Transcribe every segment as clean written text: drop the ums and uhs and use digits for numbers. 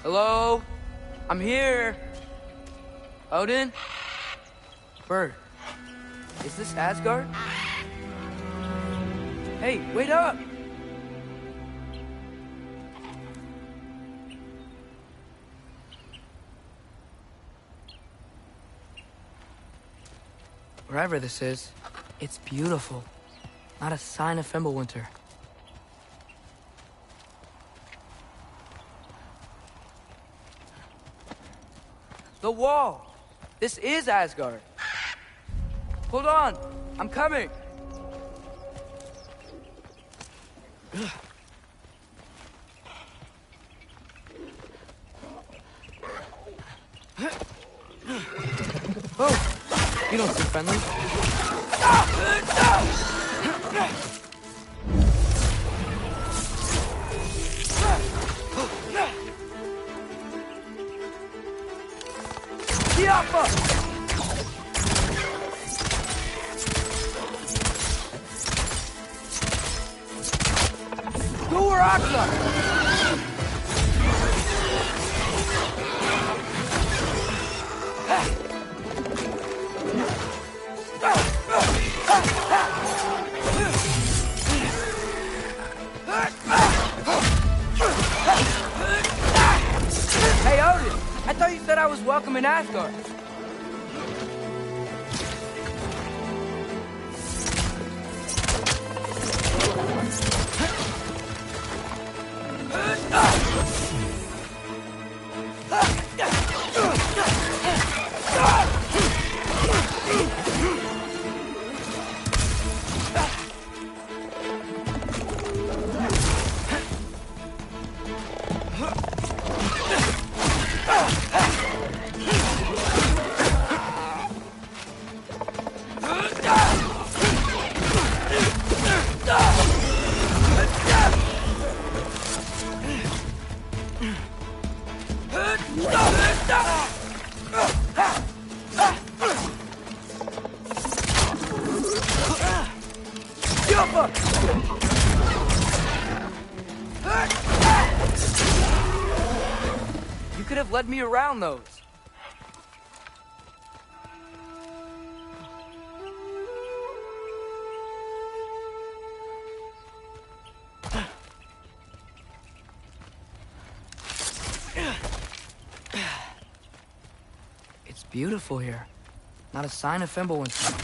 Hello? I'm here. Odin? Bird. Is this Asgard? Hey, wait up! Wherever this is, it's beautiful. Not a sign of Fimbulwinter. The wall! This is Asgard. Hold on! I'm coming! Oh! You don't seem friendly. Hey, Odin! I thought you said I was welcome in Asgard. You could have led me around those. It's beautiful here. Not a sign of Fimbulwinter.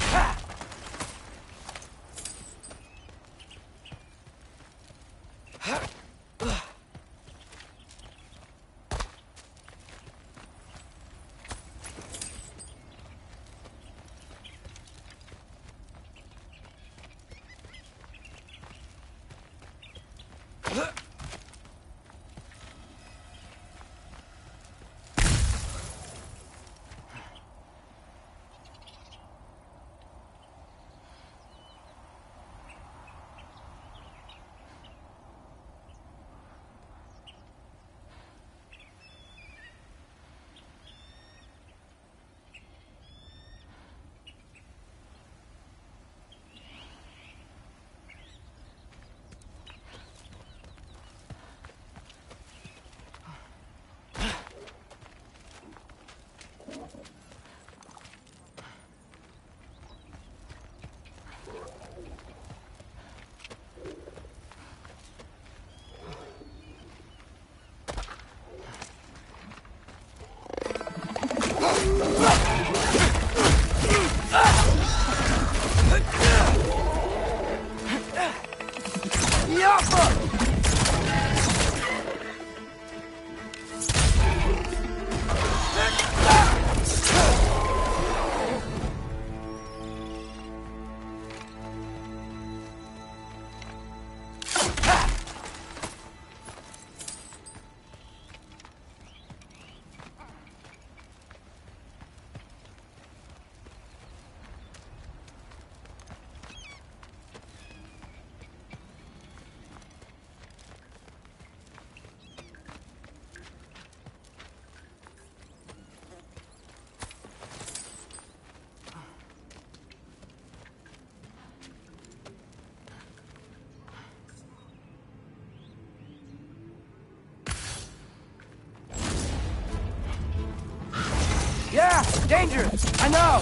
Danger! I know!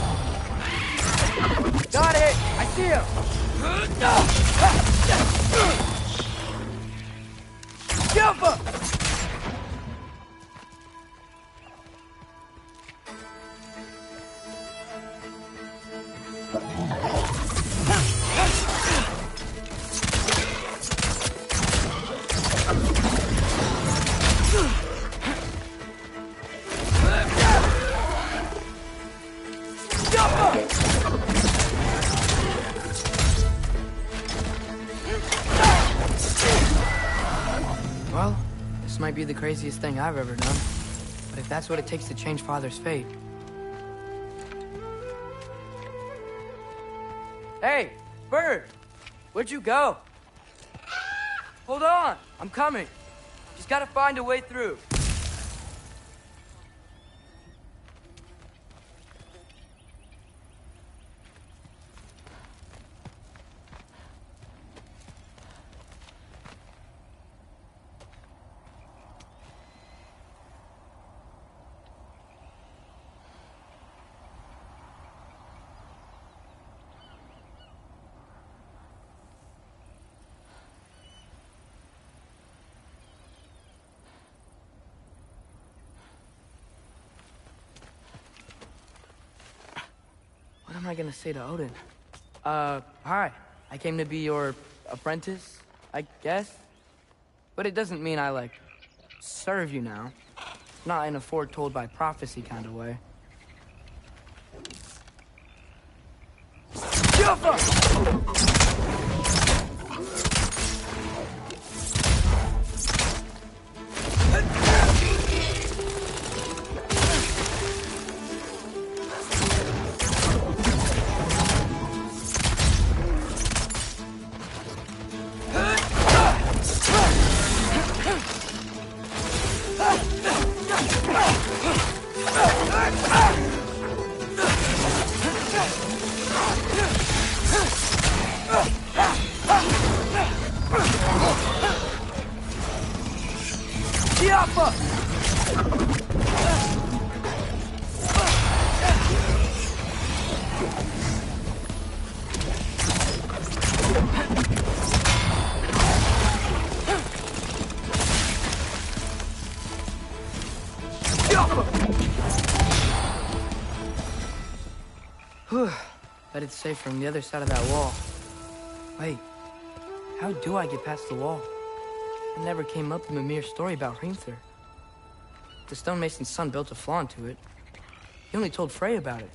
Got it! I see him! Jump up! Well, this might be the craziest thing I've ever done. But if that's what it takes to change Father's fate... Hey, Bird! Where'd you go? Hold on! I'm coming. Just gotta find a way through. What am I gonna say to Odin? Hi. I came to be your apprentice, I guess? But it doesn't mean I, like, serve you now. Not in a foretold by prophecy kind of way. Jump up! Bet it's safe from the other side of that wall. Wait, how do I get past the wall? It never came up in the mere story about Hrimthur. The stonemason's son built a flaw into it. He only told Frey about it,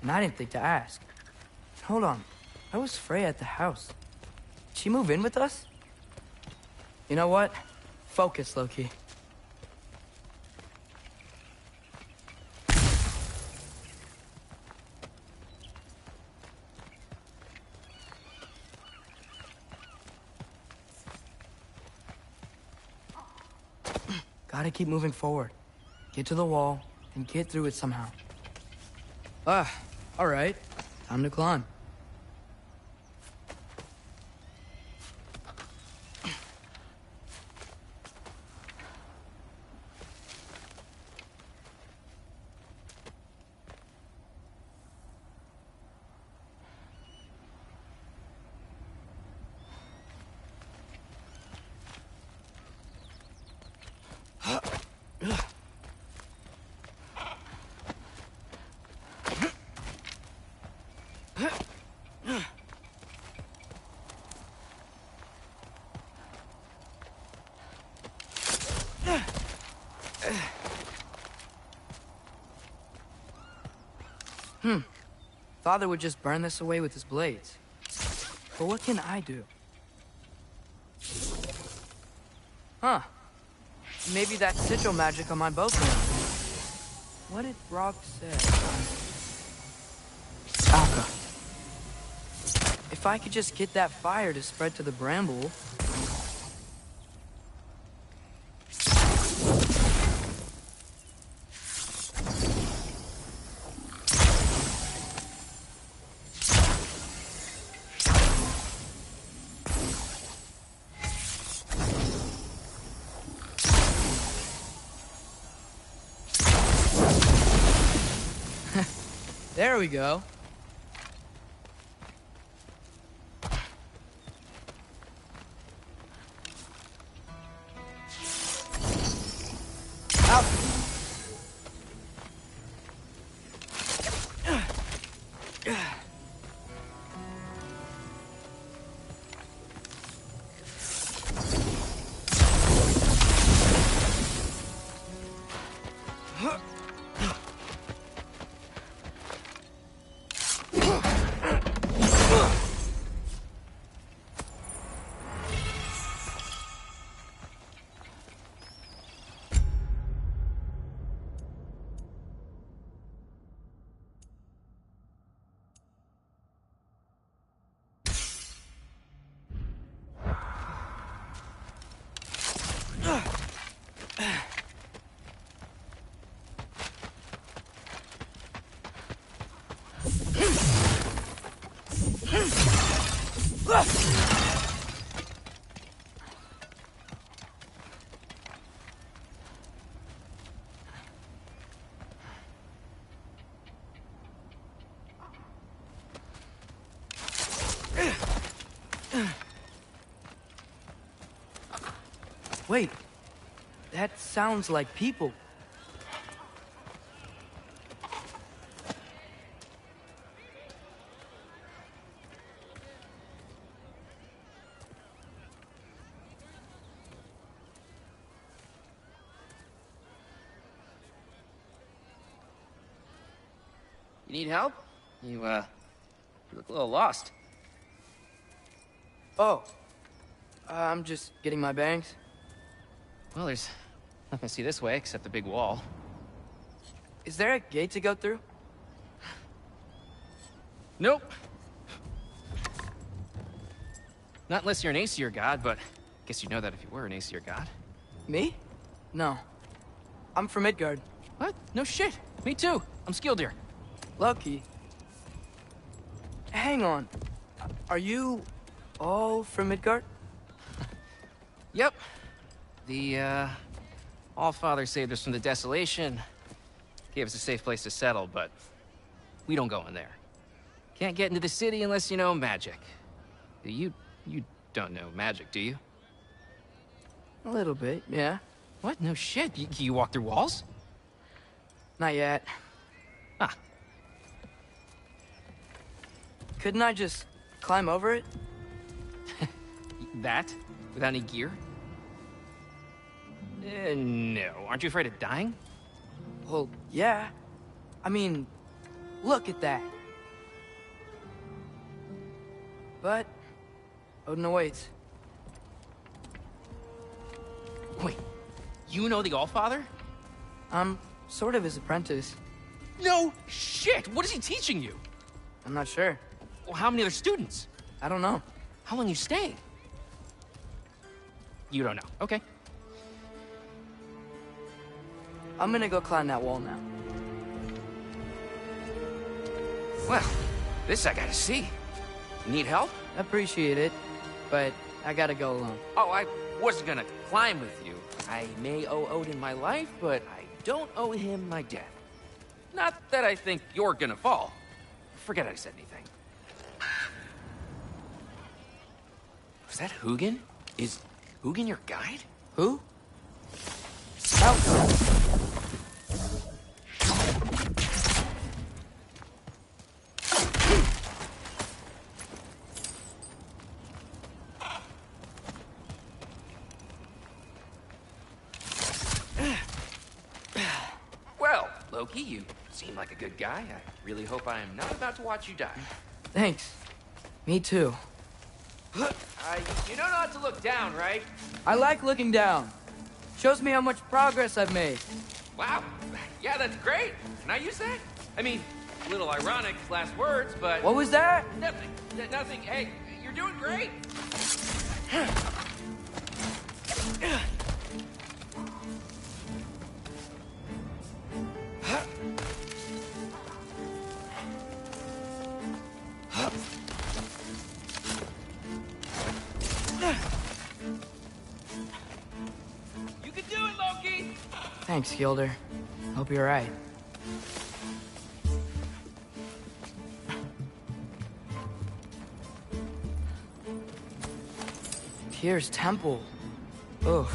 and I didn't think to ask. Hold on, why was Frey at the house? Did she move in with us? You know what? Focus, Loki. Gotta keep moving forward. Get to the wall, and get through it somehow. All right. Time to climb. Father would just burn this away with his blades. But what can I do? Huh. Maybe that's sigil magic on my bow can. What did Rock say? Alka. If I could just get that fire to spread to the bramble... There we go. Out. Wait, that sounds like people. You need help? You look a little lost. Oh, I'm just getting my bearings. Well, there's nothing to see this way except the big wall. Is there a gate to go through? Nope. Not unless you're an Aesir god, but I guess you'd know that if you were an Aesir god. Me? No. I'm from Midgard. What? No shit. Me too. I'm Skildir. Lucky. Hang on. Are you all from Midgard? Yep. The, Allfather saved us from the desolation. Gave us a safe place to settle, but we don't go in there. Can't get into the city unless you know magic. You don't know magic, do you? A little bit, yeah. What? No shit. You walk through walls? Not yet. Ah. Couldn't I just climb over it? That? Without any gear? No. Aren't you afraid of dying? Well, yeah. I mean, look at that. But Odin awaits. Wait, you know the Allfather? I'm sort of his apprentice. No shit! What is he teaching you? I'm not sure. Well, how many other students? I don't know. How long you staying? You don't know. Okay. I'm gonna go climb that wall now. Well, this I gotta see. Need help? Appreciate it, but I gotta go alone. Oh, I wasn't gonna climb with you. I may owe Odin my life, but I don't owe him my death. Not that I think you're gonna fall. Forget I said anything. Was that Hugin? Is Hugin your guide? Who? Out! Well, Loki, you seem like a good guy. I really hope I am not about to watch you die. Thanks. Me too. You know not to look down, right? I like looking down. Shows me how much progress I've made. Wow. Yeah, that's great. Can I use that? I mean, a little ironic, last words, but... What was that? Nothing. Nothing. Hey, you're doing great. You can do it, Loki! Thanks, Gilder. Hope you're right. Tyr's temple. Oh,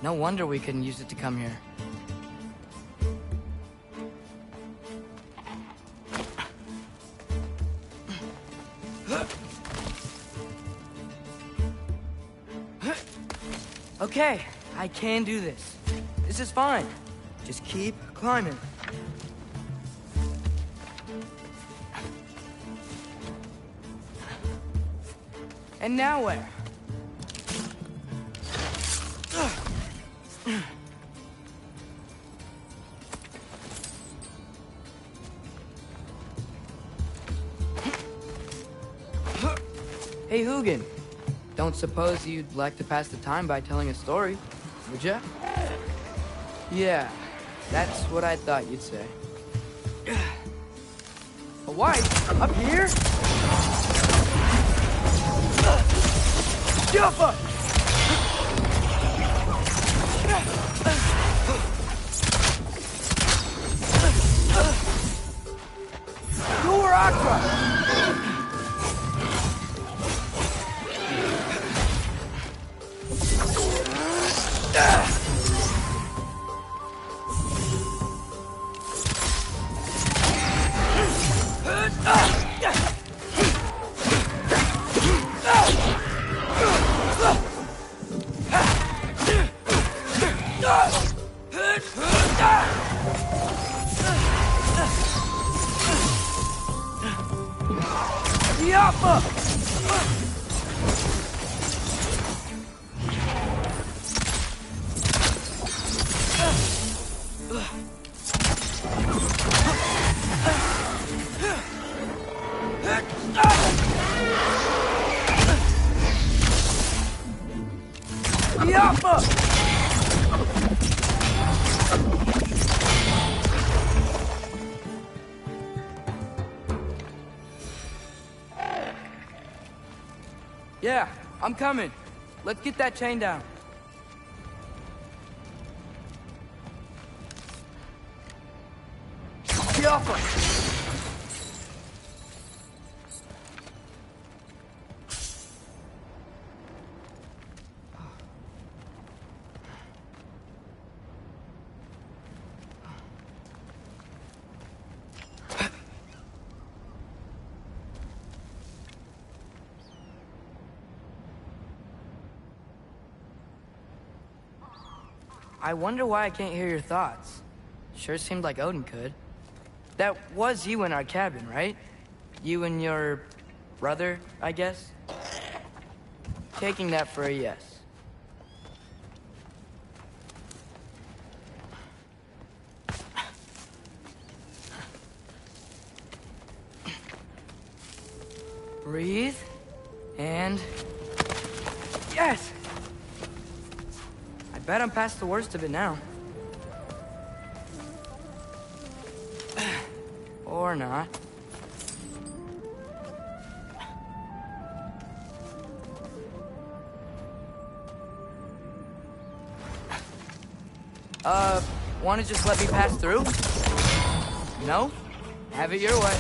no wonder we couldn't use it to come here. Okay, I can do this. This is fine. Just keep climbing. And now where? Hey, Hugin. Don't suppose you'd like to pass the time by telling a story, would ya? Yeah, that's what I thought you'd say. A wife? Up here? Jumpa! Yeah, I'm coming. Let's get that chain down. Jumpa! I wonder why I can't hear your thoughts. Sure seemed like Odin could. That was you in our cabin, right? You and your brother, I guess? Taking that for a yes. Breathe, and... yes! I bet I'm past the worst of it now. Or not. Wanna just let me pass through? No? Have it your way.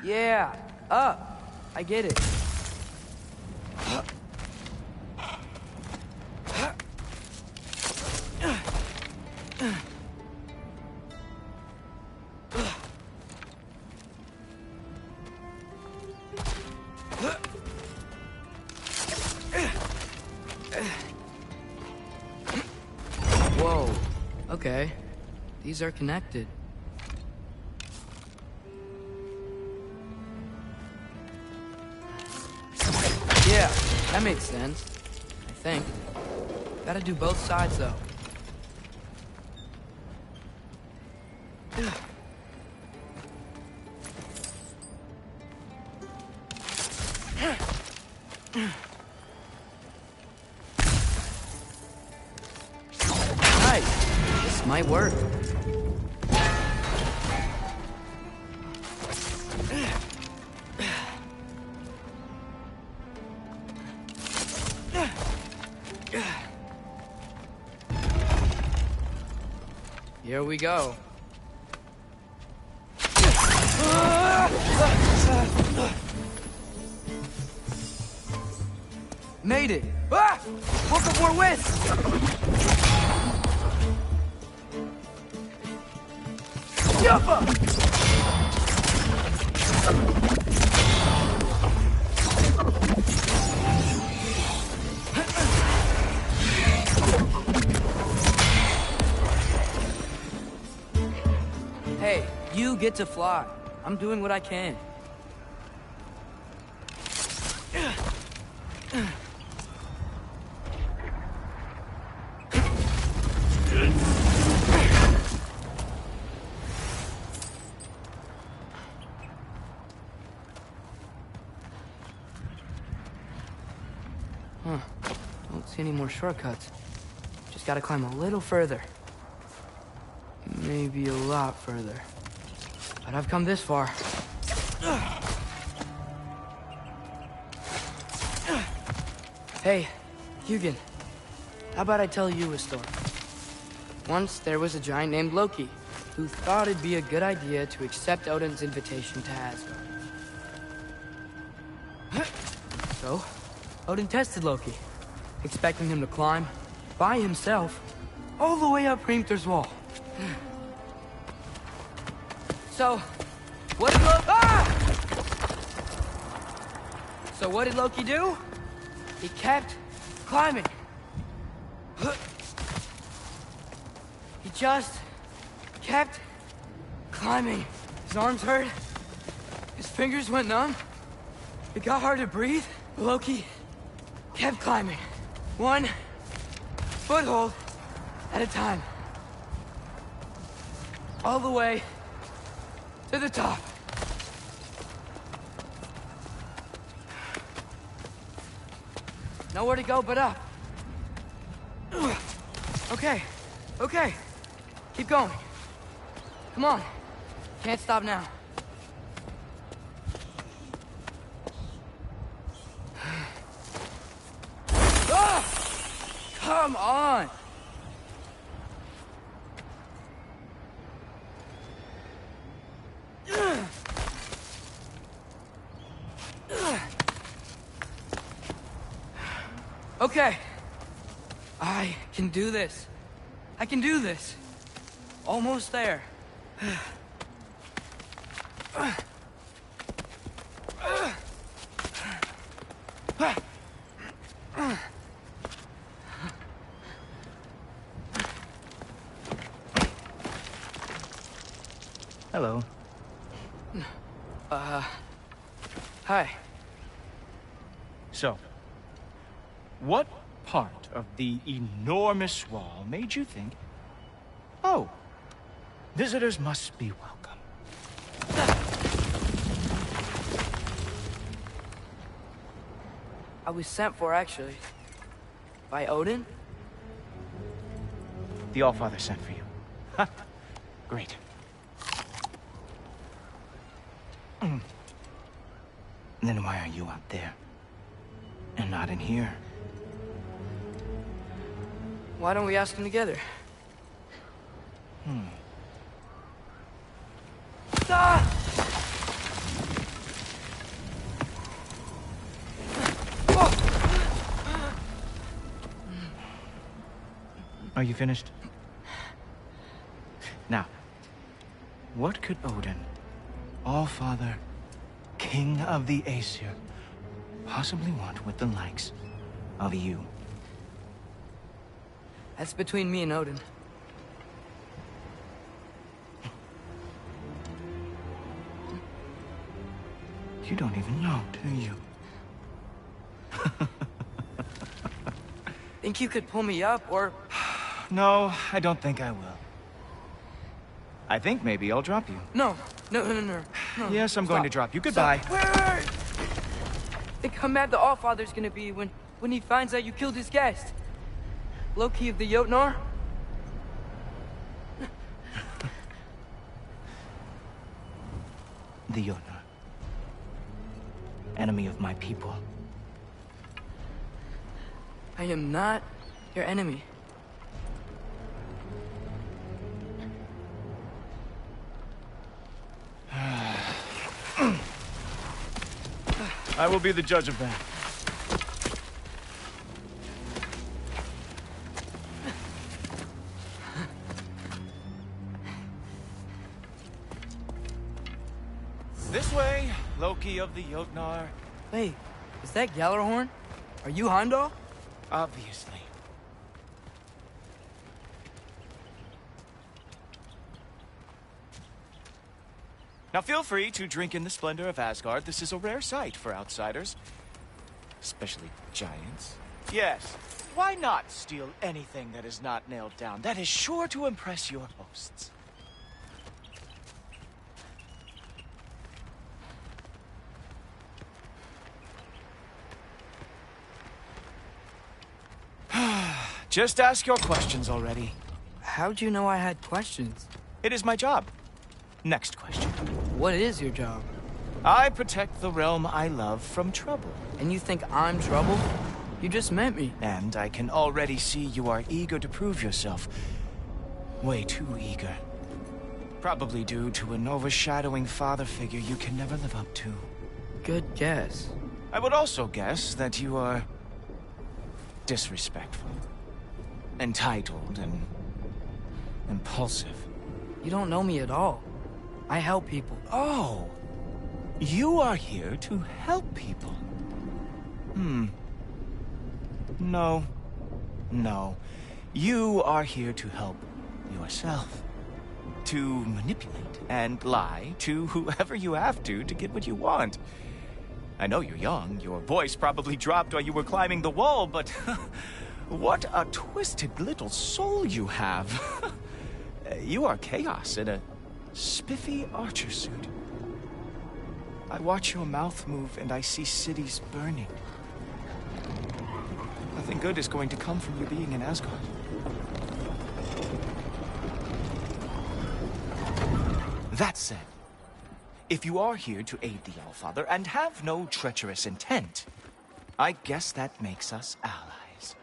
Yeah, up. I get it. Whoa. Okay. These are connected. Yeah, that makes sense. I think. Gotta do both sides, though. Nice. This might work. Here we go. Made it! Ah! Woke up more whisk! Jump! Hey, you get to fly. I'm doing what I can. Huh. Don't see any more shortcuts. Just gotta climb a little further. Maybe a lot further. But I've come this far. Hey, Hugin. How about I tell you a story? Once there was a giant named Loki, who thought it'd be a good idea to accept Odin's invitation to Asgard. So, Odin tested Loki, expecting him to climb, by himself, all the way up Hrimthur's wall. So, what did Loki do? He kept climbing. He just kept climbing. His arms hurt. His fingers went numb. It got hard to breathe. Loki kept climbing. One foothold at a time. All the way to the top. Nowhere to go but up. Okay, okay. Keep going. Come on. Can't stop now. Ah! Come on! Okay. I can do this. I can do this. Almost there. Hello. Hi. So, what part of the enormous wall made you think, oh, visitors must be welcome? I was sent for, actually. By Odin? The Allfather sent for you. Ha! Great. Then why are you out there? And not in here? Why don't we ask him together? Ah! Are you finished? Now, what could Odin, All-Father, King of the Aesir, possibly want with the likes of you? That's between me and Odin. You don't even know, do you? Think you could pull me up, or... No, I don't think I will. I think maybe I'll drop you. No. Yes, I'm going to drop you. Goodbye. Wait. Think how mad the Allfather's gonna be when he finds out you killed his guest. Loki of the Jotnar? The Jotnar. Enemy of my people. I am not your enemy. I will be the judge of that. This way, Loki of the Jotnar. Wait, is that Gjallarhorn? Are you Heimdall? Obviously. Now feel free to drink in the splendor of Asgard. This is a rare sight for outsiders. Especially giants. Yes, why not steal anything that is not nailed down? That is sure to impress your hosts. Just ask your questions already. How'd you know I had questions? It is my job. Next question. What is your job? I protect the realm I love from trouble. And you think I'm trouble? You just met me. And I can already see you are eager to prove yourself. Way too eager. Probably due to an overshadowing father figure you can never live up to. Good guess. I would also guess that you are disrespectful, entitled, and impulsive. You don't know me at all. I help people. Oh, you are here to help people. No. You are here to help yourself. To manipulate and lie to whoever you have to get what you want. I know you're young. Your voice probably dropped while you were climbing the wall, but what a twisted little soul you have. You are chaos in a spiffy archer suit. I watch your mouth move and I see cities burning. Nothing good is going to come from you being in Asgard. That said, if you are here to aid the Allfather and have no treacherous intent, I guess that makes us allies.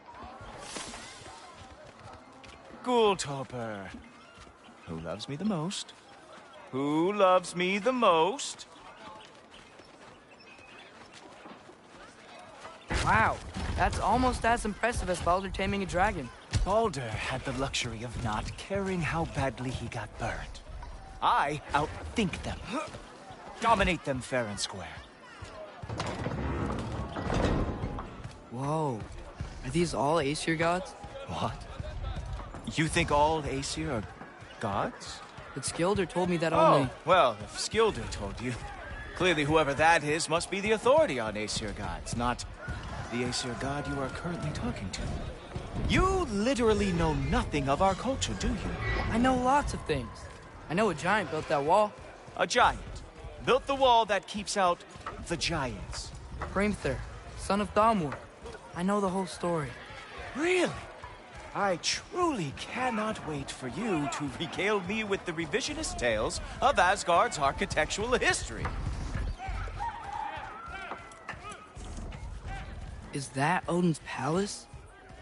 Ghoultoper. Who loves me the most? Who loves me the most? Wow, that's almost as impressive as Baldur taming a dragon. Baldur had the luxury of not caring how badly he got burned. I outthink them. Dominate them fair and square. Whoa, are these all Aesir gods? What? You think all Aesir are gods? But Skilder told me that only... Oh, well, if Skilder told you, clearly whoever that is must be the authority on Aesir gods, not the Aesir god you are currently talking to. You literally know nothing of our culture, do you? I know lots of things. I know a giant built that wall. A giant built the wall that keeps out the giants. Hrimthur, son of Thamur. I know the whole story. Really? I truly cannot wait for you to regale me with the revisionist tales of Asgard's architectural history. Is that Odin's palace?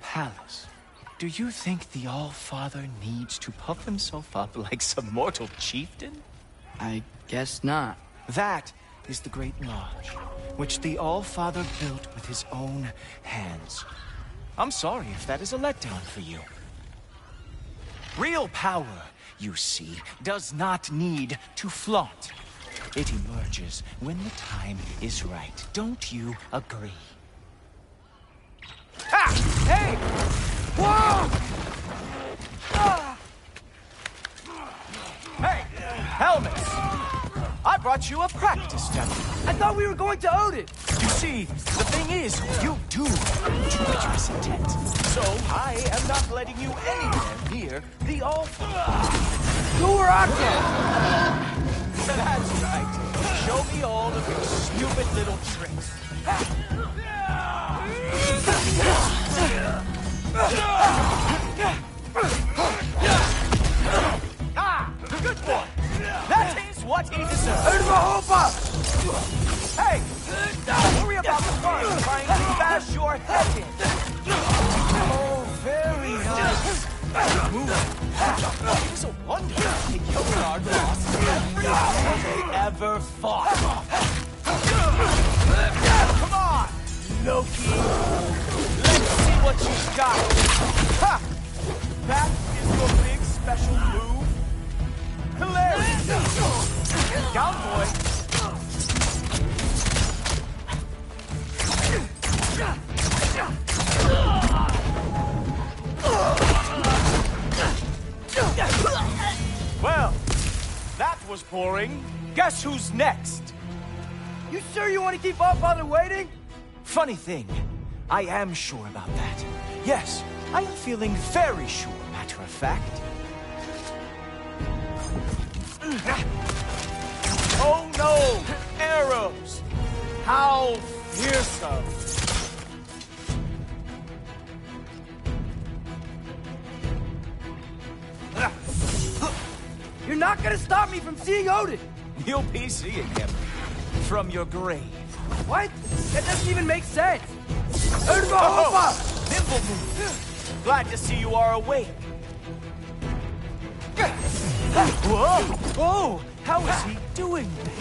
Palace? Do you think the All-Father needs to puff himself up like some mortal chieftain? I guess not. That is the Great Lodge, which the All-Father built with his own hands. I'm sorry if that is a letdown for you. Real power, you see, does not need to flaunt. It emerges when the time is right. Don't you agree? Ha! Hey! Whoa! Hey, helmets! I brought you a practice demo. I thought we were going to Odin! You see, the thing is, you do have treacherous intent. So I am not letting you anywhere near the All-Father. Who are Octane? That's right. Show me all of your stupid little tricks. Ah, good boy. That is what he deserves. Hey, don't worry about the fun trying to bash your head in. Oh, very nice. Move. It is a wonder the Killard lost every battle they ever fought. Come on, Loki. Let's see what you've got. Ha! That is your big special move? Hilarious. Down, boy. Well, that was boring. Guess who's next? You sure you want to keep All-Father waiting? Funny thing, I am sure about that. Yes, I am feeling very sure, matter of fact. Oh no! Arrows! How fearsome! You're not gonna stop me from seeing Odin! You'll be seeing him from your grave. What? That doesn't even make sense! Oh, nimble move. Glad to see you are awake. Whoa! Whoa! How is he doing that?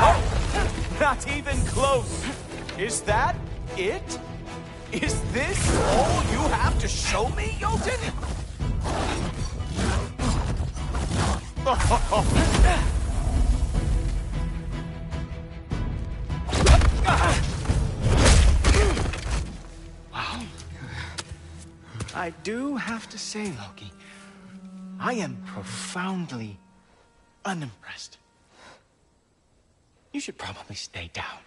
Oh, not even close. Is that it? Is this all you have to show me, Jotun? Wow. I do have to say, Loki, I am profoundly unimpressed. You should probably stay down.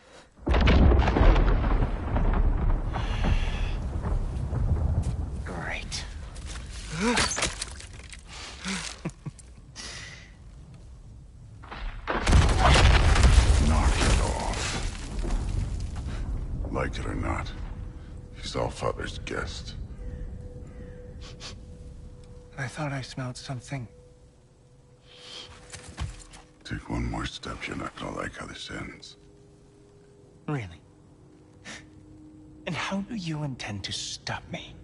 Great. Knock it off. Like it or not, he's All-Father's guest. I thought I smelled something. Take one more step, you're not gonna like how this ends. Really? And how do you intend to stop me?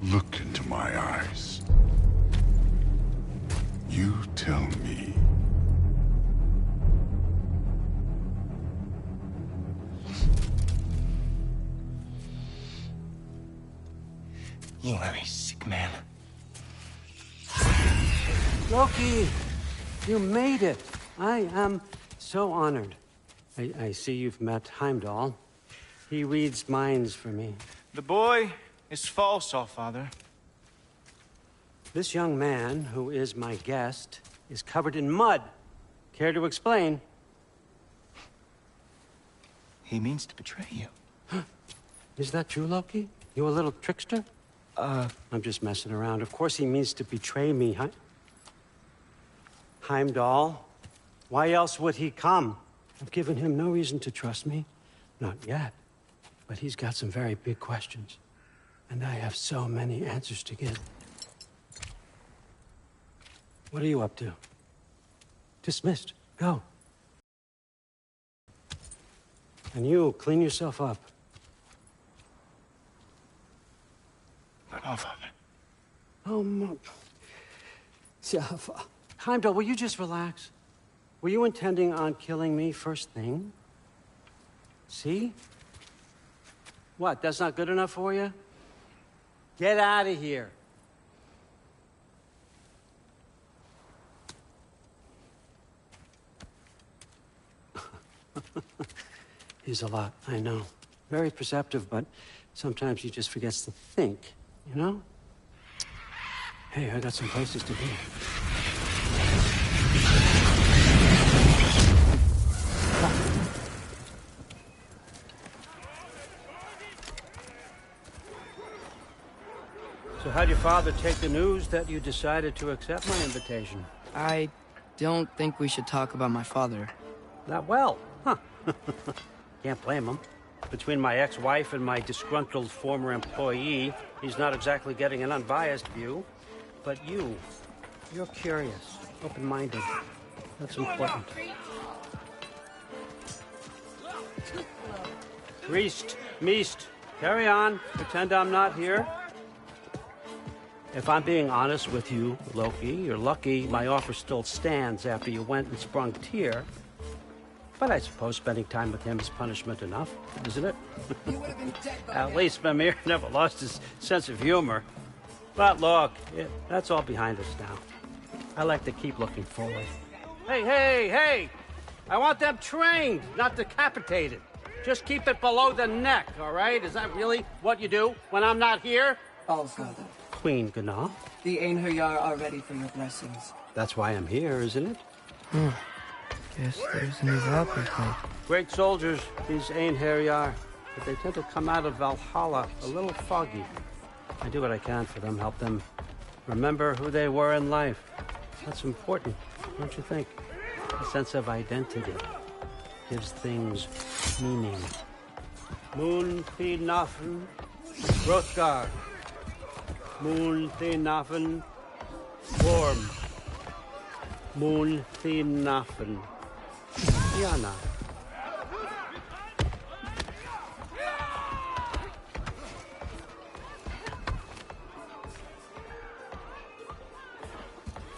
Look into my eyes. You tell me. You are a sick man. Loki, you made it. I am so honored. I see you've met Heimdall. He reads minds for me. The boy is false, All-Father. This young man, who is my guest, is covered in mud. Care to explain? He means to betray you. Is that true, Loki? You a little trickster? I'm just messing around. Of course he means to betray me, Heimdall. Why else would he come? I've given him no reason to trust me. Not yet. But he's got some very big questions. And I have so many answers to give. What are you up to? Dismissed. Go. And you, clean yourself up. But All-Father. Oh, Heimdall, will you just relax? Were you intending on killing me first thing? See? What, that's not good enough for you? Get out of here. He's a lot, I know. Very perceptive, but sometimes he just forgets to think, you know? Hey, I got some places to be. So how'd your father take the news that you decided to accept my invitation? I don't think we should talk about my father. Not well, huh? Can't blame him. Between my ex-wife and my disgruntled former employee, he's not exactly getting an unbiased view. But you're curious, open-minded. That's important. Priest, Meest, carry on. Pretend I'm not here. If I'm being honest with you, Loki, you're lucky my offer still stands after you went and sprung Tyr. But I suppose spending time with him is punishment enough, isn't it? At least Mimir never lost his sense of humor. But look, that's all behind us now. I like to keep looking forward. Hey! I want them trained, not decapitated. Just keep it below the neck, all right? Is that really what you do when I'm not here? All Father. Queen Gná. The Einherjar are ready for your blessings. That's why I'm here, isn't it? Guess there's a new Valkyrie fight. Great soldiers, these Einherjar. But they tend to come out of Valhalla a little foggy. I do what I can for them, help them remember who they were in life. That's important, don't you think? A sense of identity gives things meaning. Moon Thinafen, Hrothgar. Moon Thinafen, Worm. Moon Thinafen, Yana.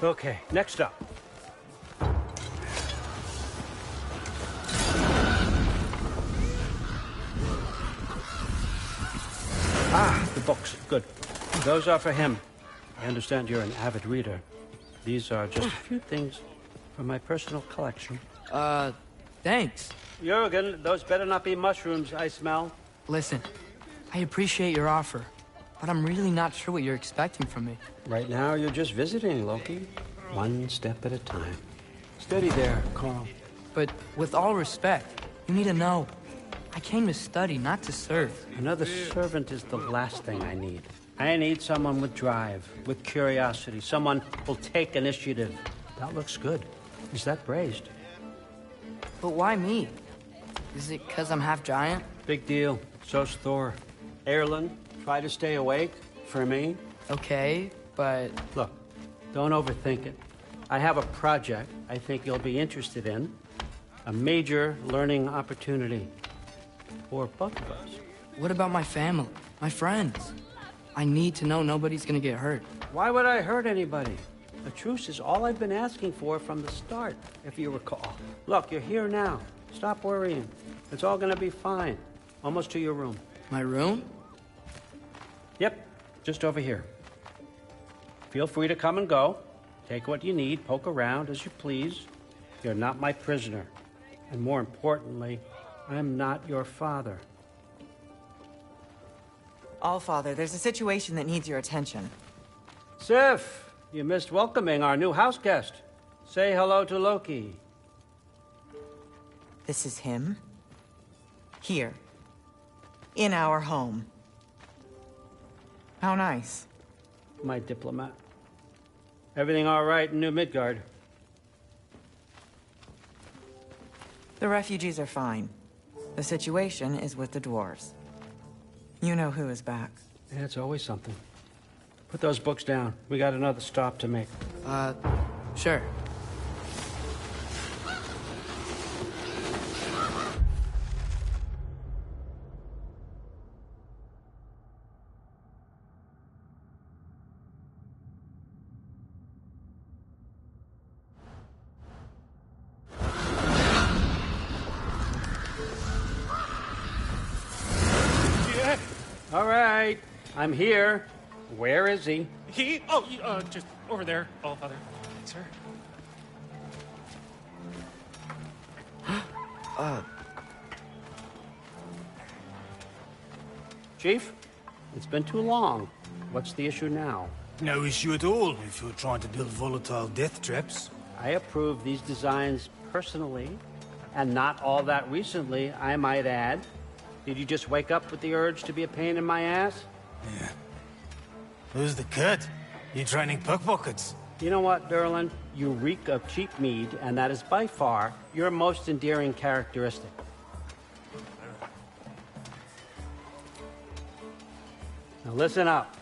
Okay, next up. The books. Good. Those are for him. I understand you're an avid reader. These are just a few things from my personal collection. Thanks. Jurgen, those better not be mushrooms I smell. Listen, I appreciate your offer, but I'm really not sure what you're expecting from me. Right now, you're just visiting, Loki. One step at a time. Steady there, Carl. But with all respect, you need to know, I came to study, not to serve. Another servant is the last thing I need. I need someone with drive, with curiosity, someone who'll take initiative. That looks good. Is that praised? But why me? Is it because I'm half giant? Big deal. So's Thor. Erlen, try to stay awake for me. Okay, but... Look, don't overthink it. I have a project I think you'll be interested in. A major learning opportunity. For both of us. What about my family? My friends? I need to know nobody's gonna get hurt. Why would I hurt anybody? A truce is all I've been asking for from the start, if you recall. Look, you're here now. Stop worrying. It's all gonna be fine. Almost to your room. My room? Yep, just over here. Feel free to come and go. Take what you need, poke around as you please. You're not my prisoner. And more importantly, I'm not your father. All Father, there's a situation that needs your attention. Sif, you missed welcoming our new house guest. Say hello to Loki. This is him. Here. In our home. How nice. My diplomat. Everything all right in New Midgard? The refugees are fine. The situation is with the dwarves. You know who is back. Yeah, it's always something. Put those books down. We got another stop to make. Sure. All right, I'm here. Where is he? Just over there, All Father. Sir. Chief, it's been too long. What's the issue now? No issue at all if you're trying to build volatile death traps. I approve these designs personally, and not all that recently, I might add. Did you just wake up with the urge to be a pain in my ass? Yeah. Who's the cut? You training pickpockets? You know what, Derlin? You reek of cheap mead, and that is by far your most endearing characteristic. Now listen up.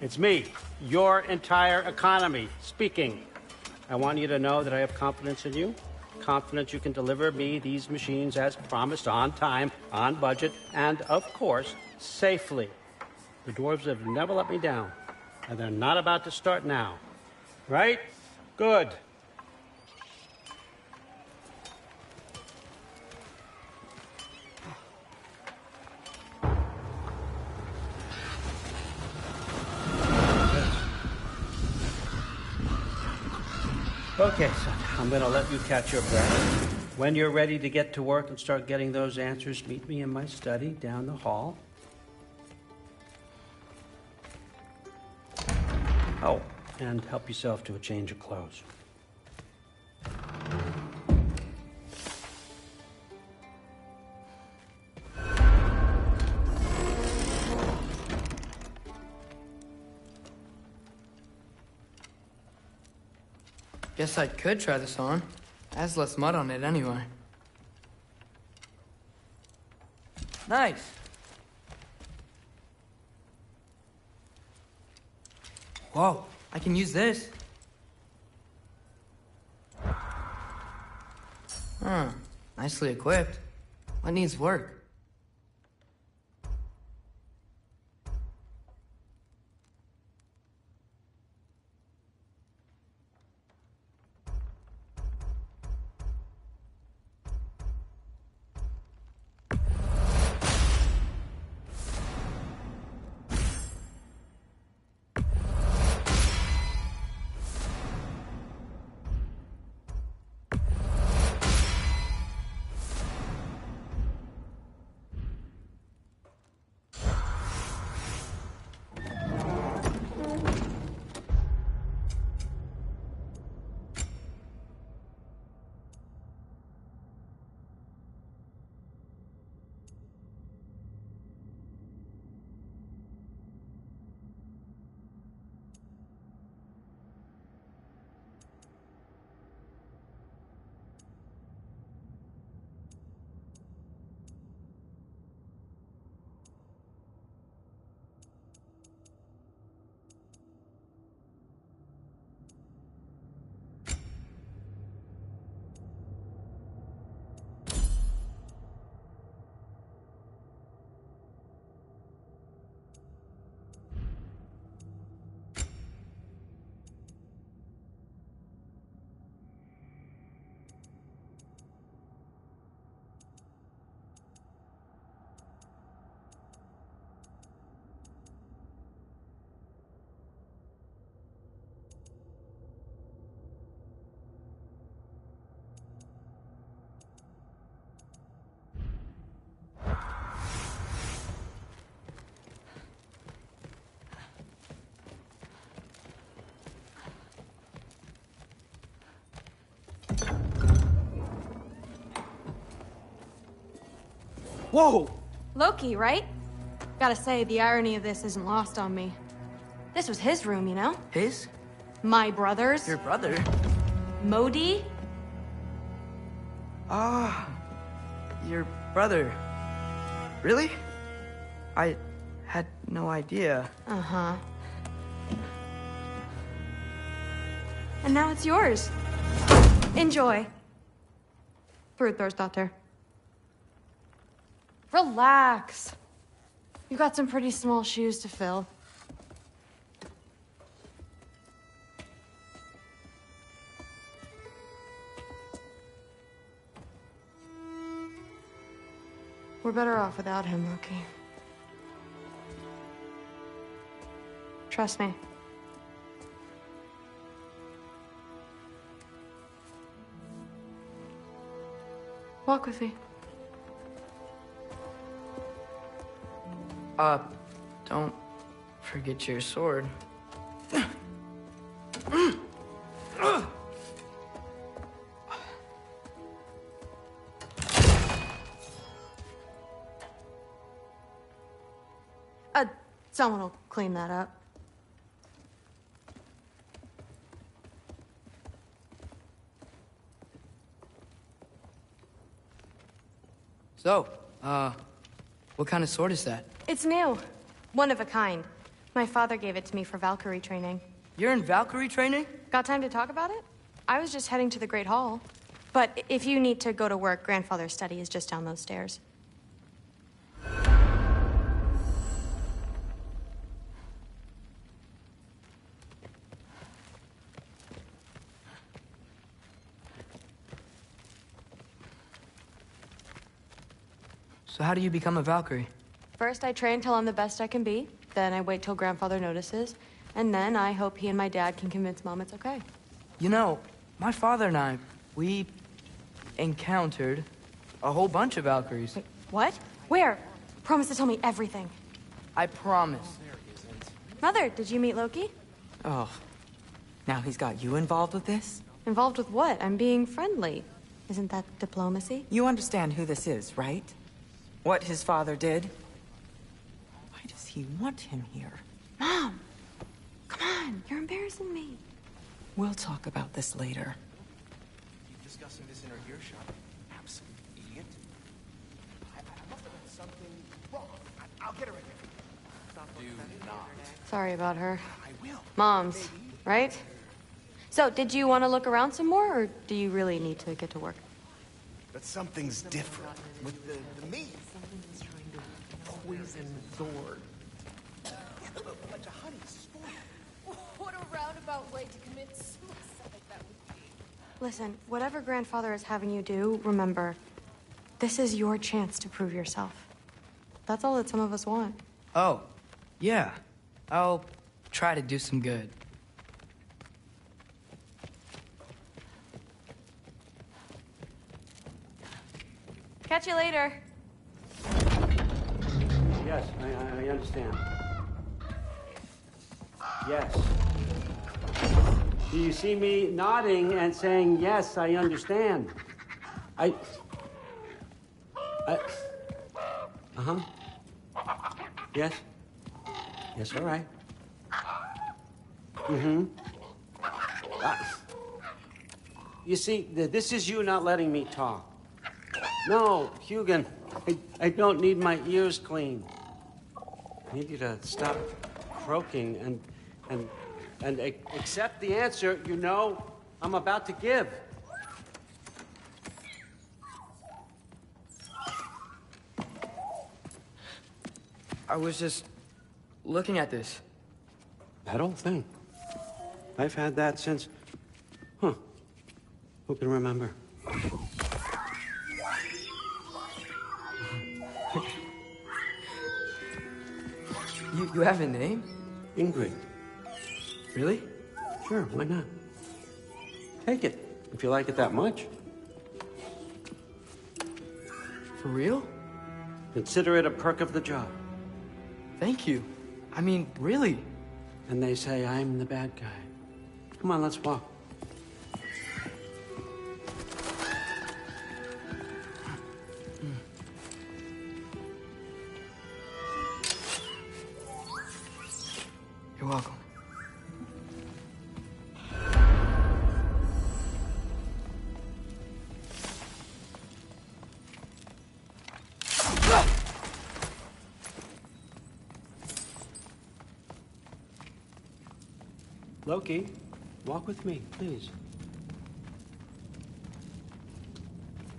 It's me, your entire economy, speaking. I want you to know that I have confidence in you. Confidence you can deliver me these machines as promised, on time, on budget, and, of course, safely. The dwarves have never let me down, and they're not about to start now. Right? Good. Okay, son, I'm gonna let you catch your breath. When you're ready to get to work and start getting those answers, meet me in my study down the hall. Oh, and help yourself to a change of clothes. Guess I could try this on. It has less mud on it anyway. Nice. Whoa, I can use this. Huh, nicely equipped. What needs work? Whoa! Loki, right? Gotta say, the irony of this isn't lost on me. This was his room, you know? His? My brother's. Your brother? Modi? Ah, your brother. Really? I had no idea. Uh-huh. And now it's yours. Enjoy. Daughter. Relax. You got some pretty small shoes to fill. We're better off without him, Loki. Trust me. Walk with me. Don't forget your sword. Someone will clean that up. So, what kind of sword is that? It's new. One of a kind. My father gave it to me for Valkyrie training. You're in Valkyrie training? Got time to talk about it? I was just heading to the Great Hall. But if you need to go to work, Grandfather's study is just down those stairs. So how do you become a Valkyrie? First, I train till I'm the best I can be. Then I wait till Grandfather notices. And then I hope he and my dad can convince Mom it's okay. You know, my father and I, we encountered a whole bunch of Valkyries. Wait, what? Where? Promise to tell me everything. I promise. Mother, did you meet Loki? Oh, now he's got you involved with this? Involved with what? I'm being friendly. Isn't that diplomacy? You understand who this is, right? What his father did? Why does he want him here? Mom! Come on, you're embarrassing me. We'll talk about this later. You discussing this in her earshot? Absolute idiot. I must have done something wrong. I'll get her in here. Do not. Sorry about her. I will. Mom's, right? So, did you want to look around some more, or do you really need to get to work? But something's different with the meat. Poison Zord. What a roundabout way to commit suicide that would be. Listen, whatever Grandfather is having you do, remember, this is your chance to prove yourself. That's all that some of us want. Oh, yeah. I'll try to do some good. Catch you later. Yes, I understand. Yes. Do you see me nodding and saying, yes, I understand? Uh-huh. Yes? Yes, all right. Mm-hmm. You see, this is you not letting me talk. No, Hugin, I don't need my ears cleaned. I need you to stop croaking and accept the answer you know I'm about to give. I was just looking at this. That old thing. I've had that since... Huh. Who can remember? You have a name? Ingrid. Really? Sure, why not? Take it, if you like it that much. For real? Consider it a perk of the job. Thank you. I mean, really. And they say I'm the bad guy. Come on, let's walk. You're welcome. Loki, walk with me, please.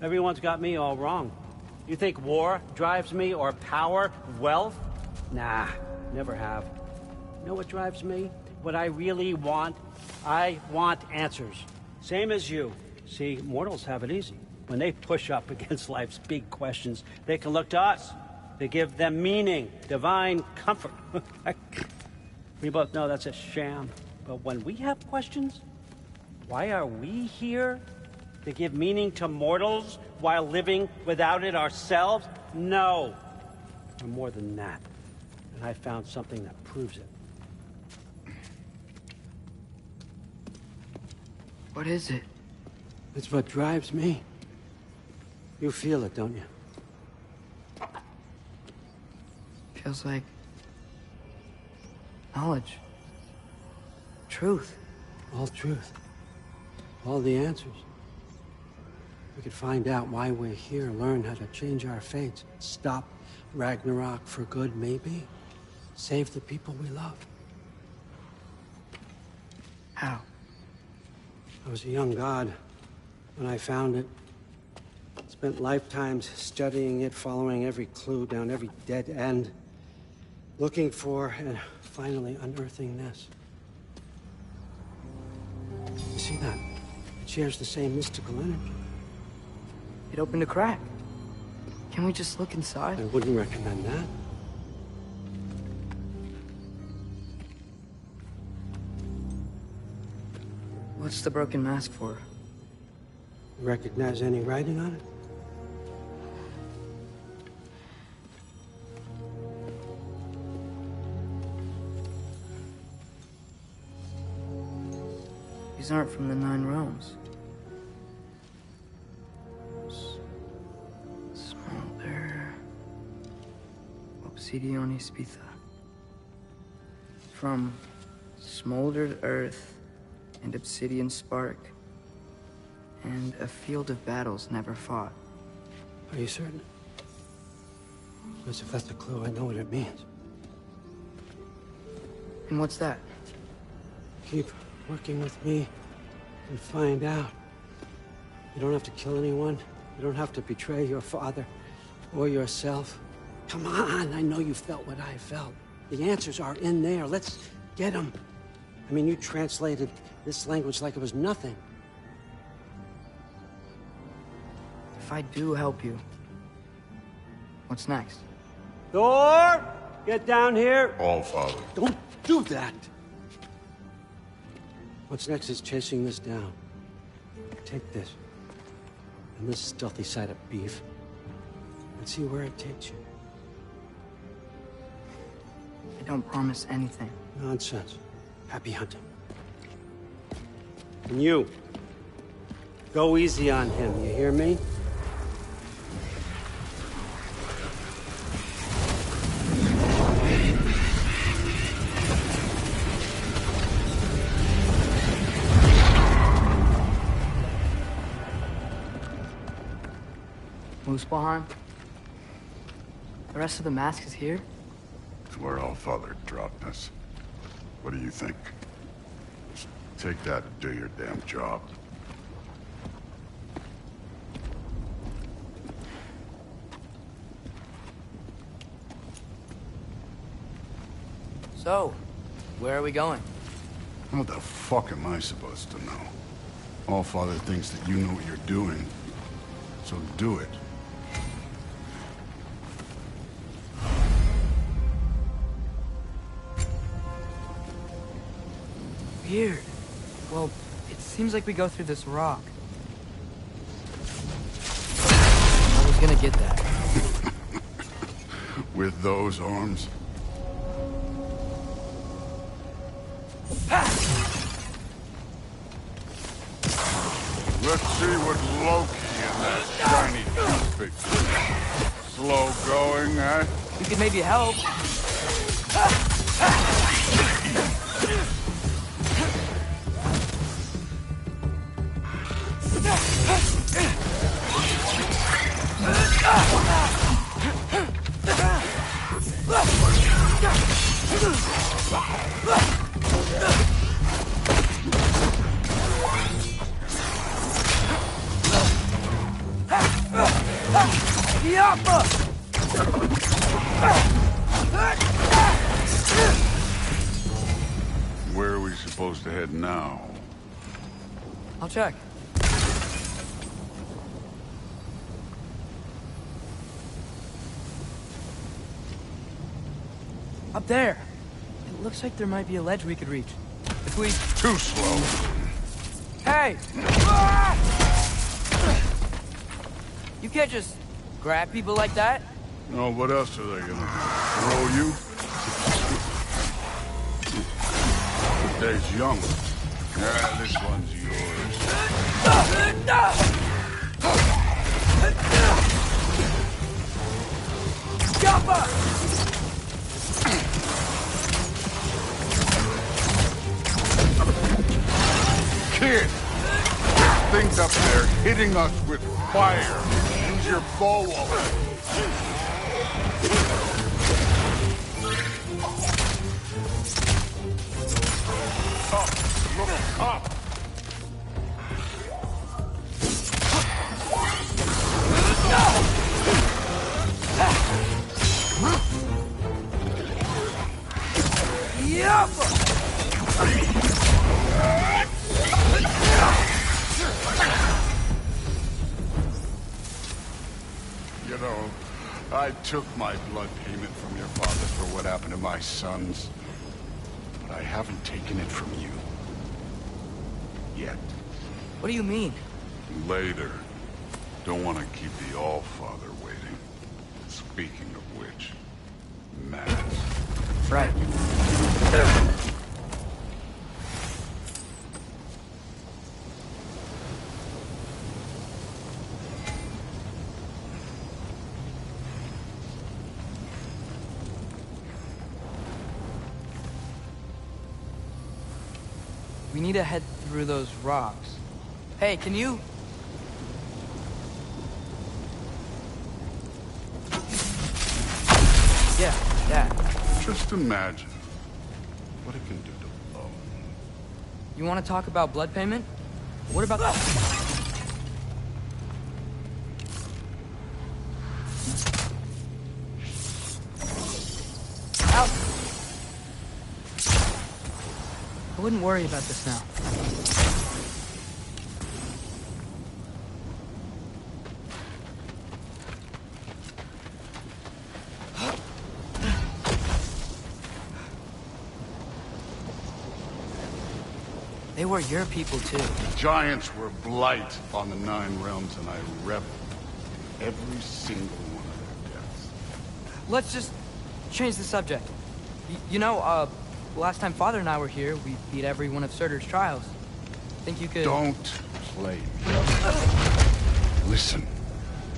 Everyone's got me all wrong. You think war drives me, or power, wealth? Nah, never have. You know what drives me? What I really want? I want answers. Same as you. See, mortals have it easy. When they push up against life's big questions, they can look to us. They give them meaning, divine comfort. We both know that's a sham. But when we have questions, why are we here? To give meaning to mortals while living without it ourselves? No. We're more than that. And I found something that proves it. What is it? It's what drives me. You feel it, don't you? Feels like knowledge. Truth. All truth. All the answers. We could find out why we're here, learn how to change our fates, stop Ragnarok for good, maybe. Save the people we love. How? I was a young god when I found it. Spent lifetimes studying it, following every clue down every dead end, looking for and finally unearthing this. You see that? It shares the same mystical energy. It opened a crack. Can we just look inside? I wouldn't recommend that. What's the broken mask for? You recognize any writing on it? These aren't from the Nine Realms. Smolder. Obsidione Spitha. From smoldered earth and obsidian spark. And a field of battles never fought. Are you certain? Because if that's a clue, I know what it means. And what's that? Keep working with me and find out. You don't have to kill anyone. You don't have to betray your father or yourself. Come on, I know you felt what I felt. The answers are in there. Let's get them. I mean, you translated this language like it was nothing. If I do help you, what's next? Thor! Get down here! All Father. Don't do that! What's next is chasing this down. Take this. And this stealthy side of beef. And see where it takes you. I don't promise anything. Nonsense. Happy hunting. And you. Go easy on him, you hear me? Muspelheim? The rest of the mask is here? It's where All Father dropped us. What do you think? Just take that and do your damn job. So, where are we going? How the fuck am I supposed to know? All Father thinks that you know what you're doing, so do it. Weird. Well, it seems like we go through this rock. I was gonna get that. With those arms? Let's see what Loki and that shiny toothpick do. Slow going, huh? You could maybe help. Where are we supposed to head now? I'll check. Up there. It looks like there might be a ledge we could reach. If we... Too slow. Hey! Ah! You can't just grab people like that. No, what else are they gonna do? Throw you? Dave's young. Yeah, this one's yours. Jumper! Kid! Things up there hitting us with fire. Use your bow. Up, look up. Yup! You know, I took my blood payment from your father for what happened to my sons. But I haven't taken it from you. Yet. What do you mean? Later. Don't want to keep the All-Father waiting. Speaking of which, Matt. Right. We need to head through those rocks. Hey, can you... Yeah, that. Just imagine what it can do to love. You want to talk about blood payment? What about... Out! I wouldn't worry about this now. They were your people, too. Giants were blight on the Nine Realms, and I reveled in every single one of their deaths. Let's just change the subject. You know, last time Father and I were here, we beat every one of Surtur's trials. Think you could... Don't play me. Listen,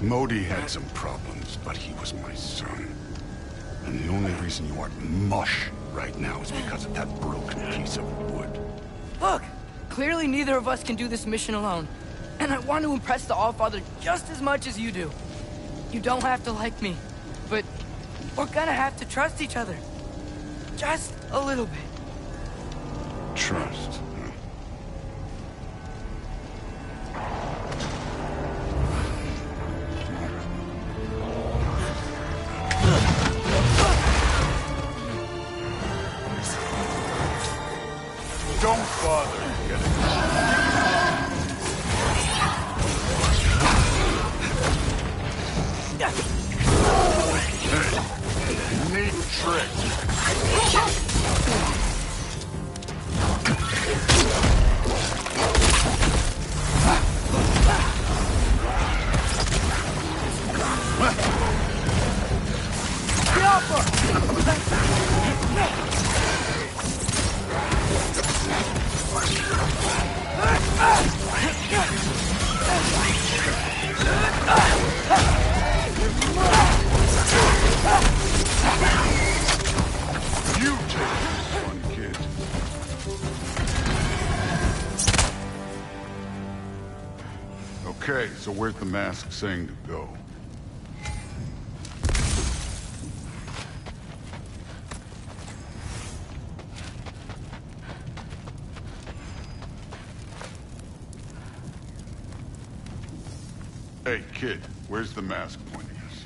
Modi had some problems, but he was my son. And the only reason you aren't mush right now is because of that broken piece of wood. Look! Clearly neither of us can do this mission alone. And I want to impress the All-Father just as much as you do. You don't have to like me, but we're gonna have to trust each other. Just a little bit. Trust. Don't bother getting Hey, neat trick. You take this one, kid. Okay, so where's the mask saying to go? Hey, kid, where's the mask pointing us?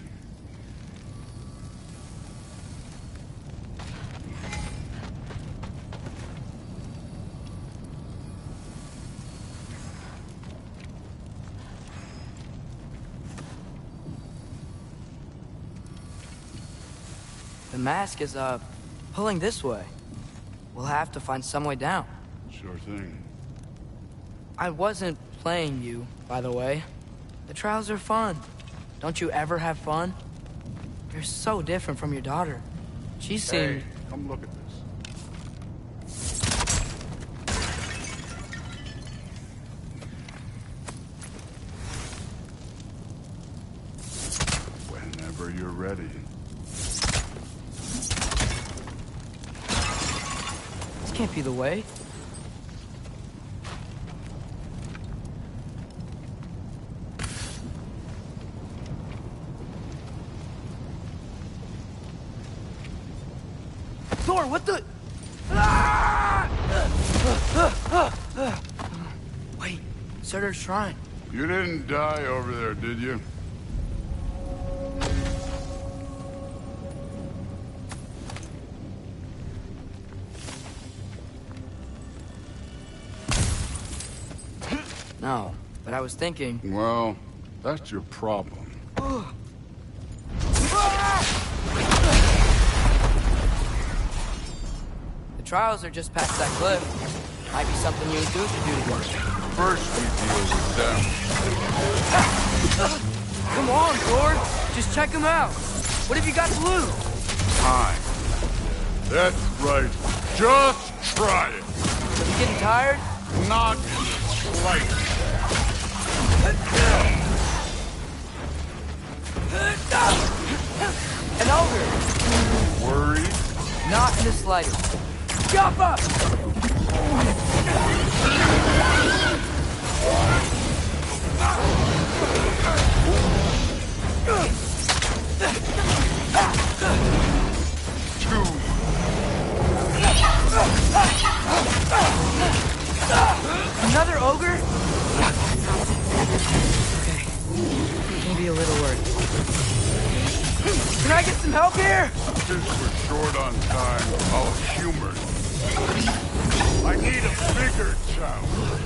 The mask is, pulling this way. we'll have to find some way down. Sure thing. I wasn't playing you, by the way. The trials are fun. Don't you ever have fun? You're so different from your daughter. She seemed... Hey, come look at this. Whenever you're ready. This can't be the way. Thor, what the... Ah! Wait, Surtur's shrine. You didn't die over there, did you? No, but I was thinking... Well, that's your problem. The trials are just past that cliff. Might be something you and Duke should do together. First we deal with them. Come on, Thor. Just check them out. What have you got to lose? Time. That's right. Just try it. Are you getting tired? Not slightly. An ogre. Worried? Not in the slightest. Jump up! Another ogre? Okay. Maybe a little worried. Can I get some help here? Since we're short on time, I'll humor you. I need a bigger challenge.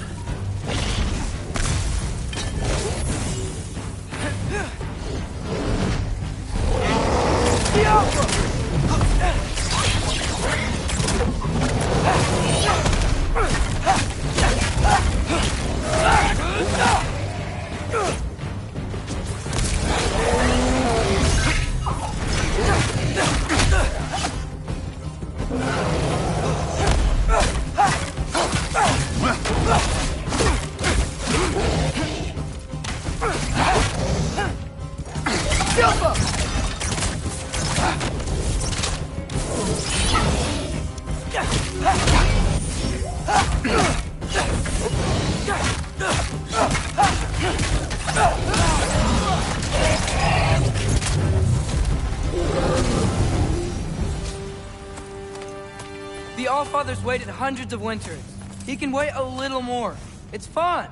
The Allfather's waited hundreds of winters. He can wait a little more. It's fun.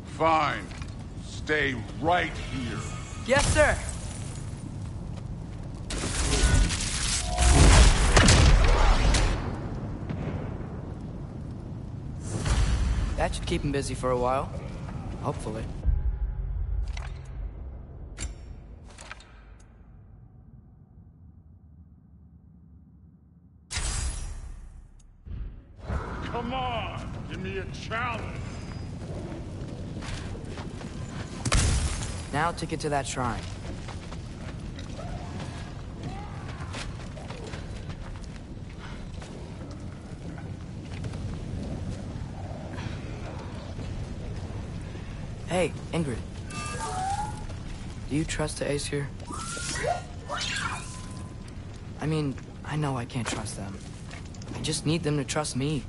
Fine. Stay right here. Yes, sir. That should keep him busy for a while. Hopefully. Come on, give me a challenge. Now to get to that shrine. Hey, Ingrid. Do you trust the Ace here? I mean, I know I can't trust them. I just need them to trust me.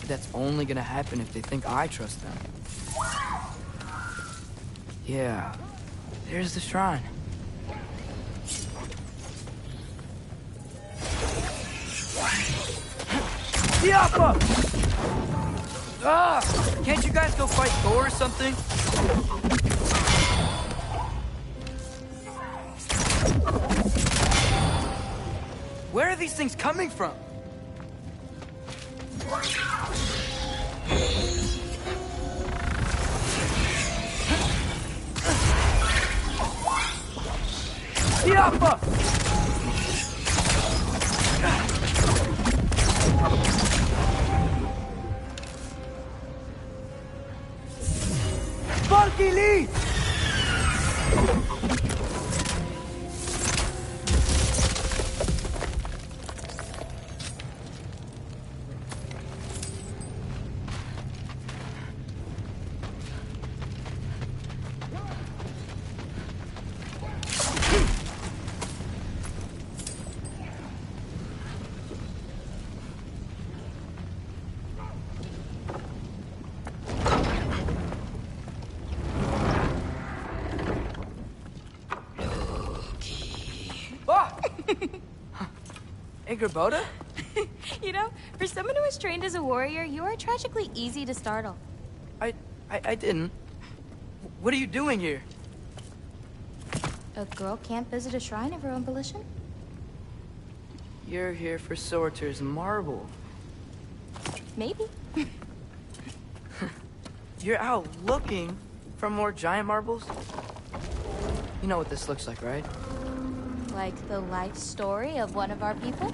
But that's only gonna happen if they think I trust them. Yeah, there's the shrine. Yappa! Ah! Can't you guys go fight Thor or something? Where are these things coming from? Yappa! Valkyrie! Boda? You know, for someone who is trained as a warrior, you are tragically easy to startle. I didn't. What are you doing here? A girl can't visit a shrine of her own volition? You're here for Sorter's marble. Maybe. You're out looking for more giant marbles? You know what this looks like, right? Like the life story of one of our people?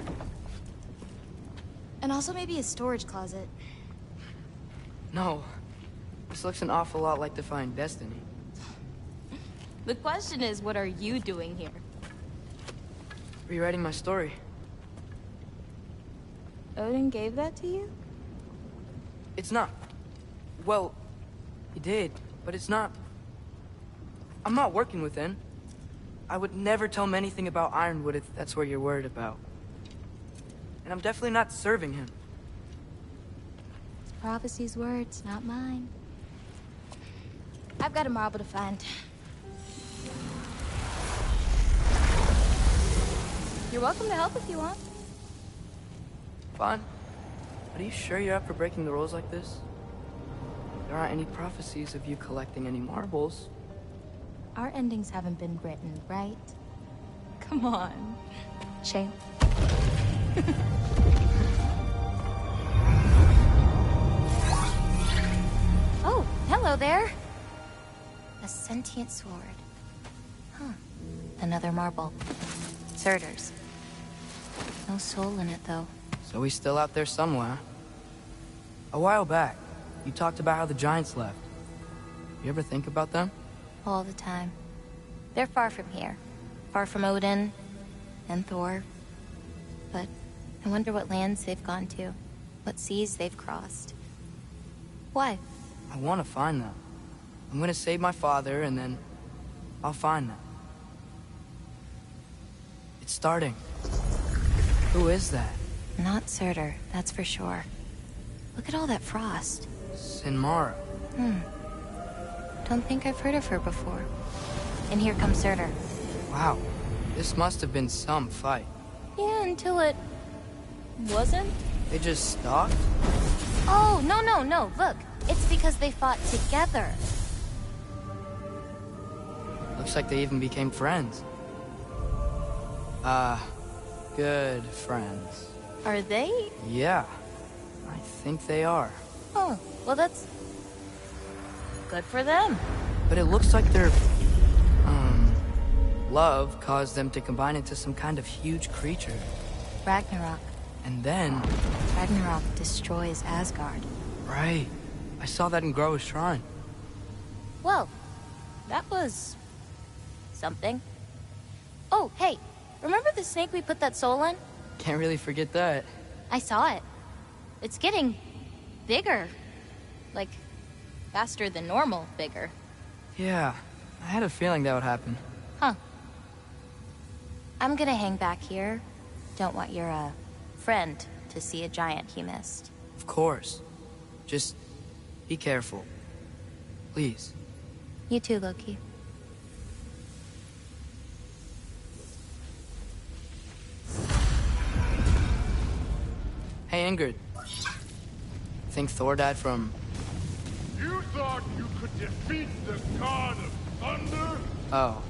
And also maybe a storage closet. No. This looks an awful lot like Defying Destiny. The question is, what are you doing here? Rewriting my story. Odin gave that to you? It's not. Well, he did, but it's not. I'm not working with him. I would never tell him anything about Ironwood if that's what you're worried about. And I'm definitely not serving him. It's Prophecy's words, not mine. I've got a marble to find. You're welcome to help if you want. Fine. But are you sure you're up for breaking the rules like this? There aren't any prophecies of you collecting any marbles. Our endings haven't been written, right? Come on. Shale. Oh, hello there. A sentient sword. Huh. Another marble. Surtur's. No soul in it, though. So he's still out there somewhere. A while back, you talked about how the giants left. You ever think about them? All the time. They're far from here. Far from Odin and Thor. But I wonder what lands they've gone to. What seas they've crossed. Why? I want to find them. I'm gonna save my father, and then I'll find them. It's starting. Who is that? Not Surtur, that's for sure. Look at all that frost. Sinmara. Don't think I've heard of her before. And here comes Surtur. Wow. This must have been some fight. Yeah, until it... wasn't? They just stopped? Oh, no. Look. It's because they fought together. Looks like they even became friends. Good friends. Are they? Yeah. I think they are. Oh, well that's... good for them. But it looks like their... love caused them to combine into some kind of huge creature. Ragnarok. And then... Ragnarok destroys Asgard. Right. I saw that in Groa's shrine. Well, that was... something. Oh, hey, remember the snake we put that soul in? Can't really forget that. I saw it. It's getting... bigger. Like, faster than normal bigger. Yeah, I had a feeling that would happen. Huh. I'm gonna hang back here. Don't want your, friend to see a giant he missed. Of course. Just be careful. Please. You too, Loki. Hey, Ingrid. Think Thor died from... You thought you could defeat the god of thunder? Oh.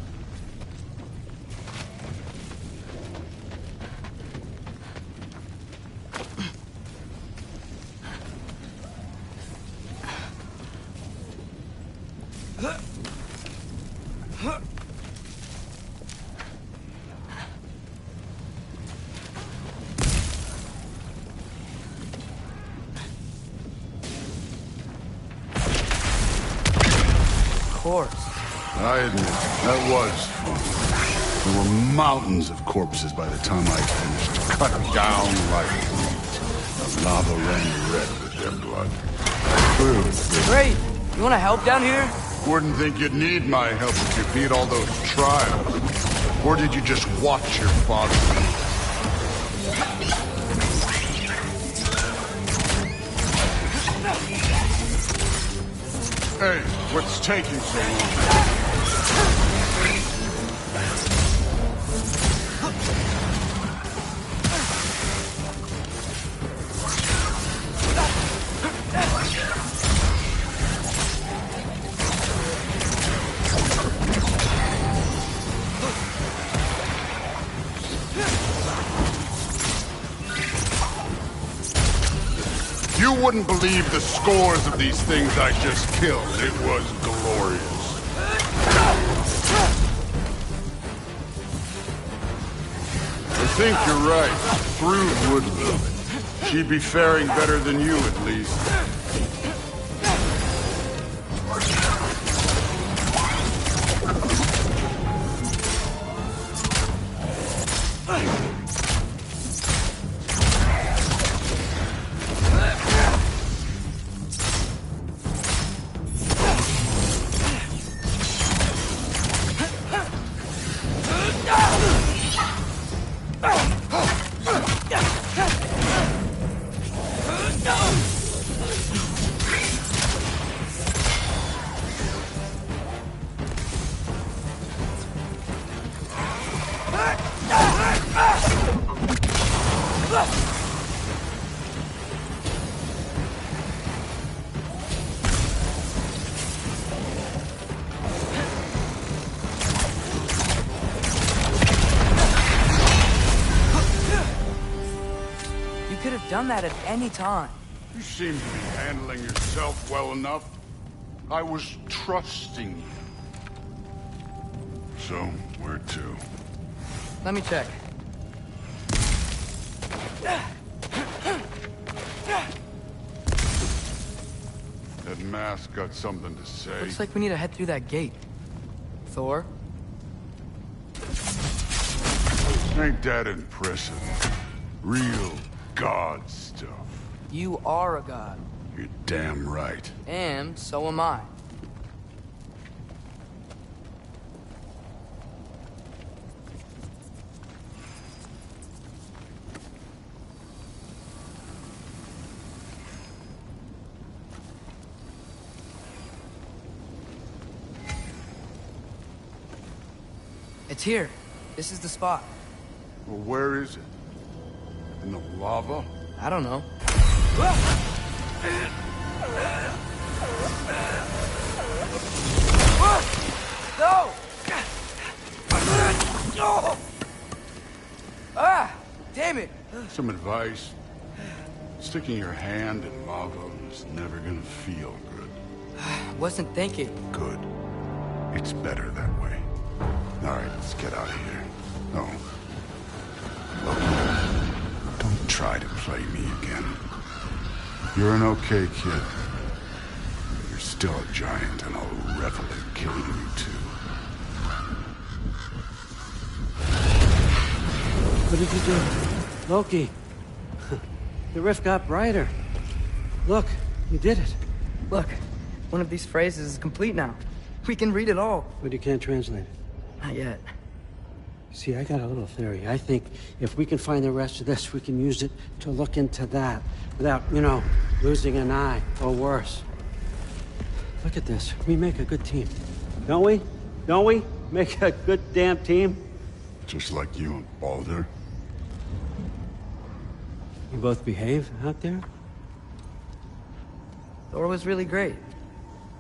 corpse. I admit, that was fun. There were mountains of corpses by the time I finished, cut down like weeds. The lava ran red with their blood. Clearly. Great! You wanna help down here? Wouldn't think you'd need my help if you beat all those trials. Or did you just watch your father? Hey, what's taking so long? You wouldn't believe the scores of these things I just killed. It was glorious. I think you're right. Through would love it. She'd be faring better than you, at least. Done that at any time. You seem to be handling yourself well enough. I was trusting you. So, where to? Let me check. That mask got something to say. Looks like we need to head through that gate. Thor? Ain't that impressive? Real God stuff. You are a god. You're damn right. And so am I. It's here. This is the spot. Well, where is it? In the lava? I don't know. No! Ah! Damn it! Some advice. Sticking your hand in lava is never gonna feel good. Wasn't thinking. Good. It's better that way. Alright, let's get out of here. Oh. Look, don't try to play me again. You're an okay kid. You're still a giant, and I'll revel in killing you too. What did you do? Loki. The rift got brighter. Look, you did it. Look, one of these phrases is complete now. We can read it all. But you can't translate it. Not yet. See, I got a little theory. I think if we can find the rest of this, we can use it to look into that without, you know, losing an eye or worse. Look at this. We make a good team. Don't we? Don't we? Make a good damn team? Just like you and Baldur. You both behave out there? Thor was really great.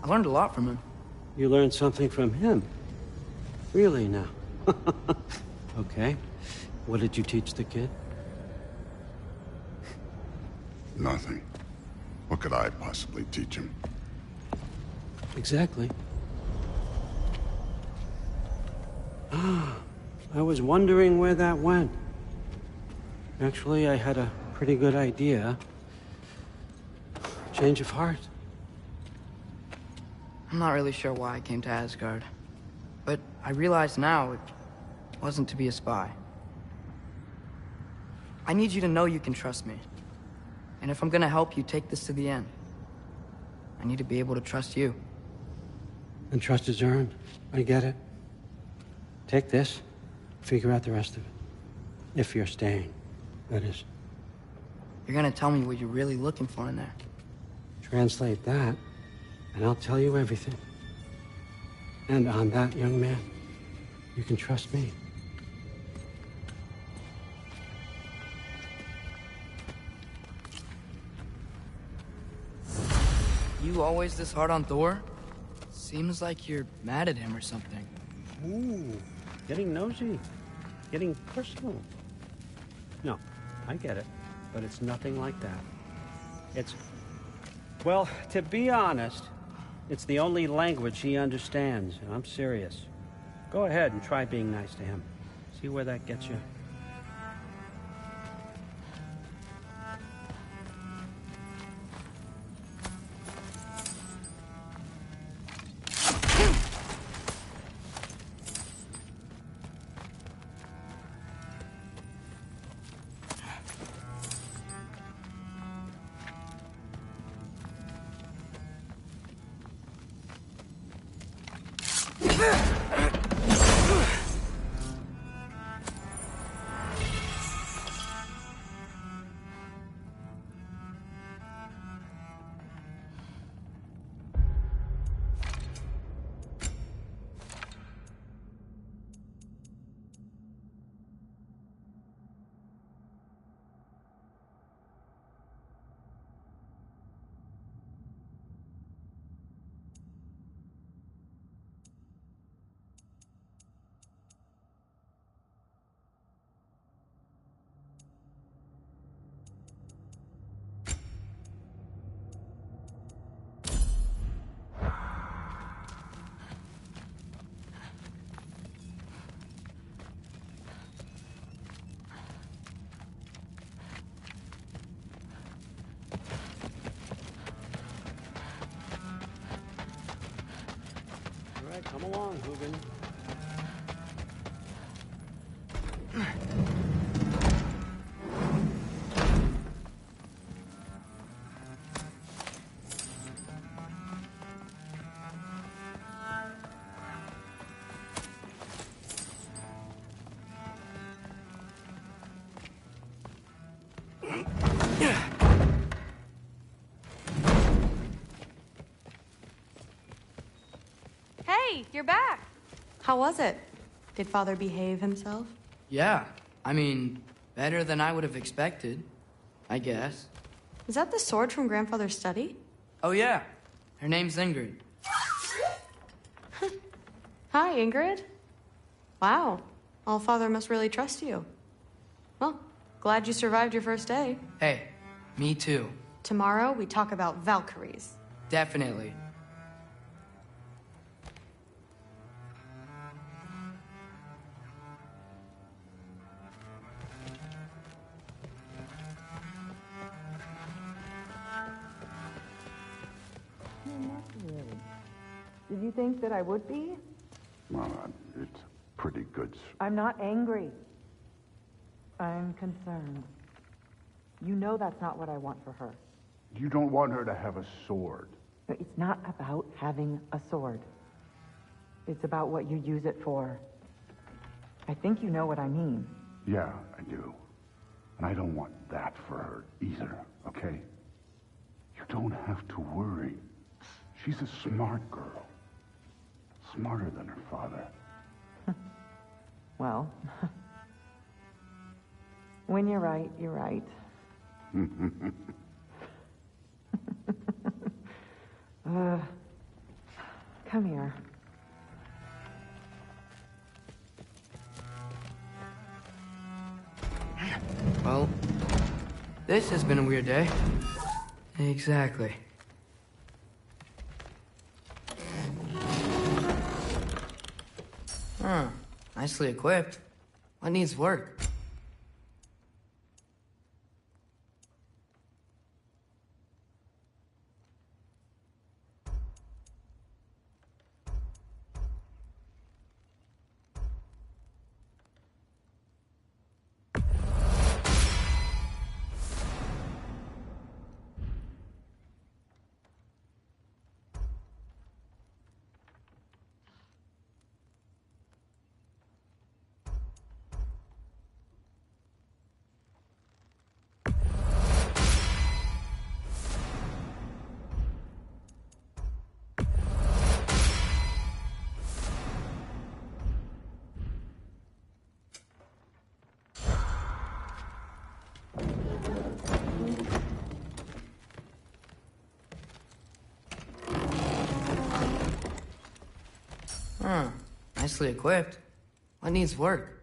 I learned a lot from him. You learned something from him? Really now? Okay. What did you teach the kid? Nothing. What could I possibly teach him? Exactly. I was wondering where that went. Actually, I had a pretty good idea. Change of heart. I'm not really sure why I came to Asgard. But I realize now it wasn't to be a spy. I need you to know you can trust me. And if I'm gonna help you take this to the end, I need to be able to trust you. And trust is earned. I get it. Take this, figure out the rest of it. If you're staying, that is. You're gonna tell me what you're really looking for in there. Translate that, and I'll tell you everything. And on that, young man, you can trust me. You always this hard on Thor? Seems like you're mad at him or something. Ooh, getting nosy. Getting personal. No, I get it. But it's nothing like that. It's... Well, to be honest, it's the only language he understands, and I'm serious. Go ahead and try being nice to him. See where that gets you. Come along, Hugin. Hey, you're back. How was it? Did Father behave himself? Yeah, I mean, better than I would have expected, I guess. Is that the sword from Grandfather's study? Oh yeah, her name's Ingrid. Hi, Ingrid. Wow, Allfather must really trust you. Well, glad you survived your first day. Hey, me too. Tomorrow, we talk about Valkyries. Definitely. Did you think that I would be? Well, it's pretty good. I'm not angry. I'm concerned. You know that's not what I want for her. You don't want her to have a sword. No, it's not about having a sword. It's about what you use it for. I think you know what I mean. Yeah, I do. And I don't want that for her either, okay? You don't have to worry. She's a smart girl. Smarter than her father. Well, when you're right, you're right. Come here. Well, this has been a weird day. Exactly. Huh. Nicely equipped. What needs work? Huh. Nicely equipped. What needs work?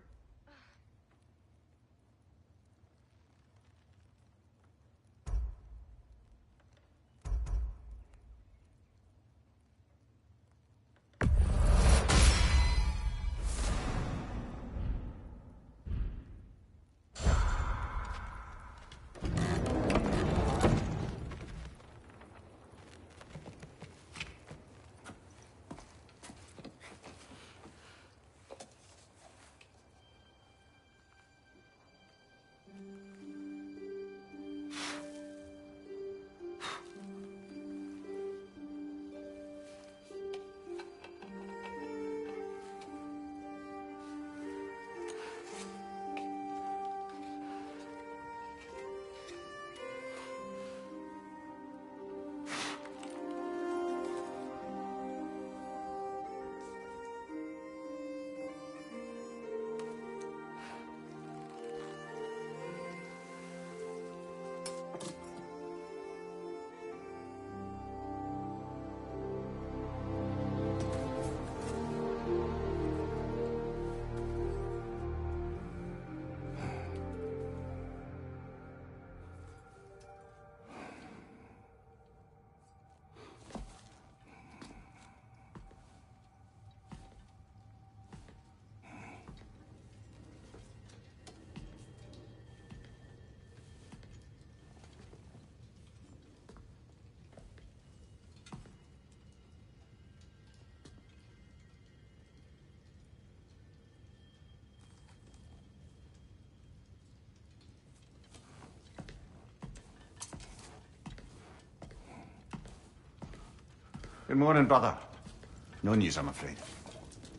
Good morning, brother. No news, I'm afraid.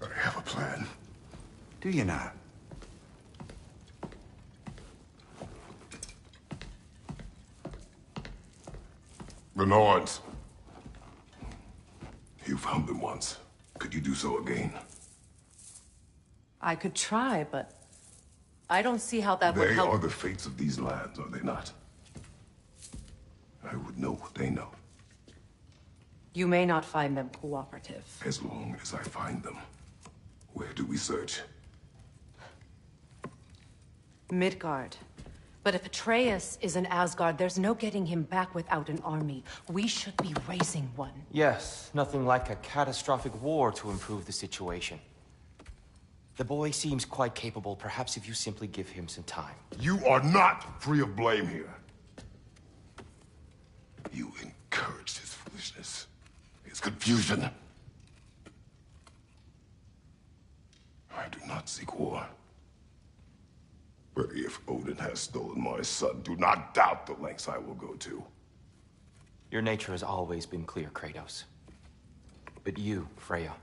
I have a plan. Do you now? The Norns. You found them once. Could you do so again? I could try, but I don't see how that would help. They are the fates of these lands, are they not? I would know what they know. You may not find them cooperative. As long as I find them. Where do we search? Midgard. But if Atreus is in Asgard, there's no getting him back without an army. We should be raising one. Yes, nothing like a catastrophic war to improve the situation. The boy seems quite capable. Perhaps if you simply give him some time. You are not free of blame here. You encouraged his foolishness. His confusion. I do not seek war. But if Odin has stolen my son, do not doubt the lengths I will go to. Your nature has always been clear, Kratos. But you, Freya.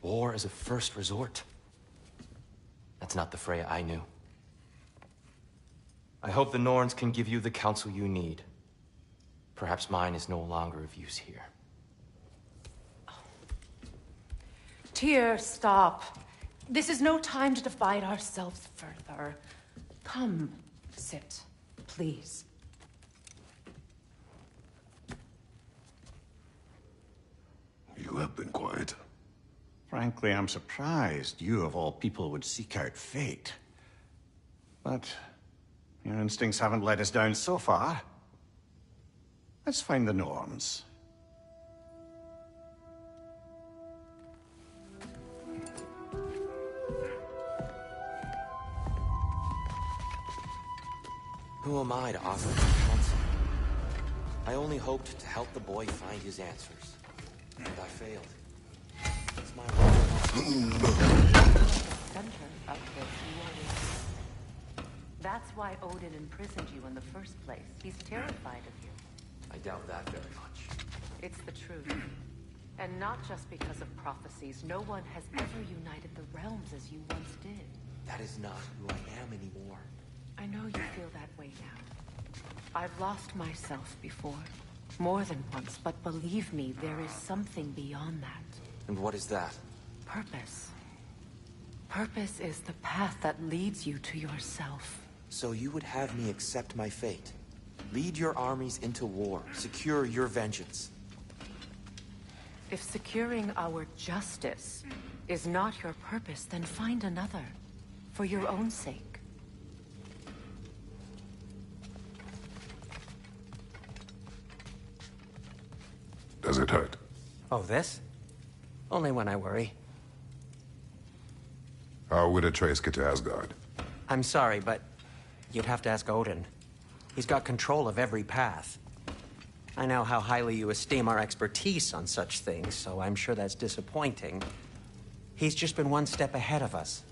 War as a first resort. That's not the Freya I knew. I hope the Norns can give you the counsel you need. Perhaps mine is no longer of use here. Tyr, stop. This is no time to divide ourselves further. Come, sit, please. You have been quiet. Frankly, I'm surprised you, of all people, would seek out fate. But your instincts haven't let us down so far. Let's find the Norns. Who am I to offer him counsel? I only hoped to help the boy find his answers. And I failed. It's my Center of this war. That's why Odin imprisoned you in the first place. He's terrified of you. I doubt that very much. It's the truth. And not just because of prophecies. No one has ever united the realms as you once did. That is not who I am anymore. I know you feel that way now. I've lost myself before. More than once, but believe me, there is something beyond that. And what is that? Purpose. Purpose is the path that leads you to yourself. So you would have me accept my fate? Lead your armies into war, secure your vengeance? If securing our justice is not your purpose, then find another. For your own sake. Does it hurt? Oh, this? Only when I worry. How would Atreus get to Asgard? I'm sorry, but you'd have to ask Odin. He's got control of every path. I know how highly you esteem our expertise on such things, so I'm sure that's disappointing. He's just been one step ahead of us.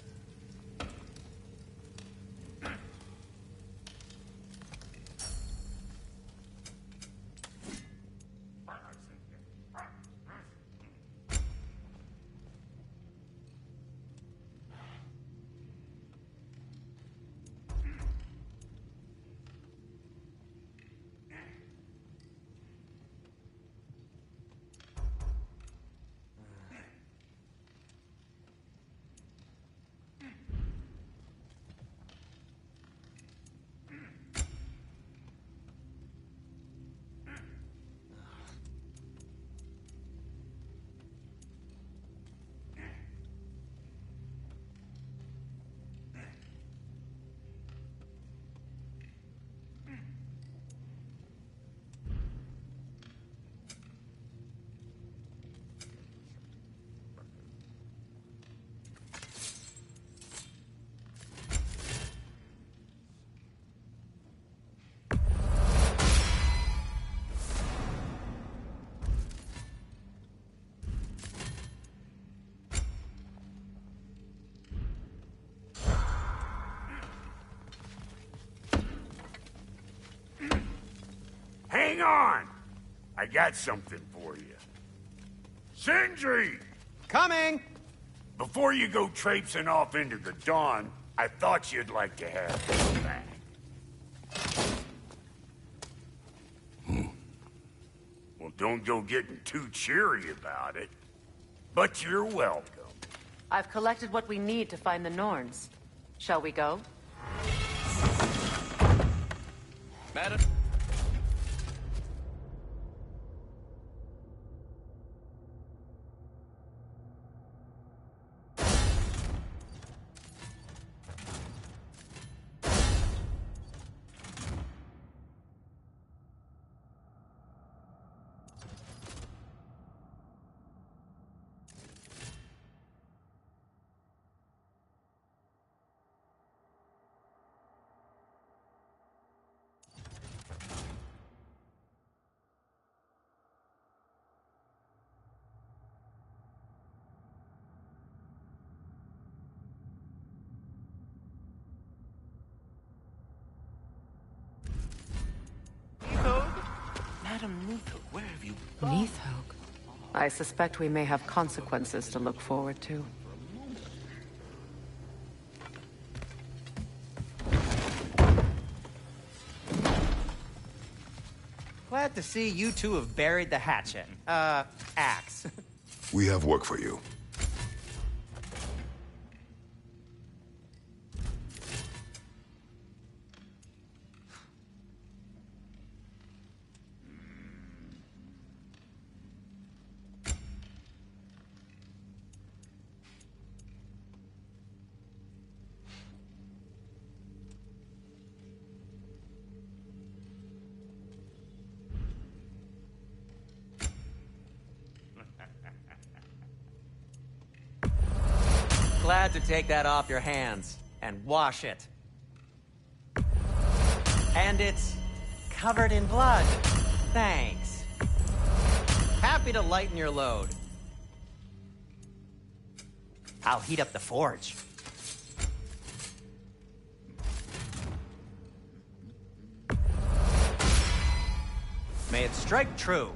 Hang on! I got something for you. Sindri! Coming! Before you go traipsing off into the dawn, I thought you'd like to have this back. Well, don't go getting too cheery about it. But you're welcome. I've collected what we need to find the Norns. Shall we go? Madam? Madam Neathhook, where have you Neathhook? I suspect we may have consequences to look forward to. Glad to see you two have buried the hatchet. Axe. We have work for you. Glad to take that off your hands and wash it. And it's covered in blood. Thanks. Happy to lighten your load. I'll heat up the forge. May it strike true.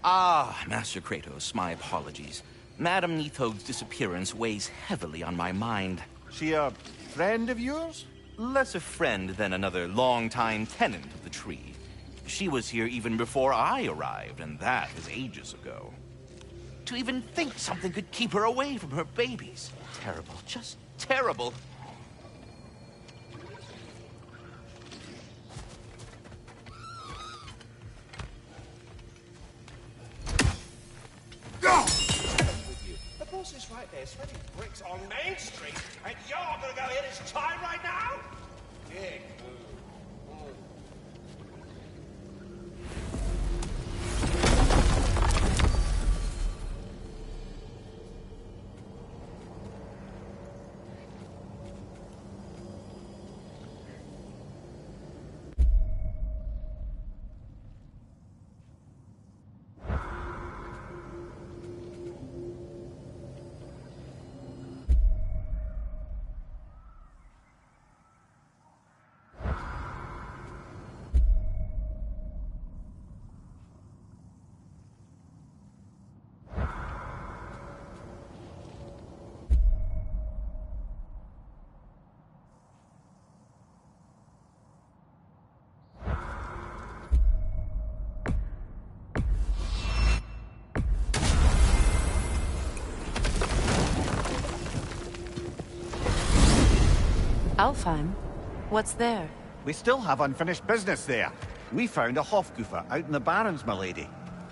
Ah, Master Kratos, my apologies. Madam Neathhook's disappearance weighs heavily on my mind. She a friend of yours? less a friend than another longtime tenant of the tree. She was here even before I arrived, and that was ages ago. To even think something could keep her away from her babies. Terrible, just terrible. The boss is right there, sweating bricks on Main Street, and you're gonna go hit his time right now? Dick. Alfheim? What's there? We still have unfinished business there. We found a Hofgufer out in the Barrens, milady.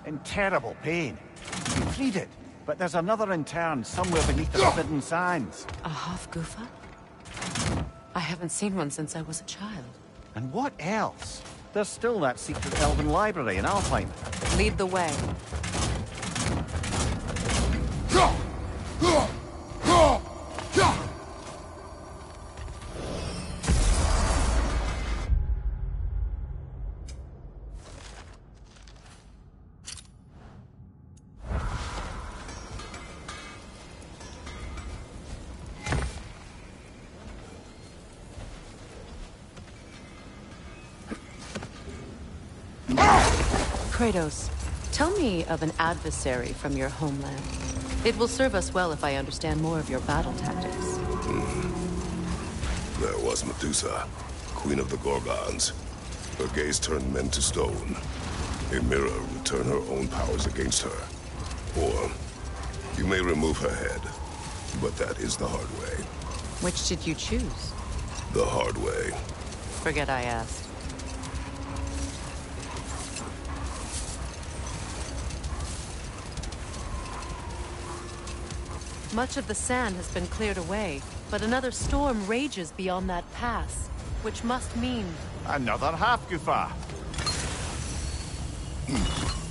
In terrible pain. We freed it, but there's another intern somewhere beneath the forbidden sands. A Hofgufer? I haven't seen one since I was a child. And what else? There's still that secret elven library in Alfheim. Lead the way. Kratos, tell me of an adversary from your homeland. It will serve us well if I understand more of your battle tactics. There was Medusa, queen of the Gorgons. Her gaze turned men to stone. A mirror would turn her own powers against her. Or, you may remove her head, but that is the hard way. Which did you choose? The hard way. Forget I asked. Much of the sand has been cleared away, but another storm rages beyond that pass, which must mean... Another Hofgufer!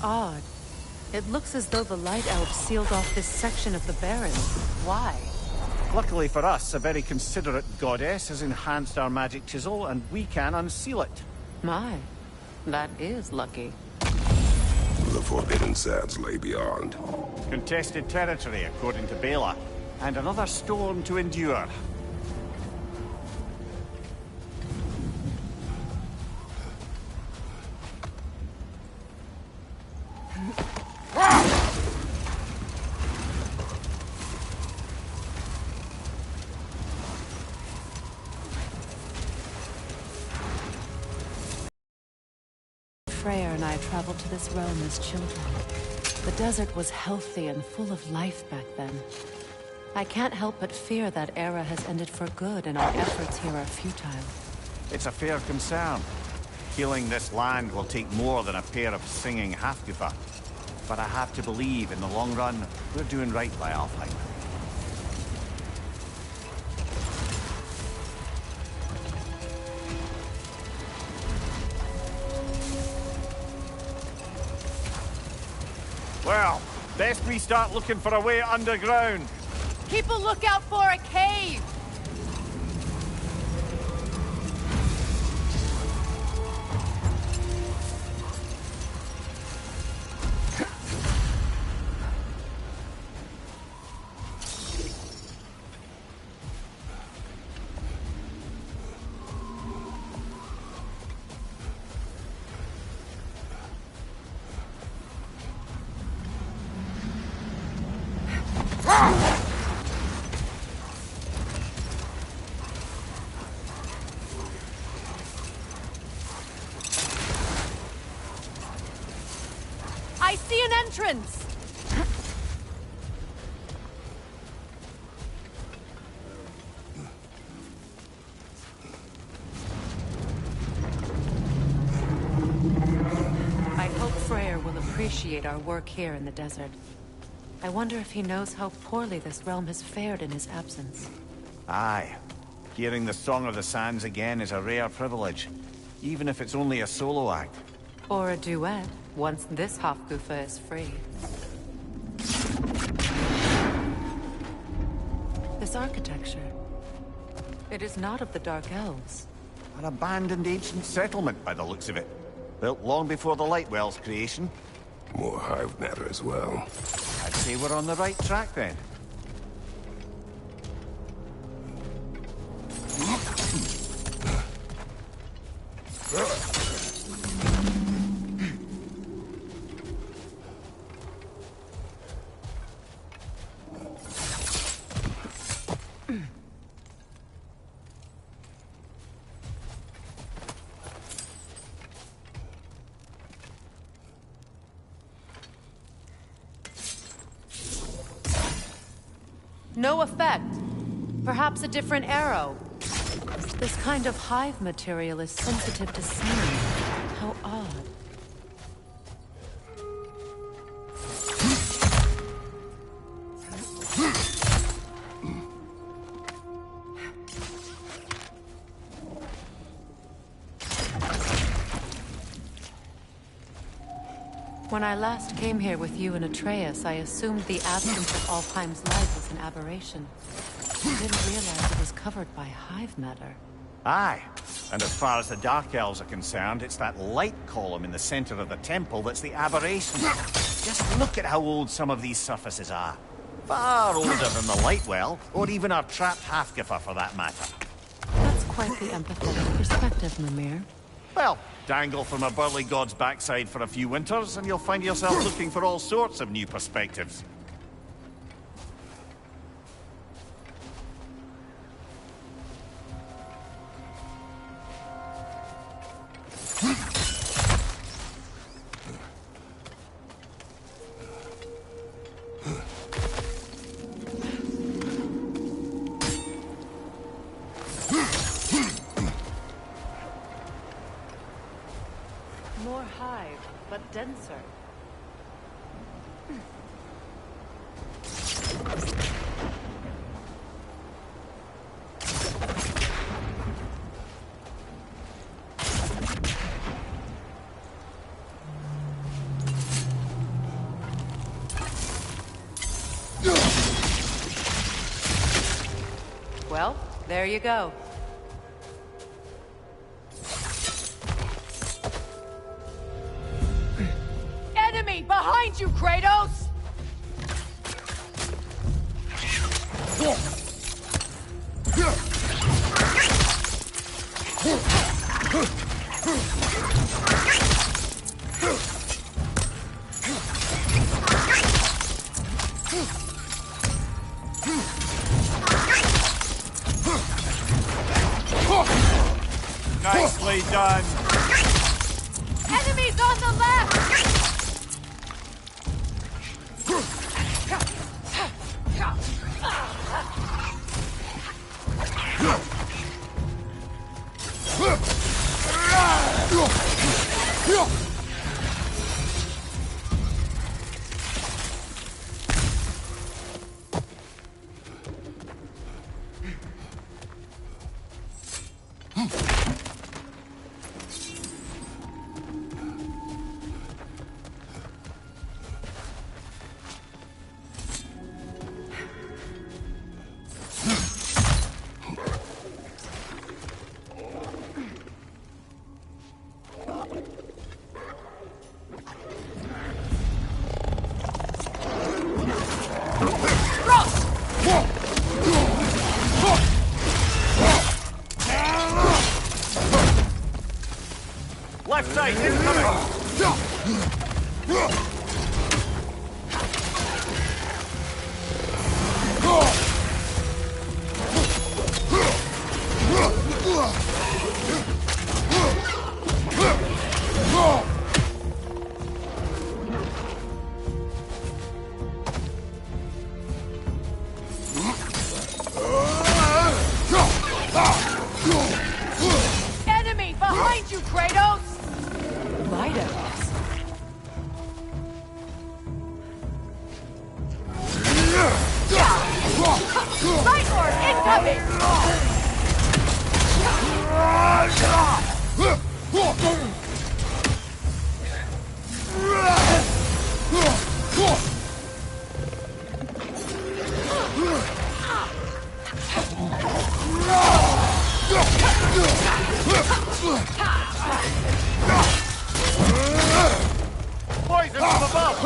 Odd. It looks as though the Light Elves sealed off this section of the Barrens. Why? Luckily for us, a very considerate goddess has enhanced our magic chisel, and we can unseal it. My, that is lucky. The forbidden sands lay beyond. Contested territory, according to Bela. And another storm to endure. Freya and I traveled to this realm as children. The desert was healthy and full of life back then. I can't help but fear that era has ended for good and our efforts here are futile. It's a fair concern. Healing this land will take more than a pair of singing Hofgufer. But I have to believe, in the long run, we're doing right by Alfheim. Well, best we start looking for a way underground. Keep a lookout for a cave! I see an entrance! I hope Freyr will appreciate our work here in the desert. I wonder if he knows how poorly this realm has fared in his absence. Aye. Hearing the Song of the Sands again is a rare privilege, even if it's only a solo act. Or a duet, once this Hofgufa is free. This architecture. It is not of the Dark Elves. An abandoned ancient settlement by the looks of it. Built long before the Lightwell's creation. More hive matter as well. I'd say we're on the right track then. No effect. Perhaps a different arrow. This kind of hive material is sensitive to sound. How odd. When I last came here with you and Atreus, I assumed the absence of Alfheim's light was an aberration. I didn't realize it was covered by hive matter. Aye. And as far as the Dark Elves are concerned, it's that light column in the center of the temple that's the aberration. Just look at how old some of these surfaces are. Far older than the Lightwell, or even our trapped Hafgifer for that matter. That's quite the empathetic perspective, Mimir. Well, dangle from a burly god's backside for a few winters, and you'll find yourself looking for all sorts of new perspectives. More hive, but denser. Well, there you go. Enemy behind you, Kratos! Nicely done. Enemies on the left! Left side, incoming! you, Kratos! Lidos. Light Lord incoming! Poison from above!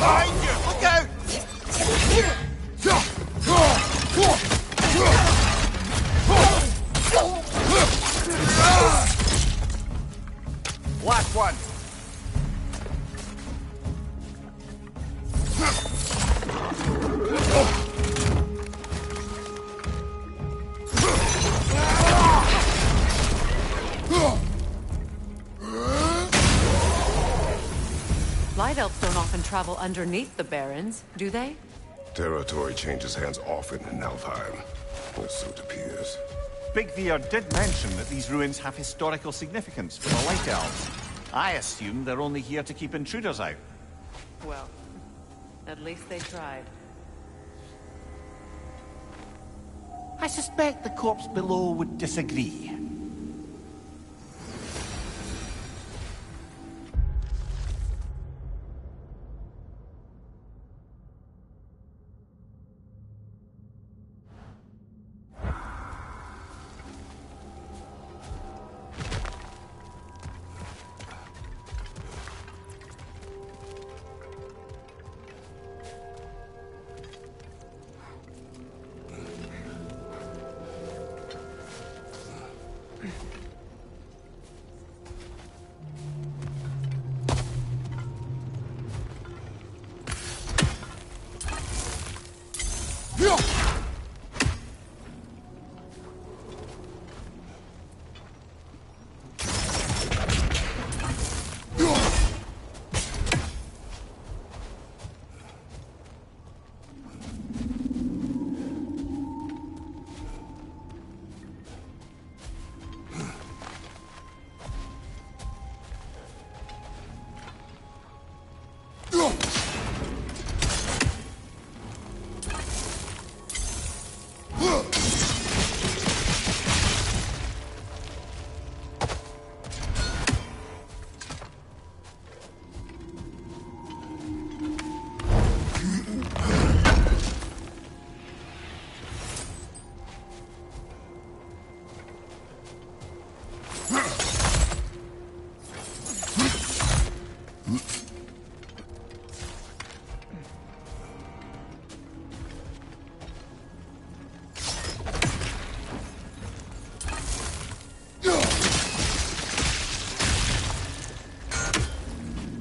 Behind you! Look out! Last one. Light elves don't often travel underneath the barrens, do they? Territory changes hands often in Alfheim, or so it appears. Big Veer did mention that these ruins have historical significance for the Light Elves. I assume they're only here to keep intruders out. Well, at least they tried. I suspect the corpse below would disagree.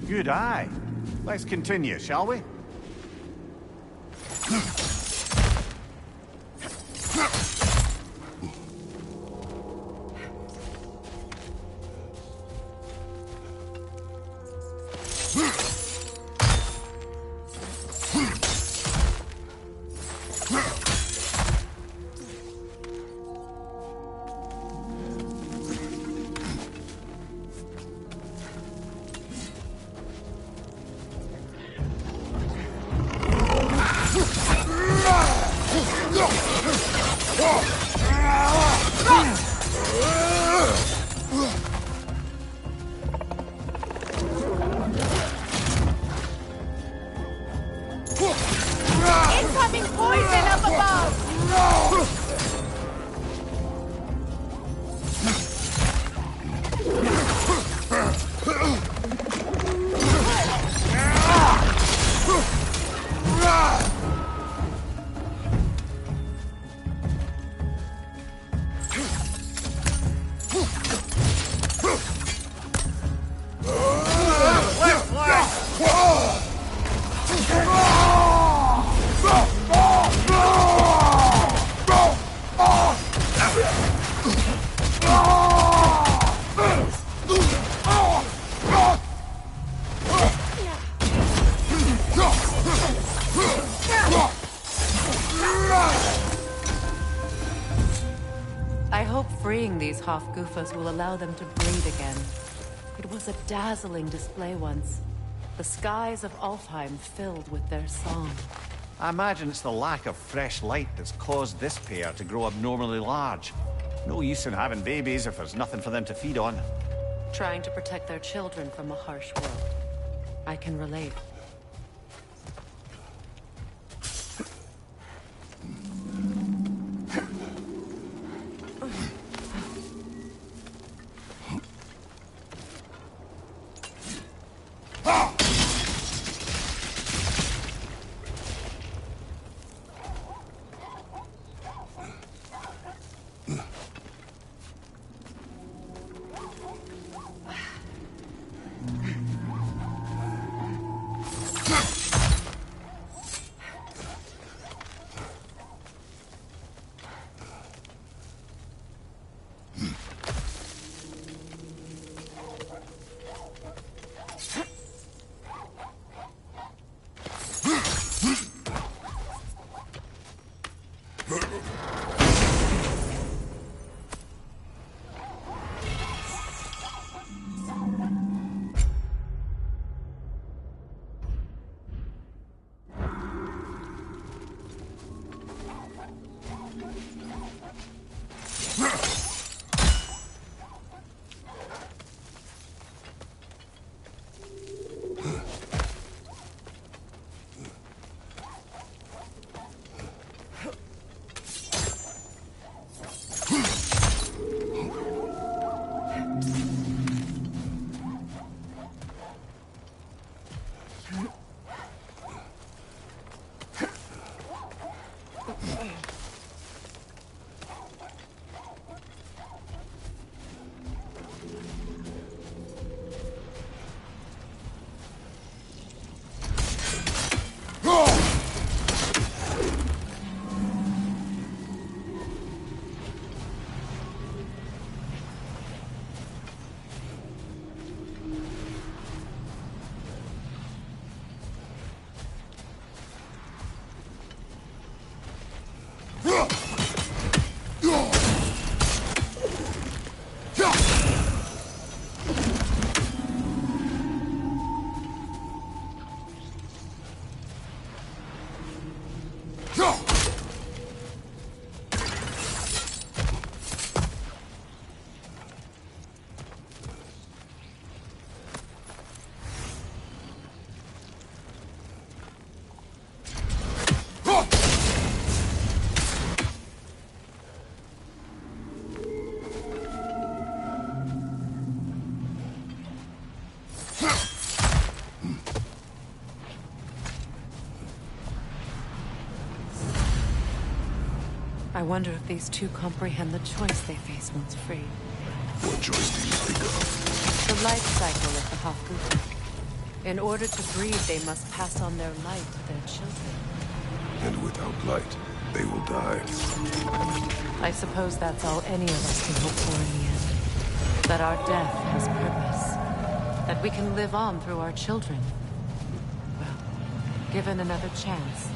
Good eye. Let's continue, shall we? Incoming poison up above! I hope freeing these Hofgufas will allow them to breathe again. It was a dazzling display once. The skies of Alfheim filled with their song. I imagine it's the lack of fresh light that's caused this pair to grow abnormally large. No use in having babies if there's nothing for them to feed on. Trying to protect their children from a harsh world. I can relate. I wonder if these two comprehend the choice they face once free. What choice do you speak of? The life cycle of the Hofgufa. In order to breathe, they must pass on their light to their children. And without light, they will die. I suppose that's all any of us can hope for in the end. That our death has purpose. That we can live on through our children. Well, given another chance,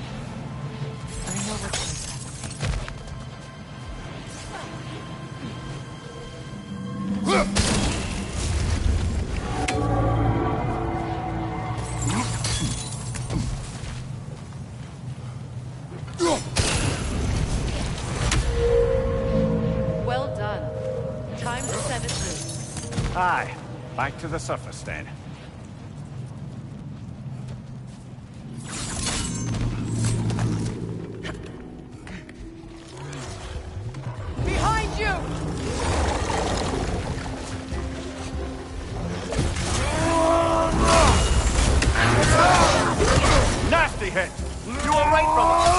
I know what choice I will Well done. Time to set it loose. Aye. Back to the surface then. Behind you! Nasty hit! You were right, brother!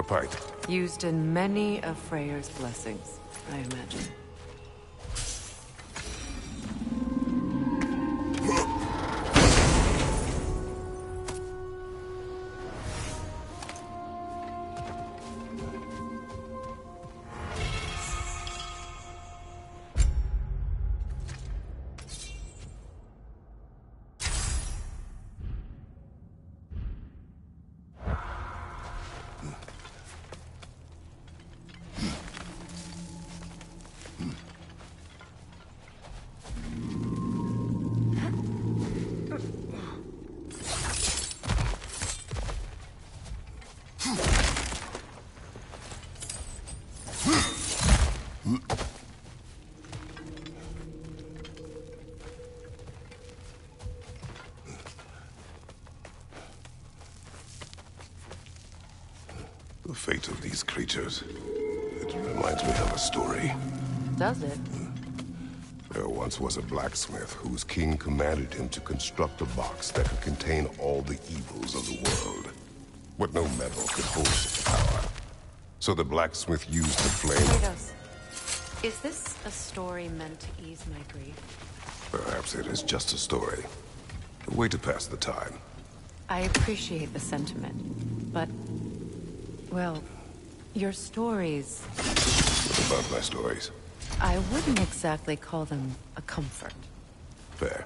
A pint. Used in many of Freyr's blessings, I imagine. The fate of these creatures, it reminds me of a story. Does it? There once was a blacksmith whose king commanded him to construct a box that could contain all the evils of the world. But no metal could hold such power. So the blacksmith used the flame. Kratos, is this a story meant to ease my grief? Perhaps it is just a story. A way to pass the time. I appreciate the sentiment, but... well, your stories... What about my stories? I wouldn't exactly call them a comfort. Fair.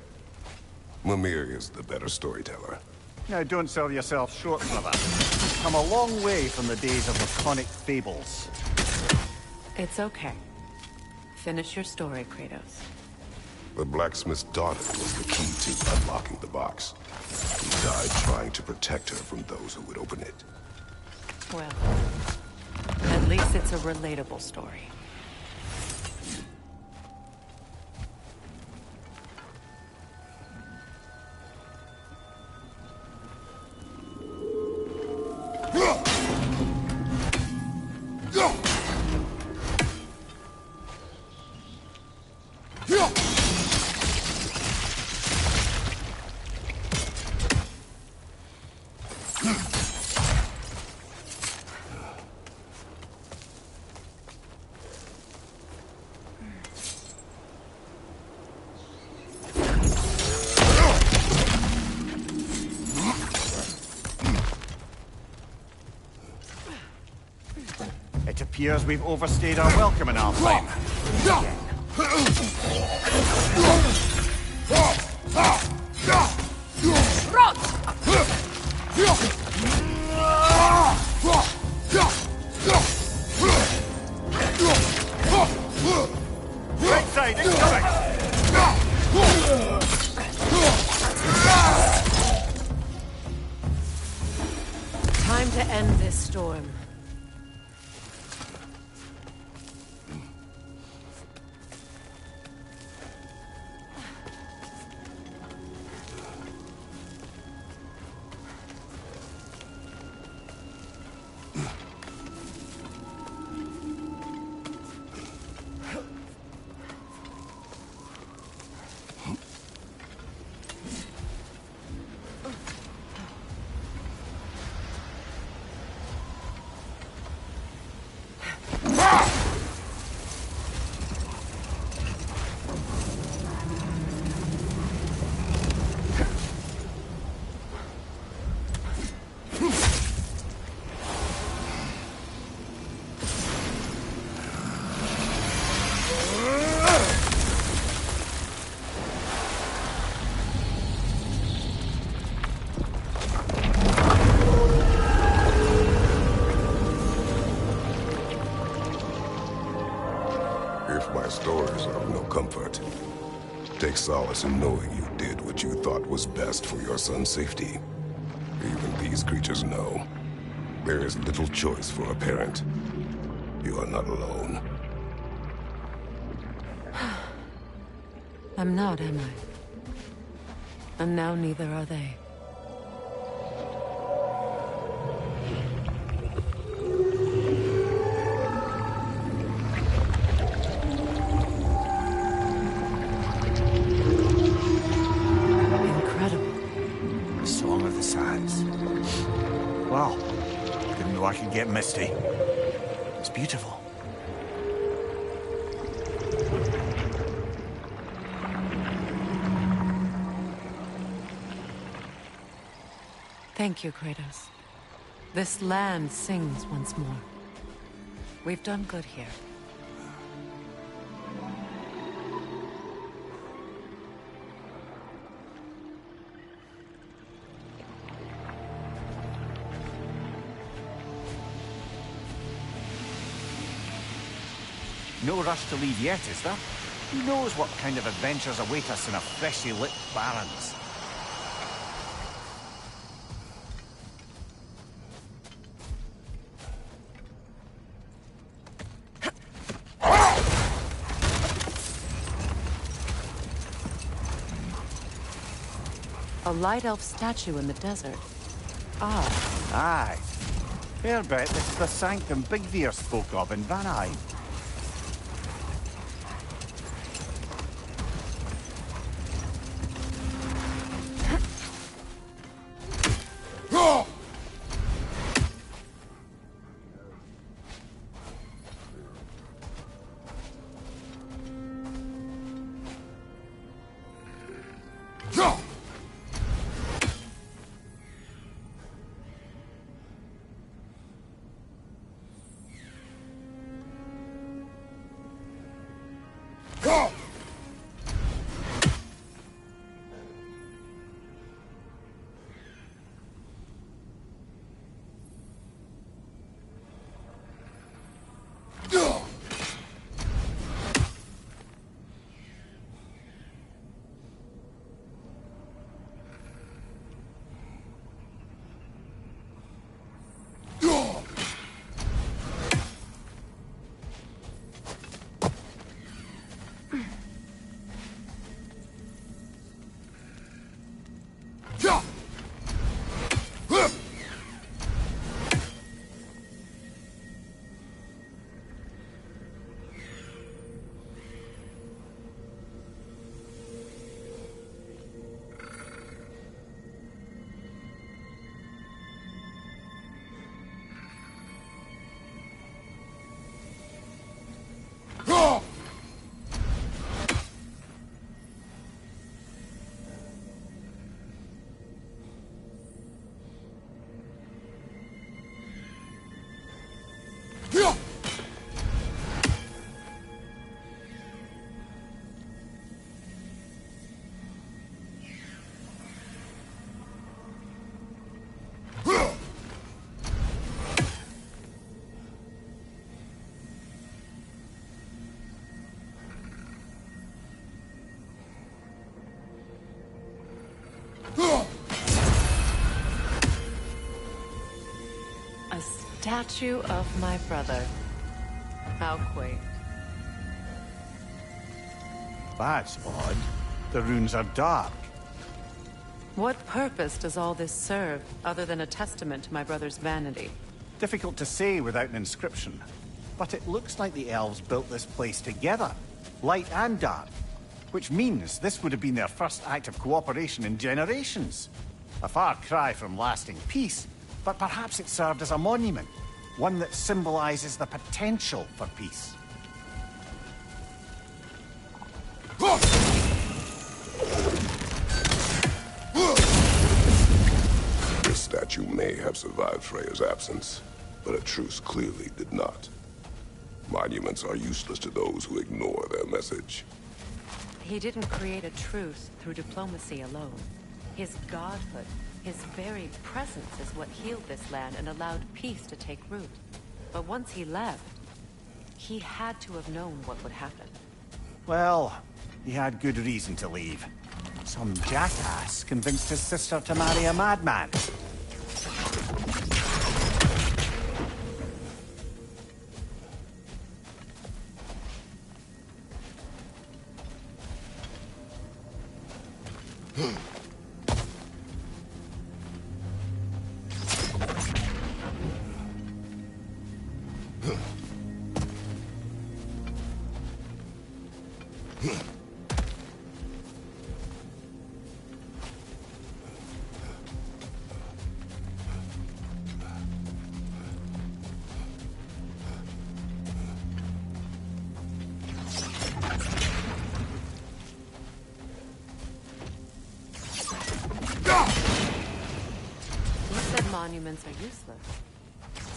Mimir is the better storyteller. Now, don't sell yourself short, brother. You've come a long way from the days of laconic fables. It's okay. Finish your story, Kratos. The blacksmith's daughter was the key to unlocking the box. He died trying to protect her from those who would open it. Well, at least it's a relatable story. It appears we've overstayed our welcome in our time. Right side, incoming! Time to end this storm. If my stories are of no comfort, take solace in knowing you did what you thought was best for your son's safety. Even these creatures know. There is little choice for a parent. You are not alone. I'm not, am I? And now neither are they. get misty. It's beautiful. Thank you, Kratos. This land sings once more. We've done good here. No rush to leave yet, is there? Who knows what kind of adventures await us in a freshly lit Barrens? A light elf statue in the desert. Ah. Aye. Fair bet this is the sanctum Bigveer spoke of in Vanheim. A statue of my brother. How quaint. That's odd. The runes are dark. What purpose does all this serve, other than a testament to my brother's vanity? Difficult to say without an inscription. But it looks like the elves built this place together, light and dark. Which means this would have been their first act of cooperation in generations. A far cry from lasting peace, but perhaps it served as a monument. One that symbolizes the potential for peace. This statue may have survived Freya's absence, but a truce clearly did not. Monuments are useless to those who ignore their message. He didn't create a truce through diplomacy alone. His godhood, his very presence is what healed this land and allowed peace to take root. But once he left, he had to have known what would happen. Well, he had good reason to leave. Some jackass convinced his sister to marry a madman. monuments are useless.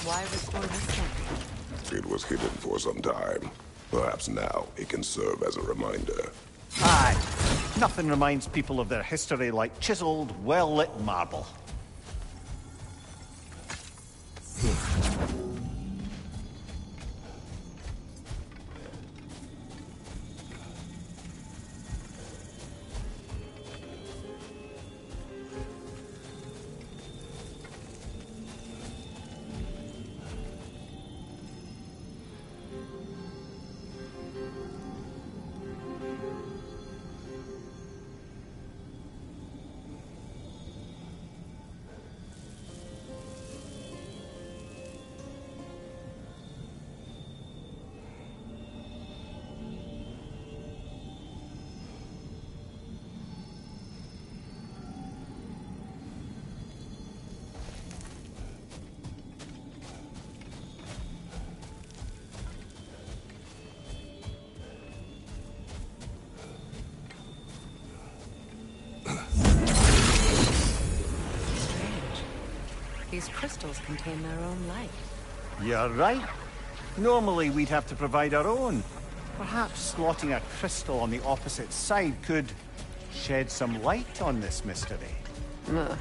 Why restore this one? It was hidden for some time. Perhaps now it can serve as a reminder. Aye. Nothing reminds people of their history like chiseled, well-lit marble. These crystals contain their own light. You're right. Normally we'd have to provide our own. Perhaps slotting a crystal on the opposite side could shed some light on this mystery. Ugh.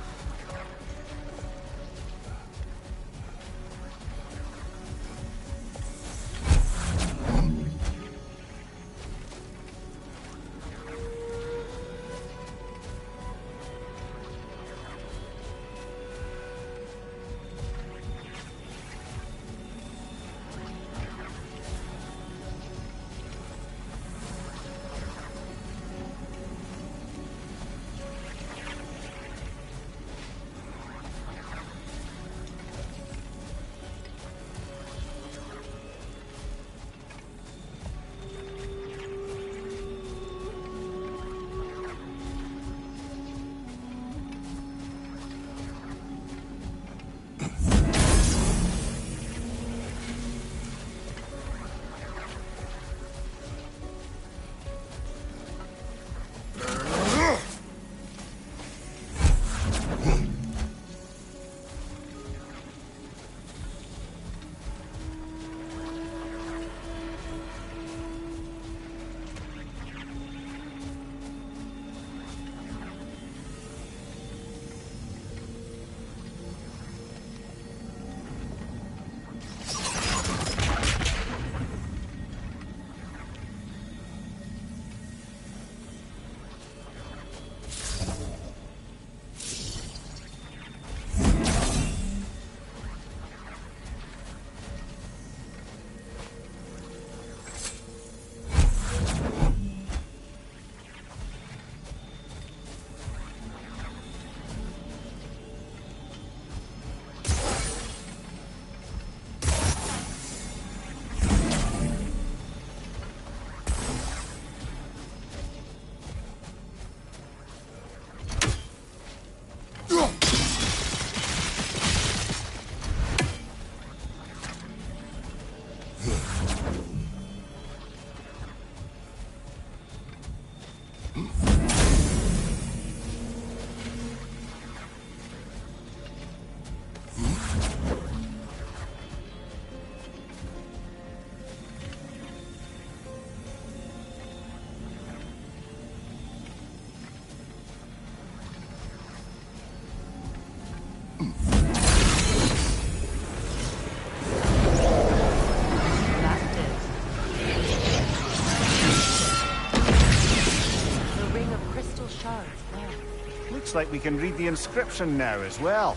Looks like we can read the inscription now as well.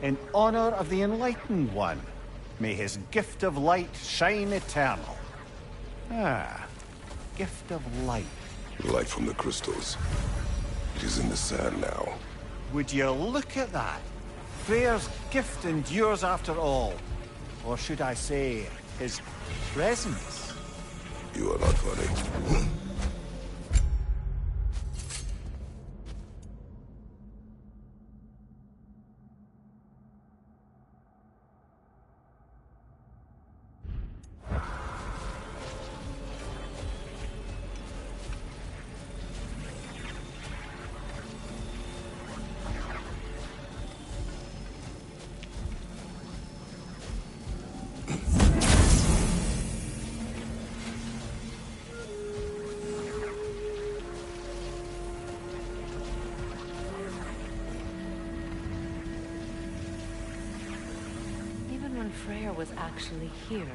In honor of the Enlightened One, may his gift of light shine eternal. Ah, gift of light. Light from the crystals. It is in the sand now. Would you look at that? Freyr's gift endures after all. Or should I say, his presence? You are not funny. when Freyr was actually here,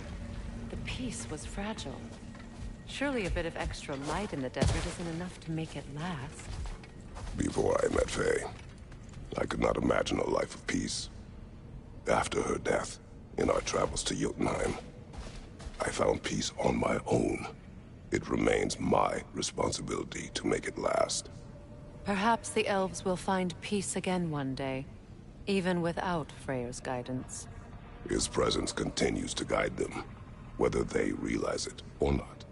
the peace was fragile. Surely a bit of extra light in the desert isn't enough to make it last. Before I met Faye, I could not imagine a life of peace. After her death, in our travels to Jotunheim, I found peace on my own. It remains my responsibility to make it last. Perhaps the elves will find peace again one day, even without Freyr's guidance. His presence continues to guide them, whether they realize it or not.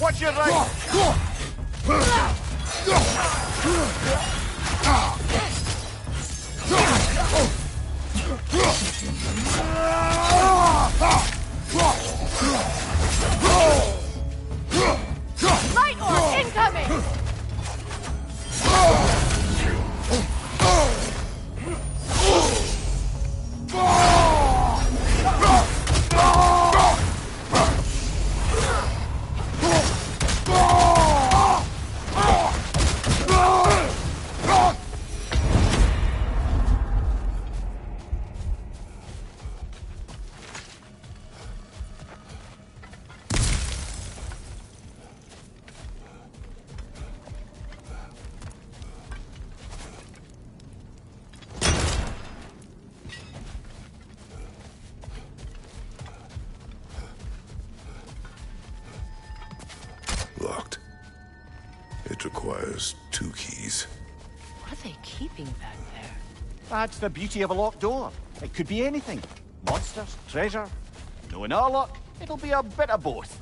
Watch your right! Light orb incoming! Locked. It requires 2 keys. What are they keeping back there? That's the beauty of a locked door. It could be anything. Monsters, treasure. Knowing our luck, it'll be a bit of both.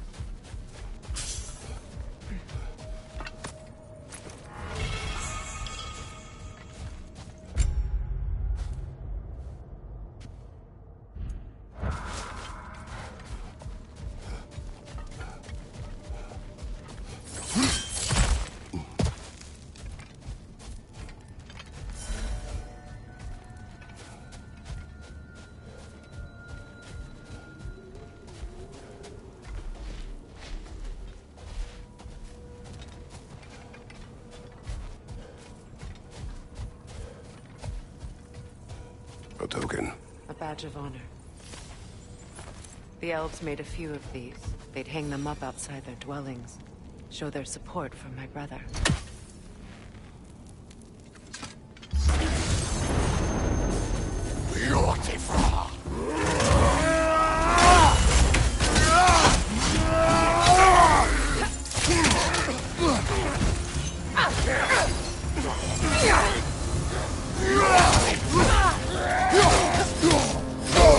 A token. A badge of honor. The elves made a few of these. They'd hang them up outside their dwellings. Show their support for my brother. Beautiful.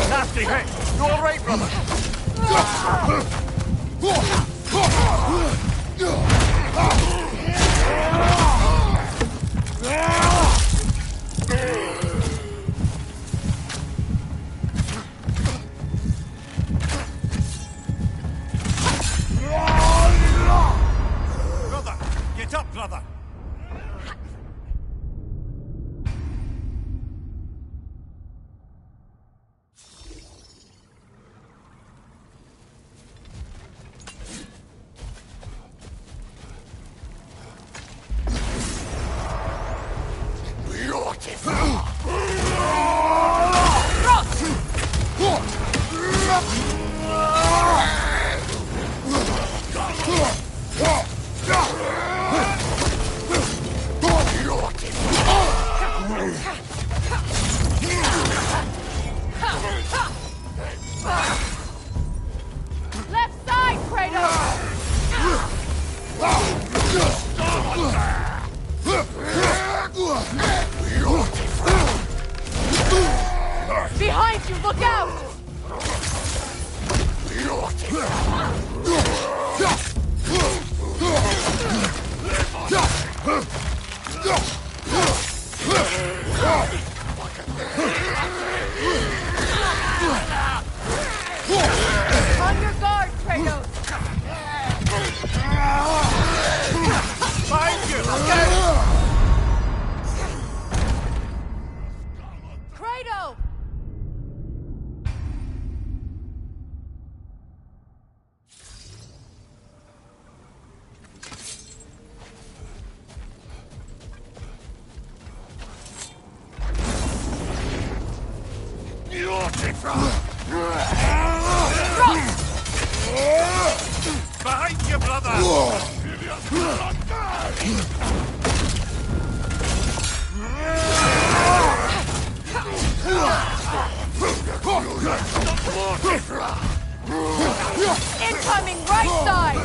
Nasty hit! You all right, brother? Brother! Get up, brother! Left side, Kratos! Behind you, look out! Incoming right side!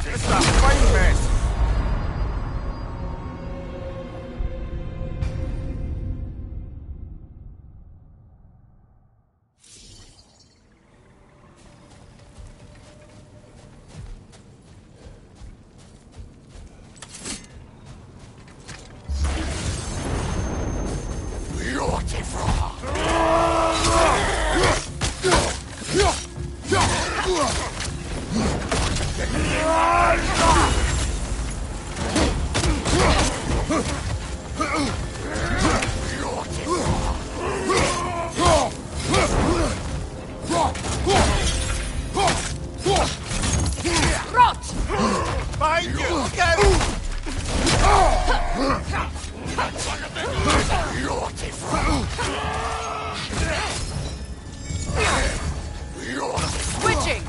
It's a fine mess. Switching!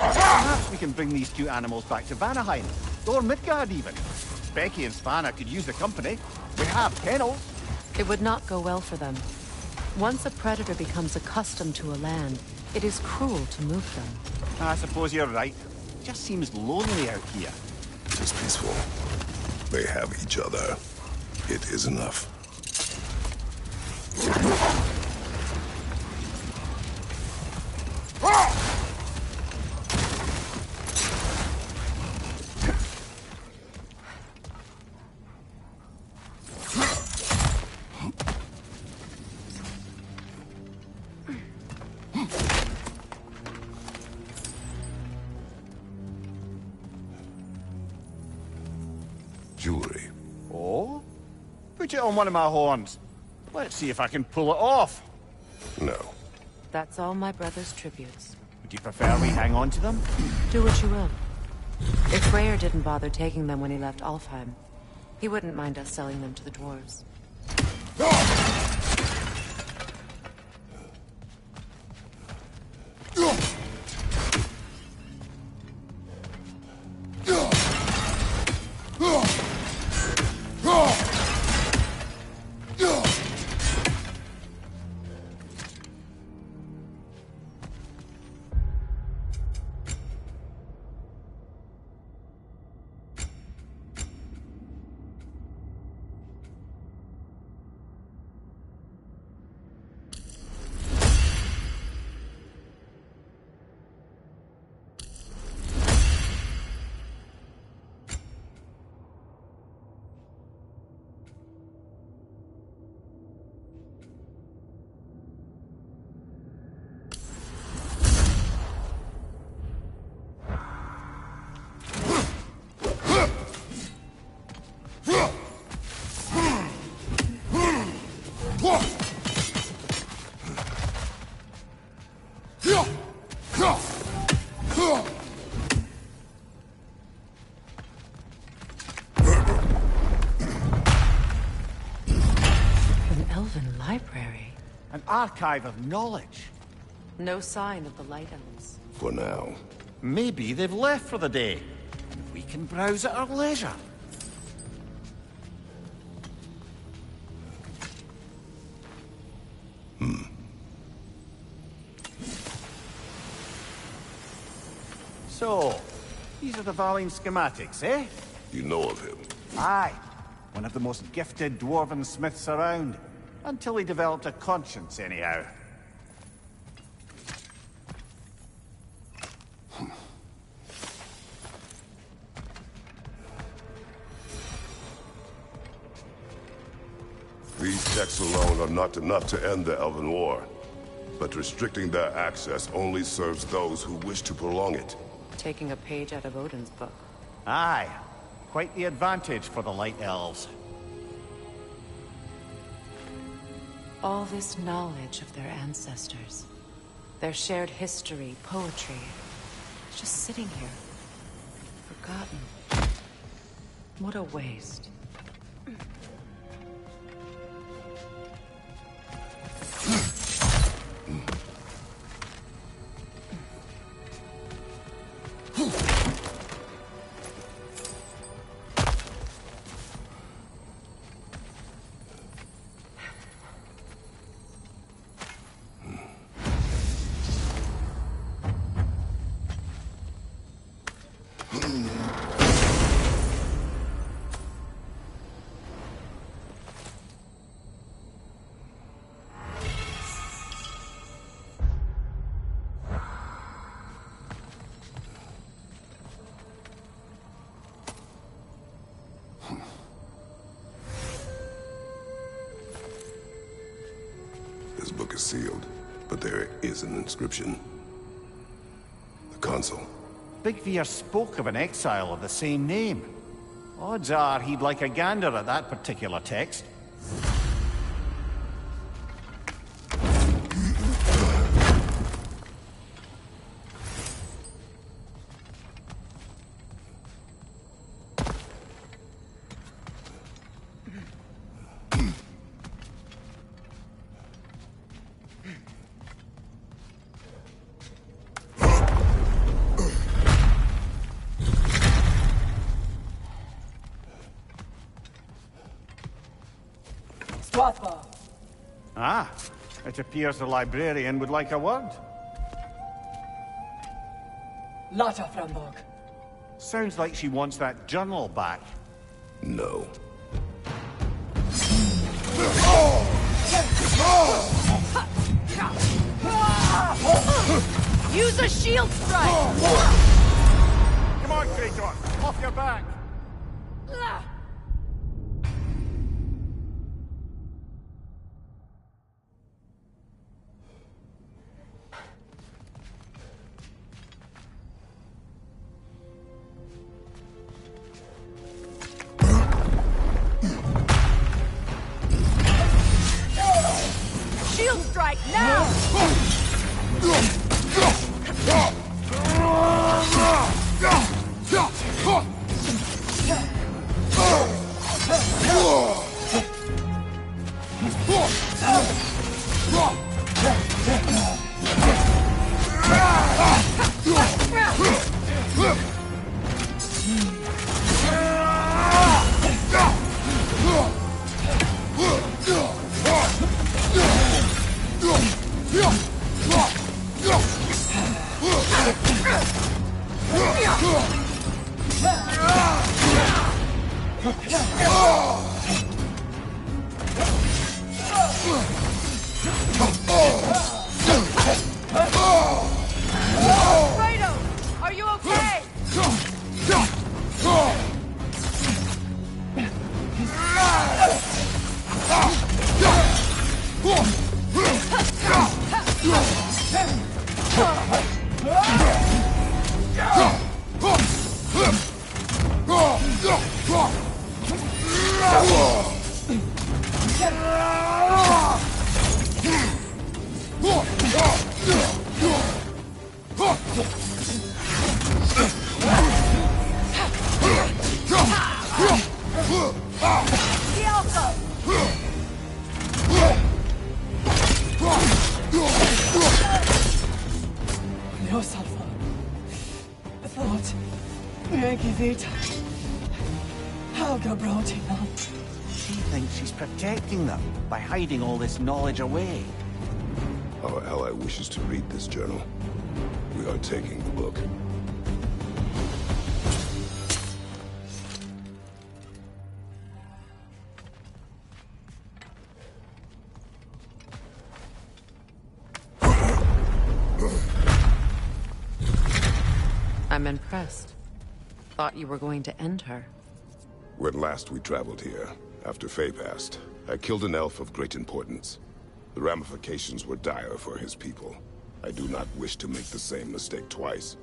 Perhaps we can bring these two animals back to Vanaheim, or Midgard even. Becky and Spanna could use the company. We have kennels. It would not go well for them. Once a predator becomes accustomed to a land, it is cruel to move them. I suppose you're right. It just seems lonely out here. Just peaceful. They have each other. It is enough. Jewelry. Oh? Put it on one of my horns. Let's see if I can pull it off. No. That's all my brother's tributes. Would you prefer we hang on to them? Do what you will. If Freyr didn't bother taking them when he left Alfheim, he wouldn't mind us selling them to the dwarves. archive of knowledge. No sign of the Light Elves. For now. Maybe they've left for the day. And we can browse at our leisure. So, these are the Valine schematics, eh? You know of him? Aye. One of the most gifted dwarven smiths around. Until he developed a conscience, anyhow. These texts alone are not enough to end the Elven War. But restricting their access only serves those who wish to prolong it. Taking a page out of Odin's book. Aye. Quite the advantage for the Light Elves. All this knowledge of their ancestors, their shared history, poetry, it's just sitting here, forgotten. What a waste. This book is sealed, but there is an inscription. The console. Big Veer spoke of an exile of the same name. Odds are he'd like a gander at that particular text. Ah, it appears the librarian would like a word. Lotta Framborg. Sounds like she wants that journal back. No. Use a shield strike! Come on, Kratos, off your back! Shield strike now! Kratos, are you okay? Yankee Vita. Helga Brotina. She thinks she's protecting them by hiding all this knowledge away. Our ally wishes to read this journal. We are taking the book. I'm impressed. Thought you were going to end her. When last we traveled here, after Faye passed, I killed an elf of great importance. The ramifications were dire for his people. I do not wish to make the same mistake twice.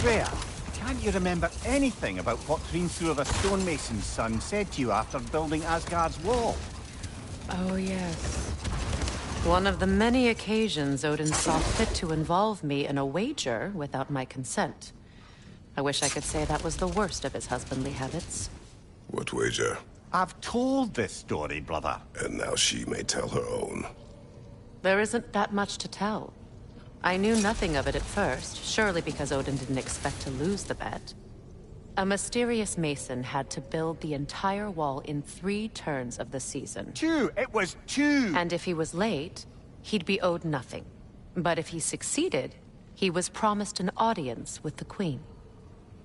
Freya, can't you remember anything about what Hrimthur the stonemason's son said to you after building Asgard's wall? Oh, yes. One of the many occasions Odin saw fit to involve me in a wager without my consent. I wish I could say that was the worst of his husbandly habits. What wager? I've told this story, brother. And now she may tell her own. There isn't that much to tell. I knew nothing of it at first, surely because Odin didn't expect to lose the bet. A mysterious mason had to build the entire wall in 3 turns of the season. 2! It was 2! And if he was late, he'd be owed nothing. But if he succeeded, he was promised an audience with the queen.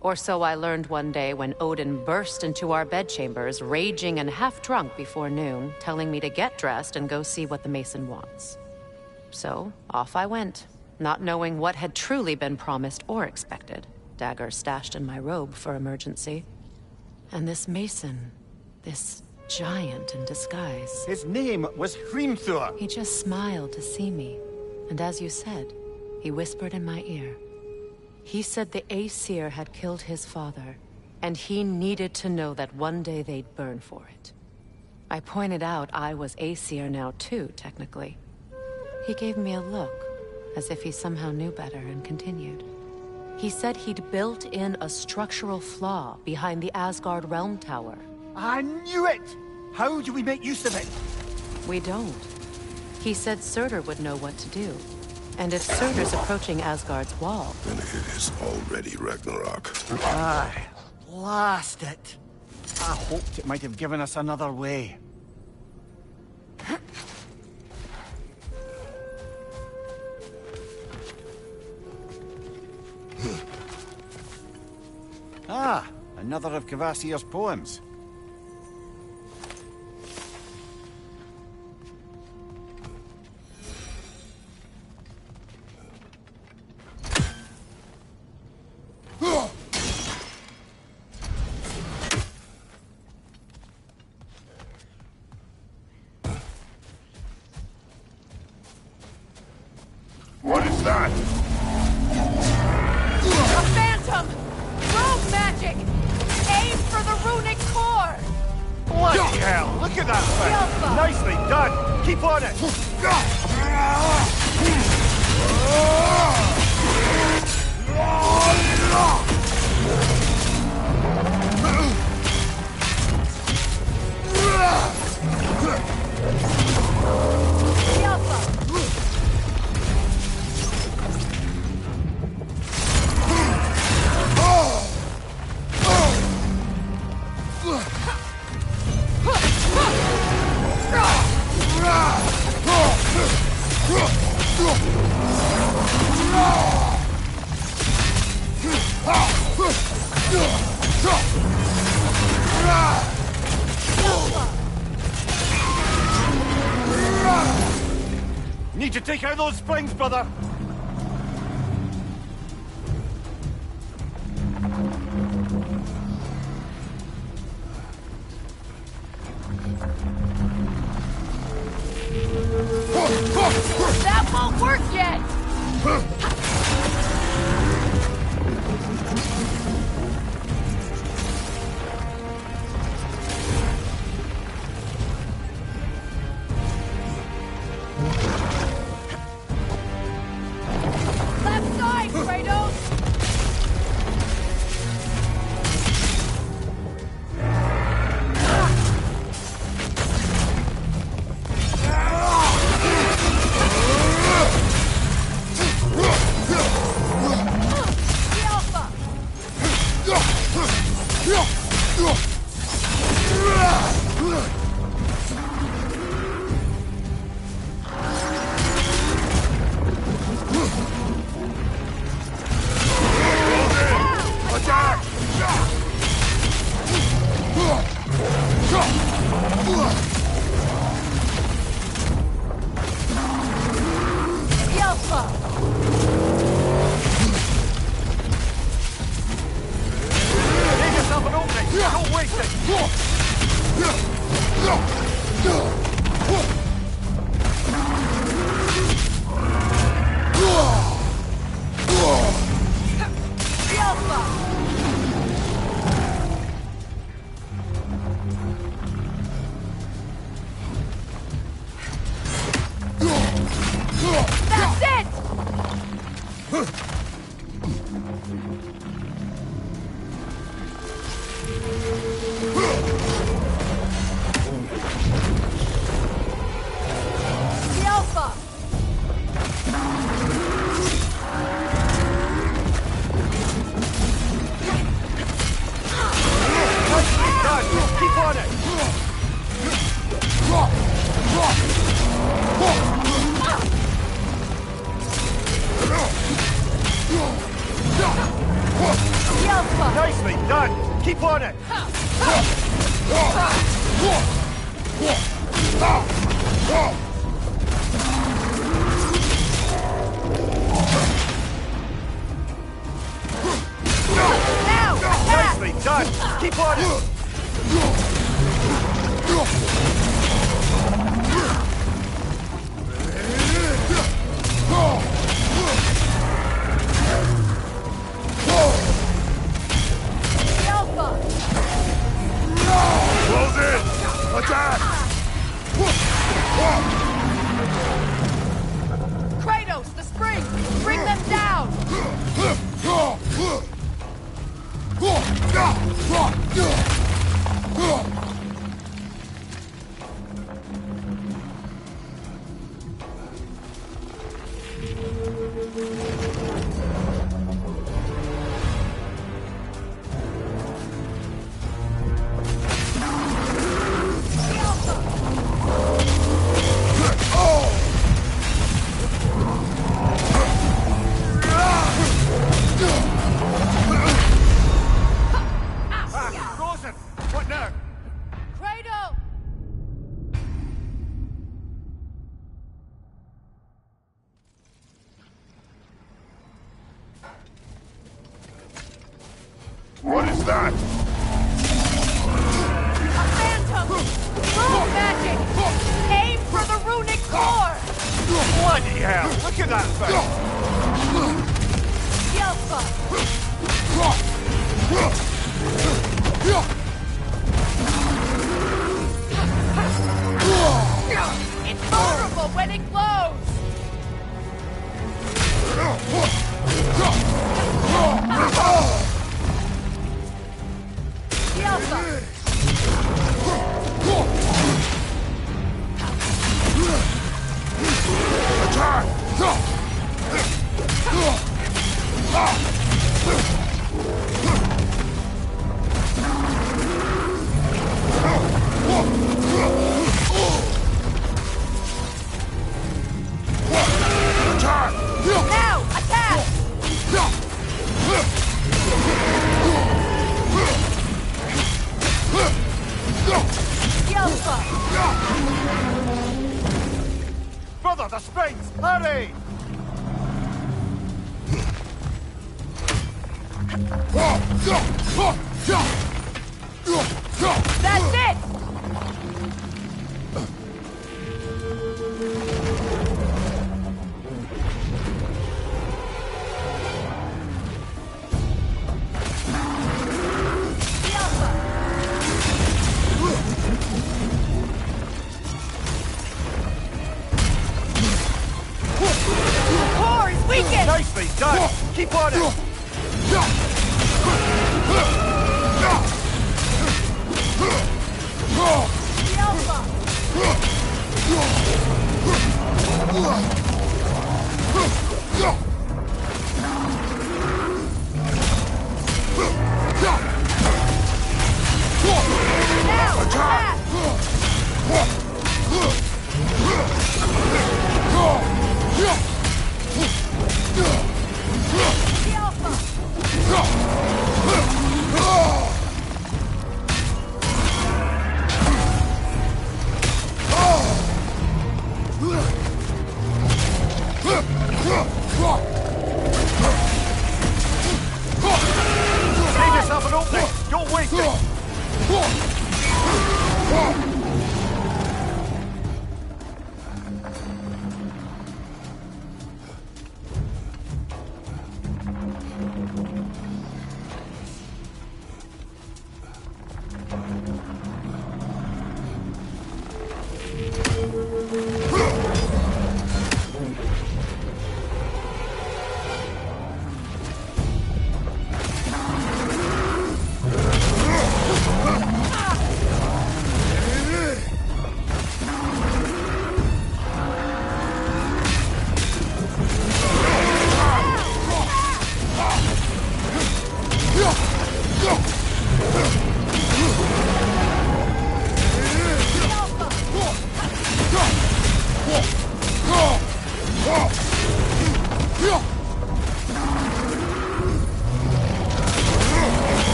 Or so I learned one day when Odin burst into our bedchambers, raging and half-drunk before noon, telling me to get dressed and go see what the mason wants. So, off I went, not knowing what had truly been promised or expected. Dagger stashed in my robe for emergency. And this mason, this giant in disguise. His name was Hrimthur. He just smiled to see me. And as you said, he whispered in my ear. He said the Aesir had killed his father, and he needed to know that one day they'd burn for it. I pointed out I was Aesir now too, technically. He gave me a look, as if he somehow knew better, and continued. He said he'd built in a structural flaw behind the Asgard Realm Tower. I knew it! How do we make use of it? We don't. He said Surtur would know what to do. And if Surtur's approaching Asgard's wall... Then it is already Ragnarok. Aye. Blast it! I hoped it might have given us another way. Ah, another of Kvasir's poems. What is that? A phantom! Rogue magic! Aim for the runic core! Bloody hell! Look at that thing! Nicely done! Keep on it! Need to take out those springs, brother! That won't work yet! That's it! The Alpha! Keep on it! Nicely done! Keep on it! Nicely done! Keep on it! Close in! Attack! Kratos, the spring! Bring them down! Rosen! What now? Kratos! What is that? A phantom! Rune magic! Aim for the runic core! Bloody hell! Look at that thing! It's vulnerable when it glows! Now, attack! Brother, the springs! Hurry! That's it! Core is weakened! Nicely done! Keep on it! Now, attack! The Alpha! Save yourself an opening! Don't waste it!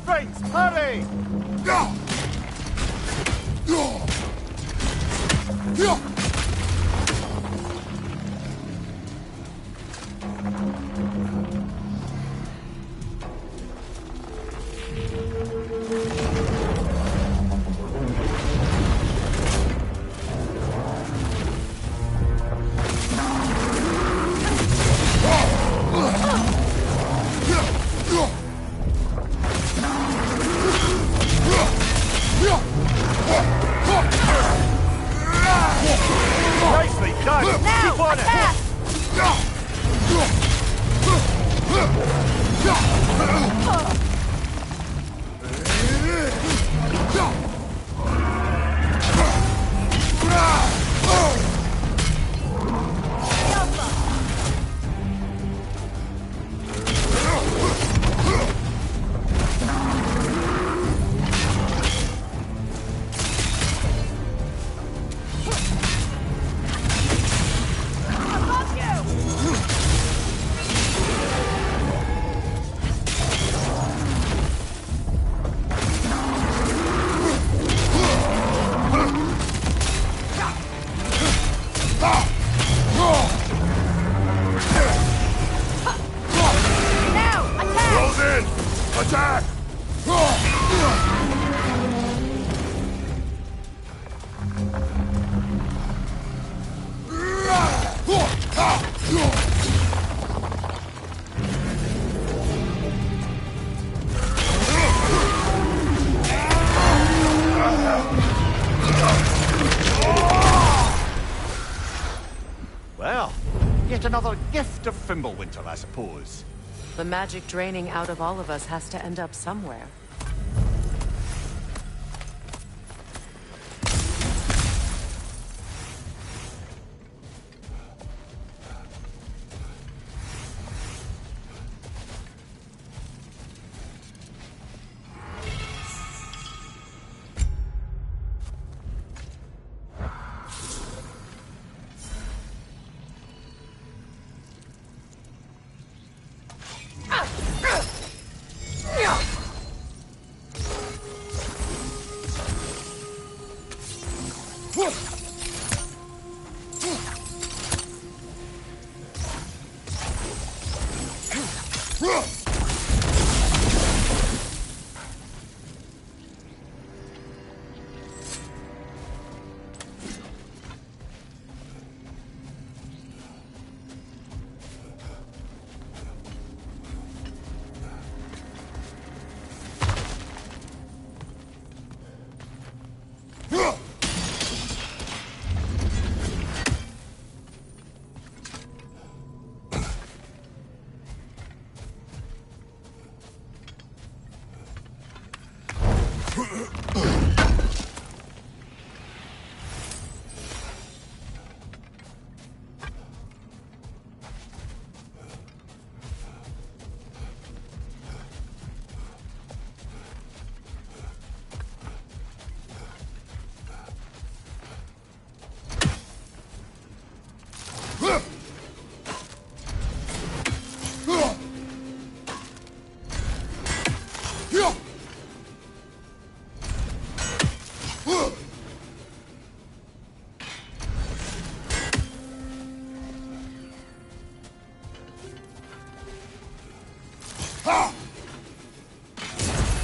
restraints! Hurry! Nicely done! Now, Keep on attack! Close in! Attack! Well, yet another gift of Fimbulwinter, I suppose. The magic draining out of all of us has to end up somewhere.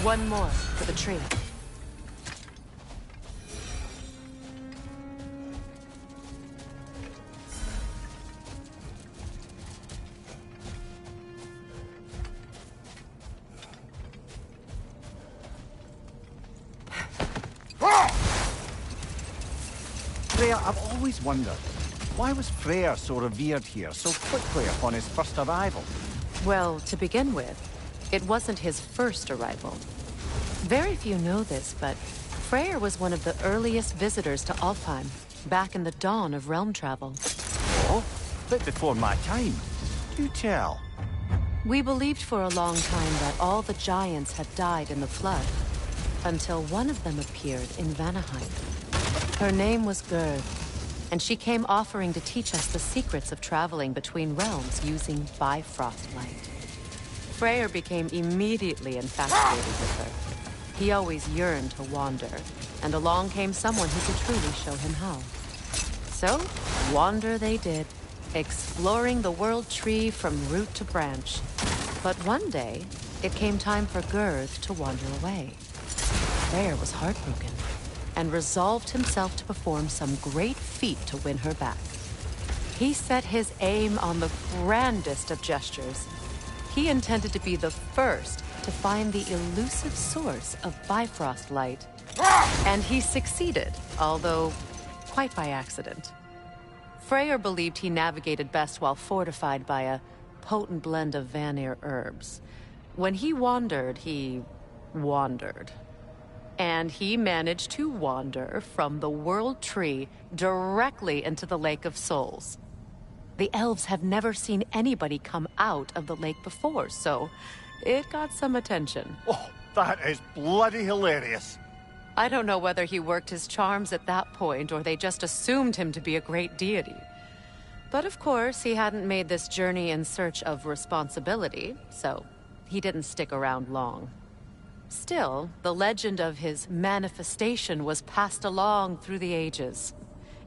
One more for the tree. Freya, I've always wondered, why was Freyr so revered here so quickly upon his first arrival? Well, to begin with, it wasn't his first arrival. Very few know this, but Freyr was one of the earliest visitors to Alfheim, back in the dawn of realm travel. Oh, bit before my time. Do tell. We believed for a long time that all the giants had died in the flood, until one of them appeared in Vanaheim. Her name was Gerd, and she came offering to teach us the secrets of traveling between realms using Bifrost light. Freyr became immediately infatuated with her. He always yearned to wander, and along came someone who could truly show him how. So, wander they did, exploring the World Tree from root to branch. But one day, it came time for Girth to wander away. Freyr was heartbroken, and resolved himself to perform some great feat to win her back. He set his aim on the grandest of gestures. He intended to be the first to find the elusive source of Bifrost light. And he succeeded, although quite by accident. Freyr believed he navigated best while fortified by a potent blend of Vanir herbs. When he wandered, he wandered. And he managed to wander from the World Tree directly into the Lake of Souls. The elves have never seen anybody come out of the lake before, so it got some attention. Oh, that is bloody hilarious. I don't know whether he worked his charms at that point or they just assumed him to be a great deity. But of course, he hadn't made this journey in search of responsibility, so he didn't stick around long. Still, the legend of his manifestation was passed along through the ages.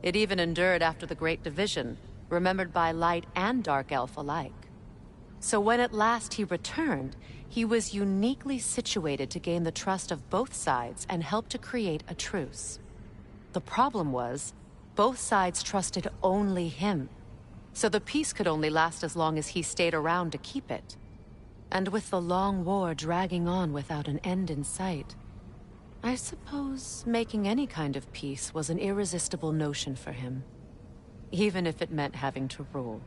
It even endured after the Great Division, remembered by Light and Dark Elf alike. So when at last he returned, he was uniquely situated to gain the trust of both sides and help to create a truce. The problem was, both sides trusted only him, so the peace could only last as long as he stayed around to keep it. And with the long war dragging on without an end in sight, I suppose making any kind of peace was an irresistible notion for him, even if it meant having to rule.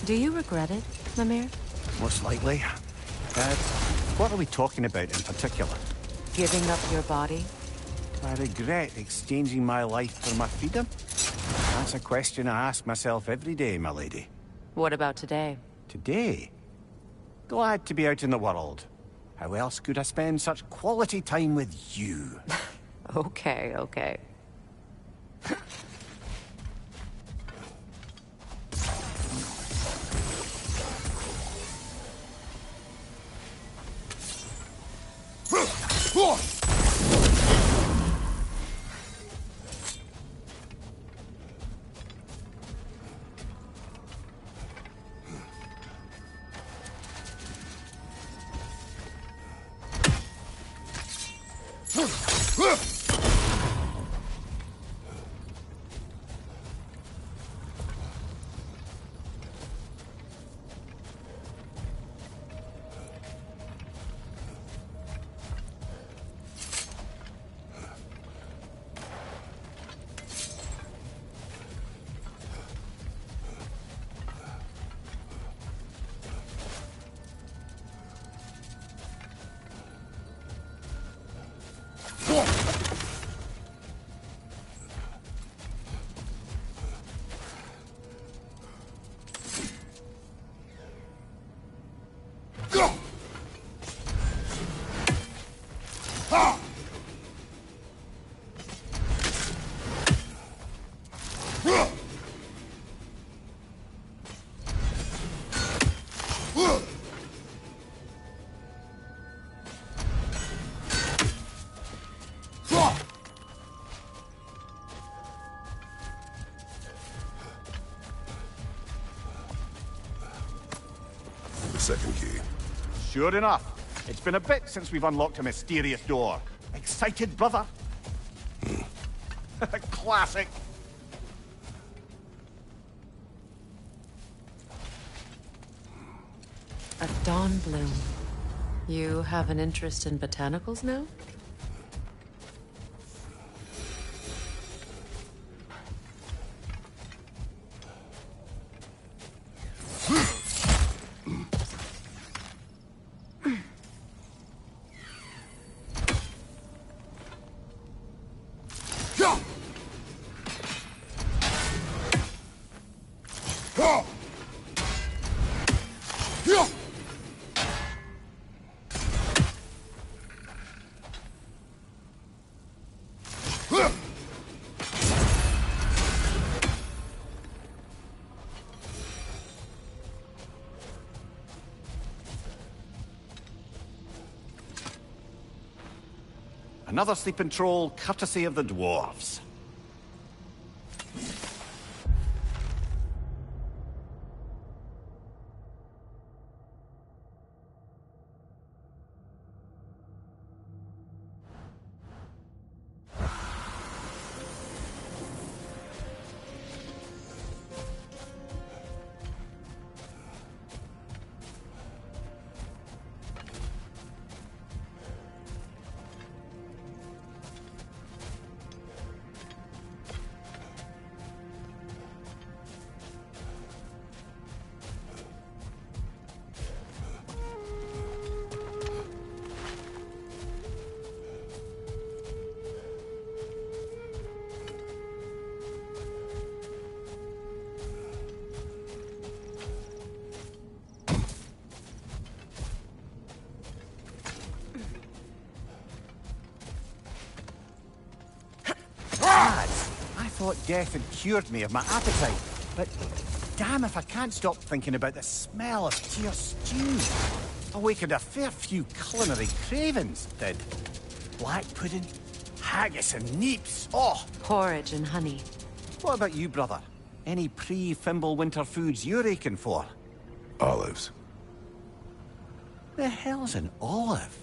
Do you regret it, Mimir? Most likely. What are we talking about in particular? Giving up your body? I regret exchanging my life for my freedom? That's a question I ask myself every day, my lady. What about today? Today? Glad to be out in the world. How else could I spend such quality time with you? Okay, okay. Second key. Sure enough. It's been a bit since we've unlocked a mysterious door. Excited, brother? Classic. A dawn bloom. You have an interest in botanicals now? Another sleeping troll, courtesy of the dwarves. I thought death had cured me of my appetite, but damn if I can't stop thinking about the smell of tear stew. Awakened a fair few culinary cravings, did. Black pudding, haggis and neeps, oh! Porridge and honey. What about you, brother? Any pre-Fimble winter foods you're aching for? Olives. The hell's an olive?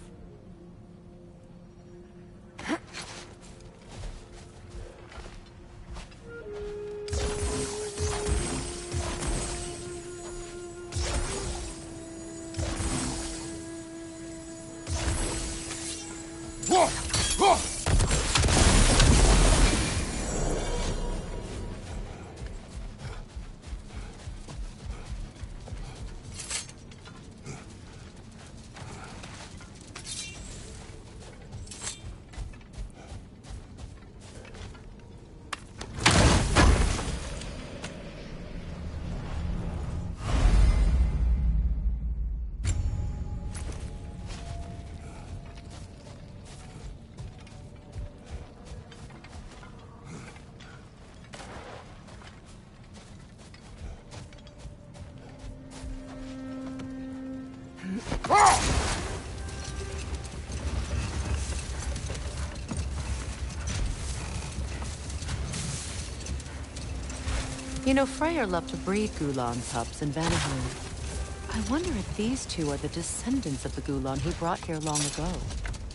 You know, Freyr loved to breed Gulan pups in Vanaheim. I wonder if these two are the descendants of the Gulan he brought here long ago.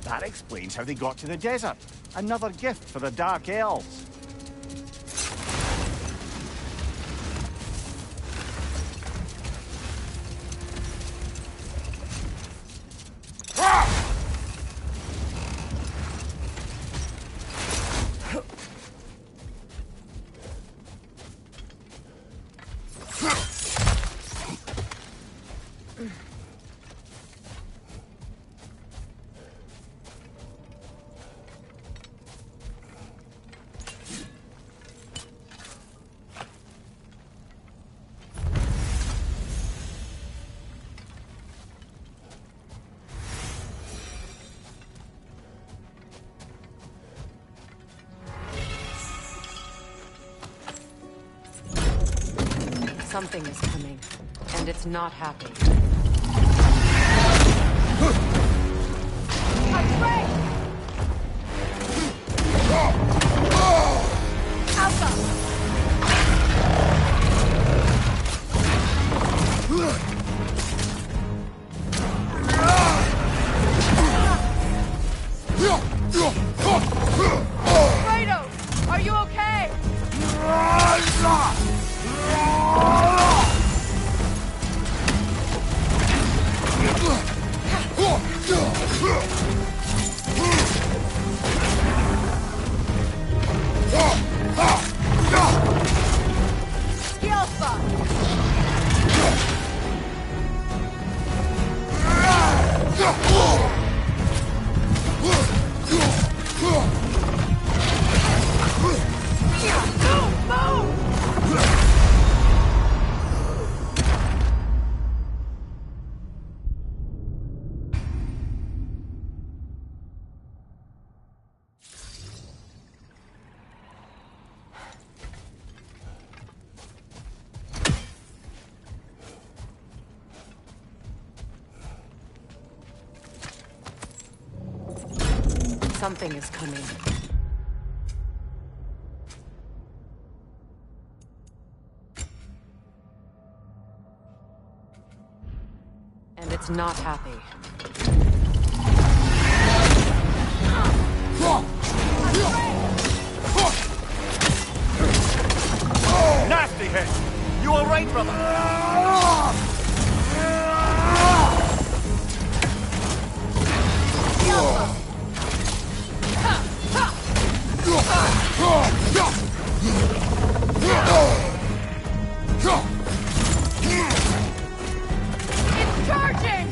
That explains how they got to the desert. Another gift for the Dark Elves. Something is coming, and it's not happy. Kratos, are you okay? Something is coming. And it's not happy. Nasty hit! You all right, brother? It's charging!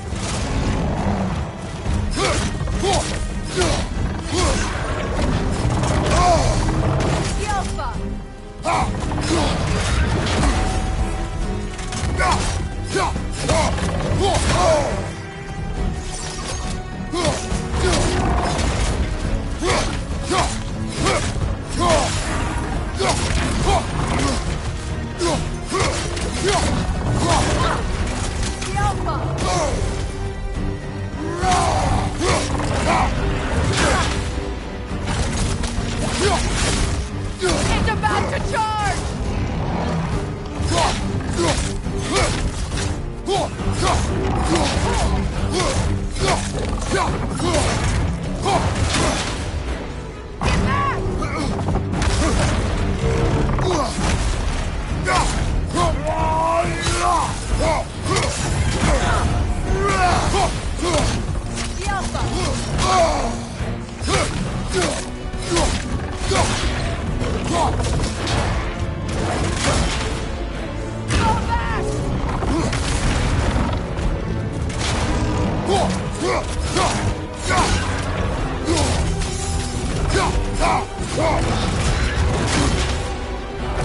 It's about to charge!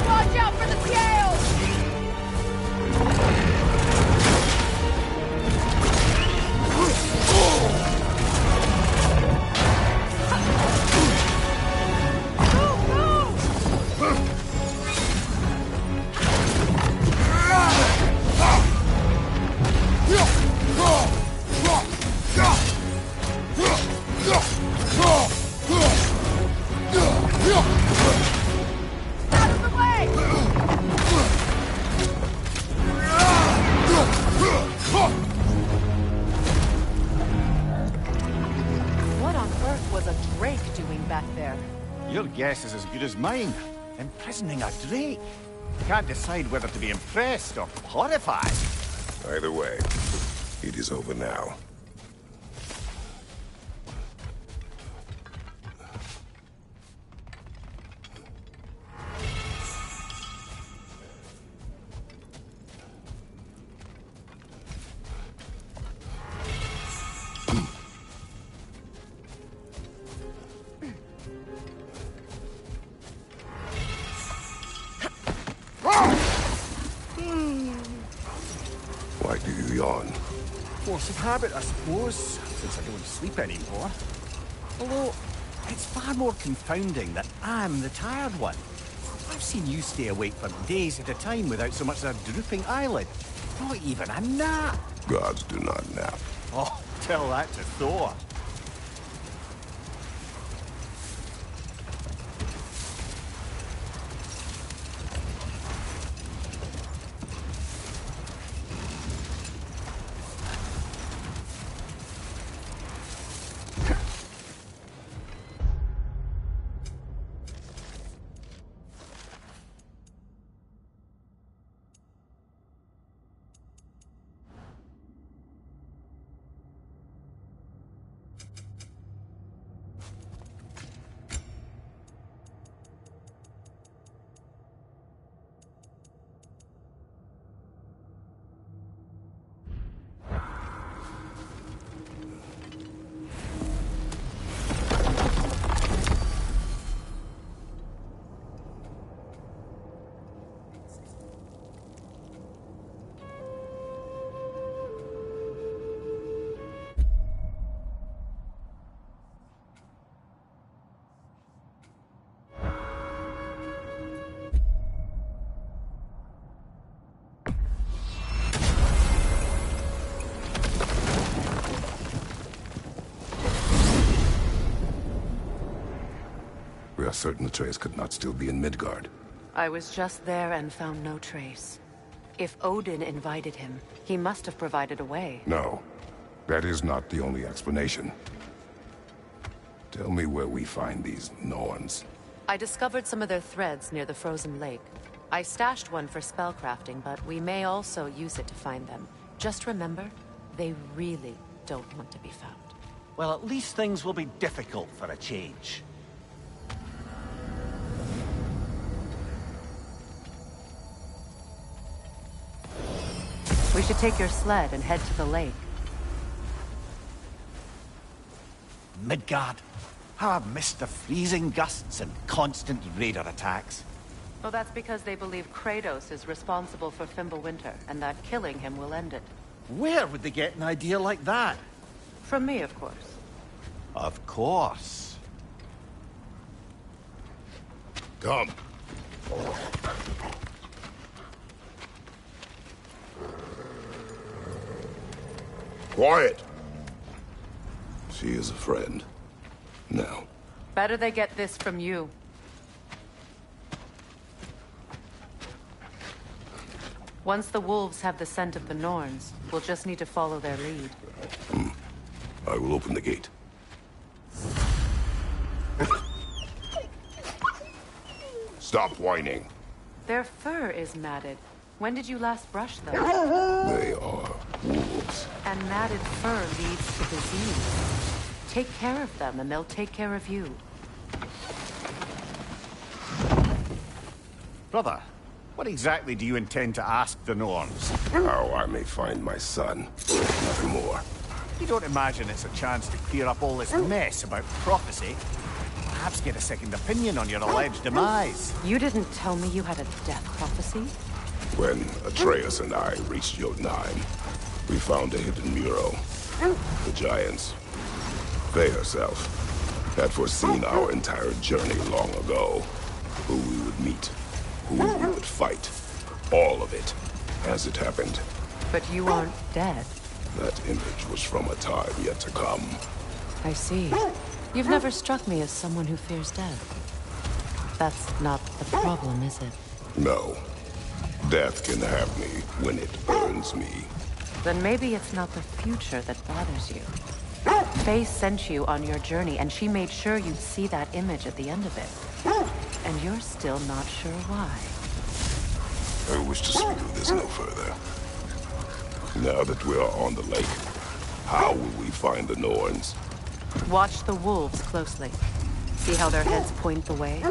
Watch out for the scales! Out of the way! What on earth was a drake doing back there? Your guess is as good as mine. Imprisoning a drake. Can't decide whether to be impressed or horrified. Either way, it is over now. Why do you yawn? Force of habit, I suppose, since I don't sleep anymore. Although, it's far more confounding that I'm the tired one. I've seen you stay awake for days at a time without so much as a drooping eyelid. Not even a nap. Gods do not nap. Oh, tell that to Thor. We are certain Atreus could not still be in Midgard. I was just there and found no trace. If Odin invited him, he must have provided a way. No, that is not the only explanation. Tell me where we find these Norns. I discovered some of their threads near the frozen lake. I stashed one for spellcrafting, but we may also use it to find them. Just remember, they really don't want to be found. Well, at least things will be difficult for a change. We should take your sled and head to the lake. Midgard. How I've missed the freezing gusts and constant raider attacks. Well, that's because they believe Kratos is responsible for Fimbulwinter, and that killing him will end it. Where would they get an idea like that? From me, of course. Of course. Come. Quiet! She is a friend. Now. Better they get this from you. Once the wolves have the scent of the Norns, we'll just need to follow their lead. I will open the gate. Stop whining. Their fur is matted. When did you last brush them? They are wolves. And matted fur leads to disease. Take care of them, and they'll take care of you. Brother, what exactly do you intend to ask the Norns? How I may find my son. Nothing more. You don't imagine it's a chance to clear up all this mess about prophecy? Perhaps get a second opinion on your alleged demise. You didn't tell me you had a death prophecy? When Atreus and I reached Jotunheim, we found a hidden mural. The Giants, they herself, had foreseen our entire journey long ago. Who we would meet, who we would fight. All of it, as it happened. But you aren't dead. That image was from a time yet to come. I see. You've never struck me as someone who fears death. That's not the problem, is it? No. Death can have me when it burns me. Then maybe it's not the future that bothers you. Faye sent you on your journey, and she made sure you'd see that image at the end of it. And you're still not sure why. I wish to speak of this no further. Now that we are on the lake, how will we find the Norns? Watch the wolves closely. See how their heads point the way?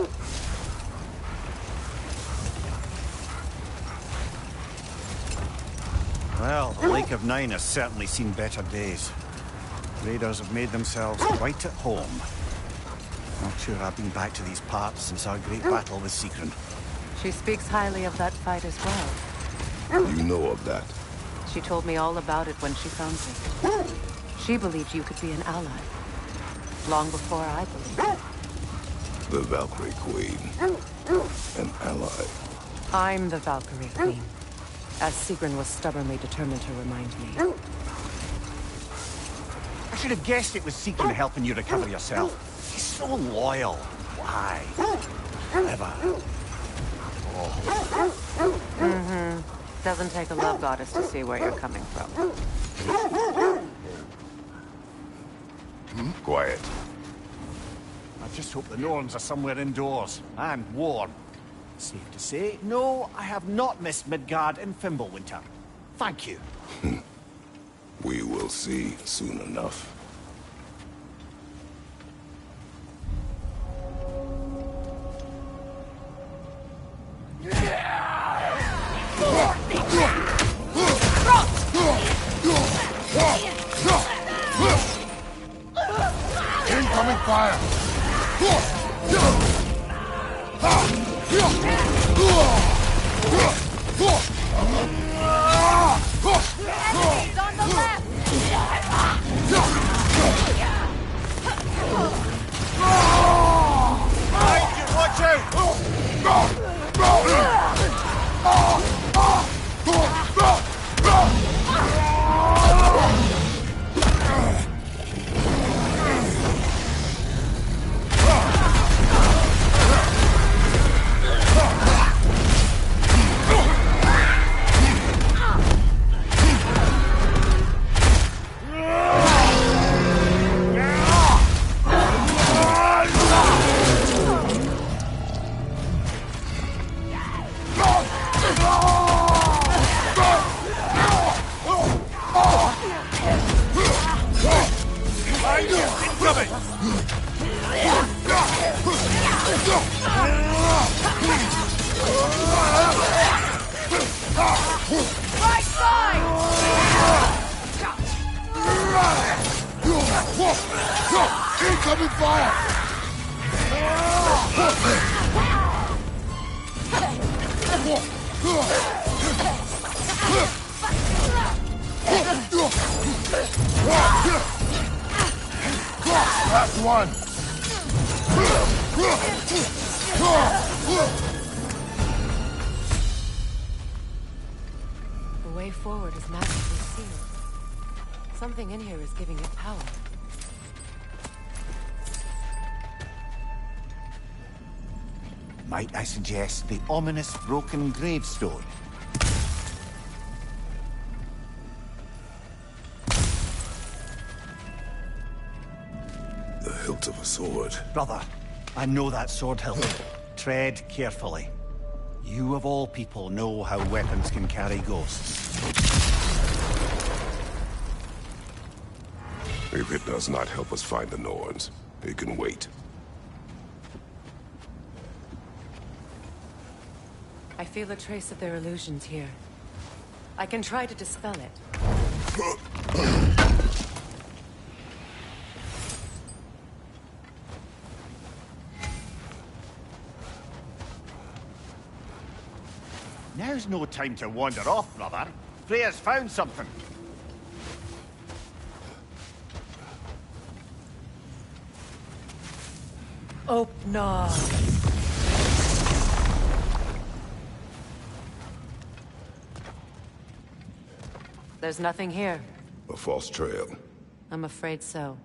Well, the Lake of Nine has certainly seen better days. Raiders have made themselves quite at home. Not sure I've been back to these parts since our great battle with Sigrun. She speaks highly of that fight as well. You know of that? She told me all about it when she found me. She believed you could be an ally. Long before I believed it. The Valkyrie Queen. An ally. I'm the Valkyrie Queen. As Sigrun was stubbornly determined to remind me. I should have guessed it was Sigrun helping you recover yourself. She's so loyal. Why? Clever. Mm-hmm. Doesn't take a love goddess to see where you're coming from. Quiet. I just hope the Norns are somewhere indoors and warm. Safe to say, no, I have not missed Midgard in Fimbulwinter. Thank you. We will see soon enough. Incoming fire! Enemies on the left! Watch out! Right side! Incoming fire! Last one! The way forward is magically sealed. Something in here is giving it power. Might I suggest the ominous broken gravestone? The hilt of a sword. Brother, I know that sword hilt. Tread carefully. You of all people know how weapons can carry ghosts. If it does not help us find the Norns, it can wait. I feel a trace of their illusions here. I can try to dispel it. Now's no time to wander off, brother. Freya's found something. Open. There's nothing here. A false trail. I'm afraid so.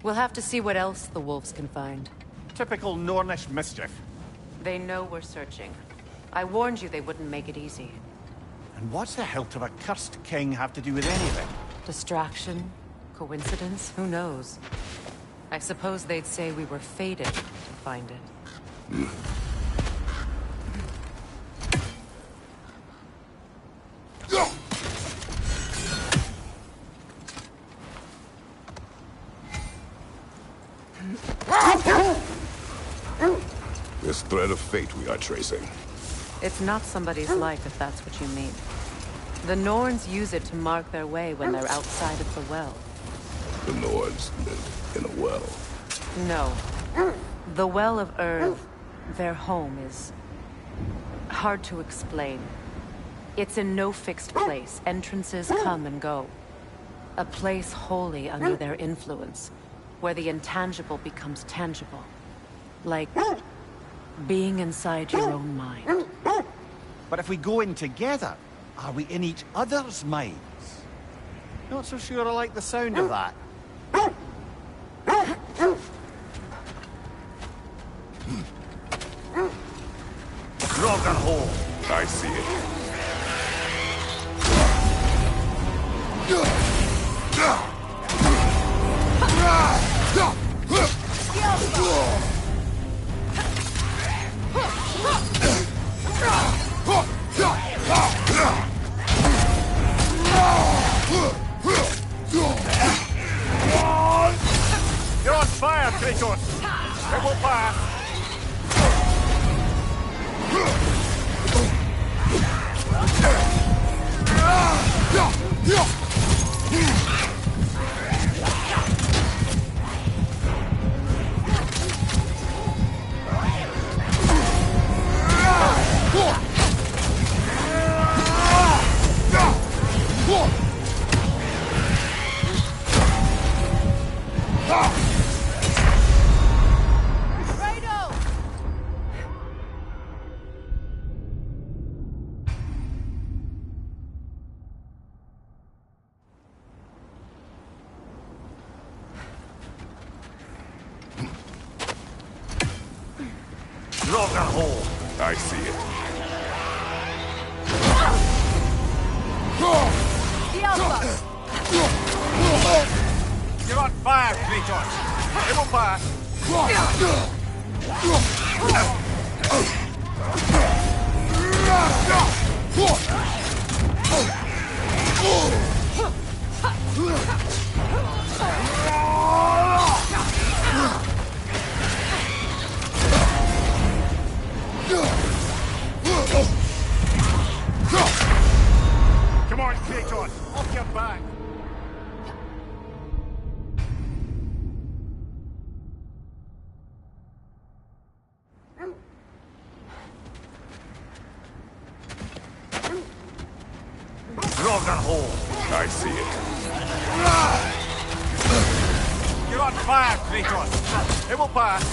We'll have to see what else the wolves can find. Typical Nornish mischief. They know we're searching. I warned you they wouldn't make it easy. And what's the hilt of a cursed king have to do with anything? Distraction? Coincidence? Who knows? I suppose they'd say we were fated to find it. This thread of fate we are tracing. It's not somebody's life, if that's what you mean. The Norns use it to mark their way when they're outside of the well. The Norns live in a well. No. The Well of Earth, their home, is hard to explain. It's in no fixed place. Entrances come and go. A place wholly under their influence, where the intangible becomes tangible. Like being inside your own mind. But if we go in together, are we in each other's minds? Not so sure I like the sound of that. Rogan hole. I see it. You're on fire, Kratos! It will pass! Rogan hole. I see it. You're on fire, Kratos! It will pass! Dragon hole. I see it. You're on fire, Kratos. It will pass.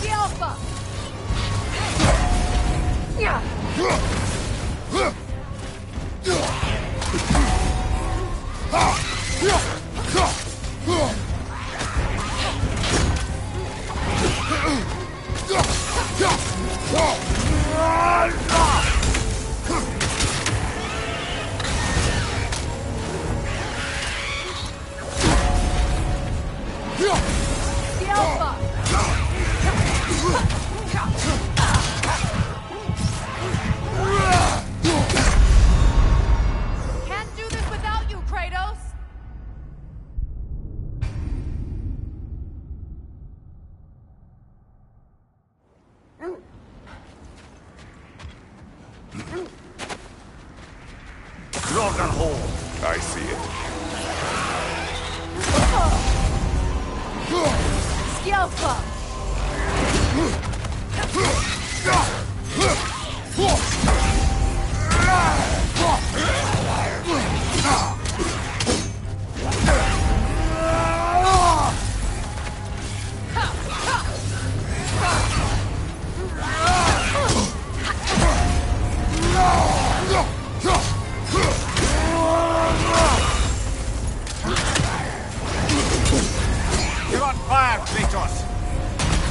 The Alpha! The Alpha! Can't do this without you, Kratos! Dragon hole. I see it. Skjelfa! You're on fire, Kratos.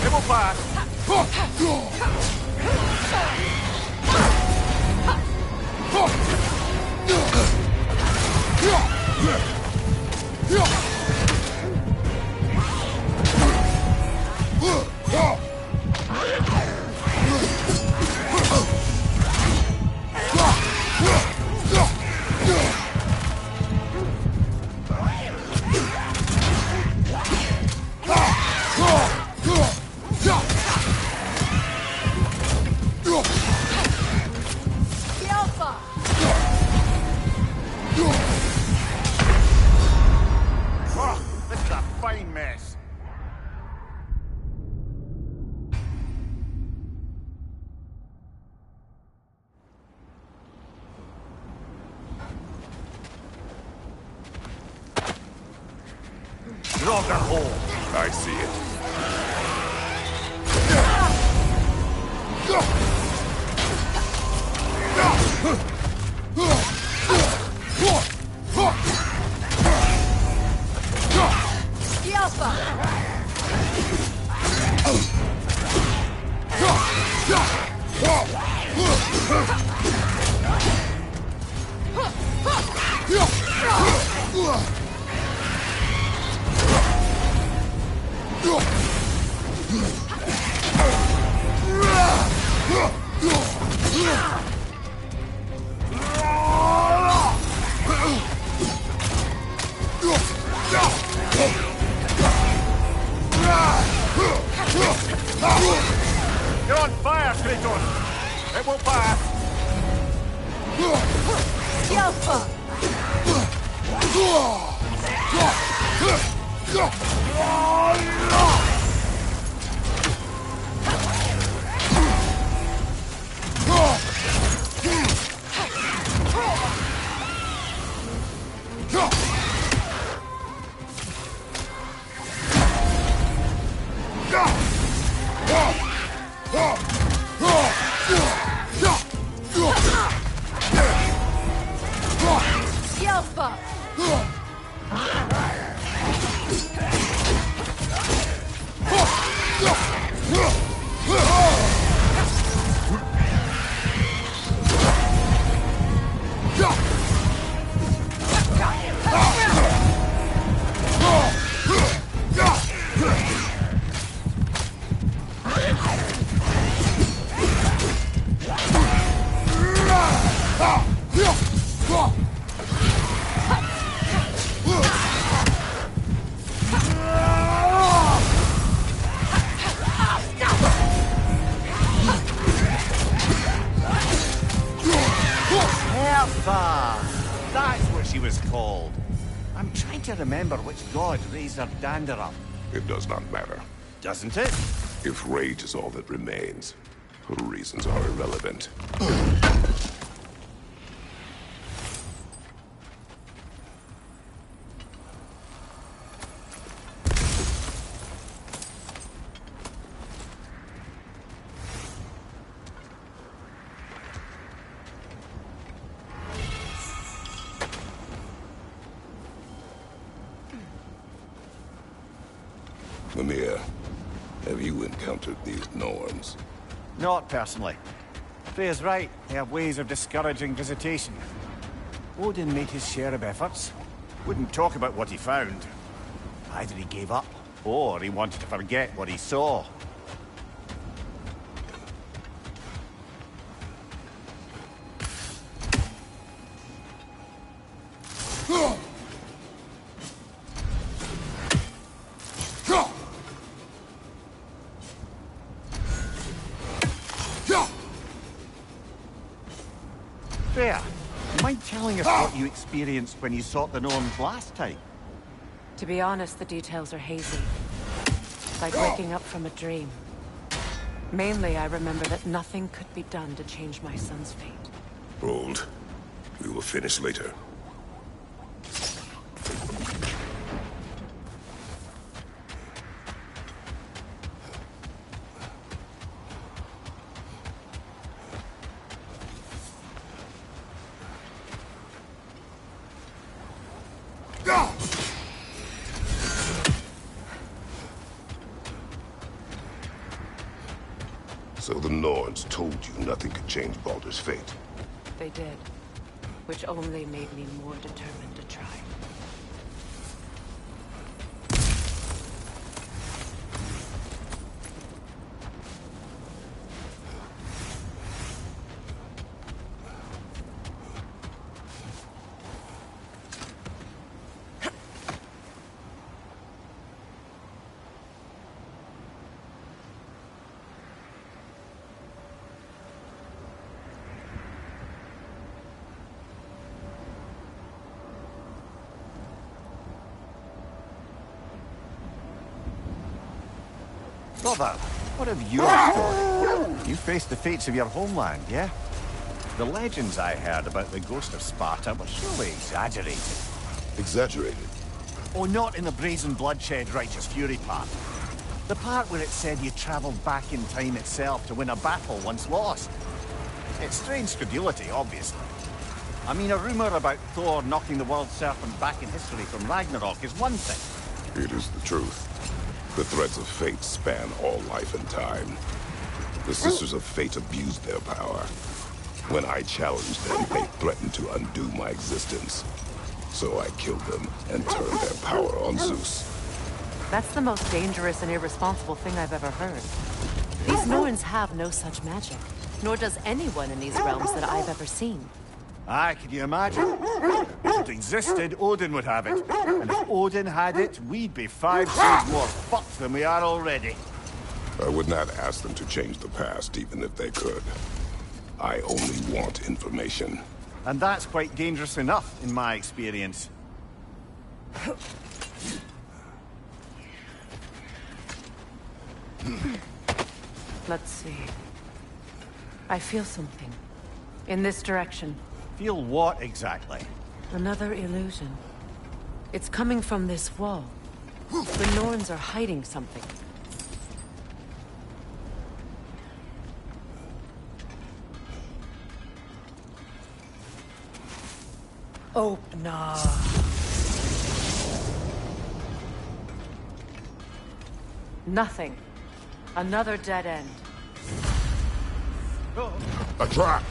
It will pass. The Alpha! Oh, this is a fine mess. Dragon hole. I see it. The Alpha! You're on fire, Kratos. It will pass. The Alpha! The Alpha! was called. I'm trying to remember which god raised her dander up. It does not matter. Doesn't it? If rage is all that remains, her reasons are irrelevant. Mimir, have you encountered these Norns? Not personally. Freya's right. They have ways of discouraging visitation. Odin made his share of efforts. Wouldn't talk about what he found. Either he gave up, or he wanted to forget what he saw. Freya, you mind telling us what you experienced when you sought the Norns last time? To be honest, the details are hazy. Like waking up from a dream. Mainly, I remember that nothing could be done to change my son's fate. Hold. We will finish later. So the Norns told you nothing could change Baldur's fate. They did. Which only made me more determined to try. Brother, what of your story? You faced the fates of your homeland, yeah? The legends I heard about the ghost of Sparta were surely exaggerated. Exaggerated? Oh, not in the brazen bloodshed righteous fury part. The part where it said you traveled back in time itself to win a battle once lost. It's strange credulity, obviously. I mean, a rumor about Thor knocking the world serpent back in history from Ragnarok is one thing. It is the truth. The threads of fate span all life and time. The Sisters of Fate abused their power. When I challenged them, they threatened to undo my existence. So I killed them and turned their power on Zeus. That's the most dangerous and irresponsible thing I've ever heard. These Norns have no such magic, nor does anyone in these realms that I've ever seen. Aye, can you imagine? If it existed, Odin would have it. And if Odin had it, we'd be 5 times more fucked than we are already. I would not ask them to change the past, even if they could. I only want information. And that's quite dangerous enough, in my experience. Let's see. I feel something. In this direction. Feel what, exactly? Another illusion. It's coming from this wall. The Norns are hiding something. Open up. Nothing. Another dead end. A trap!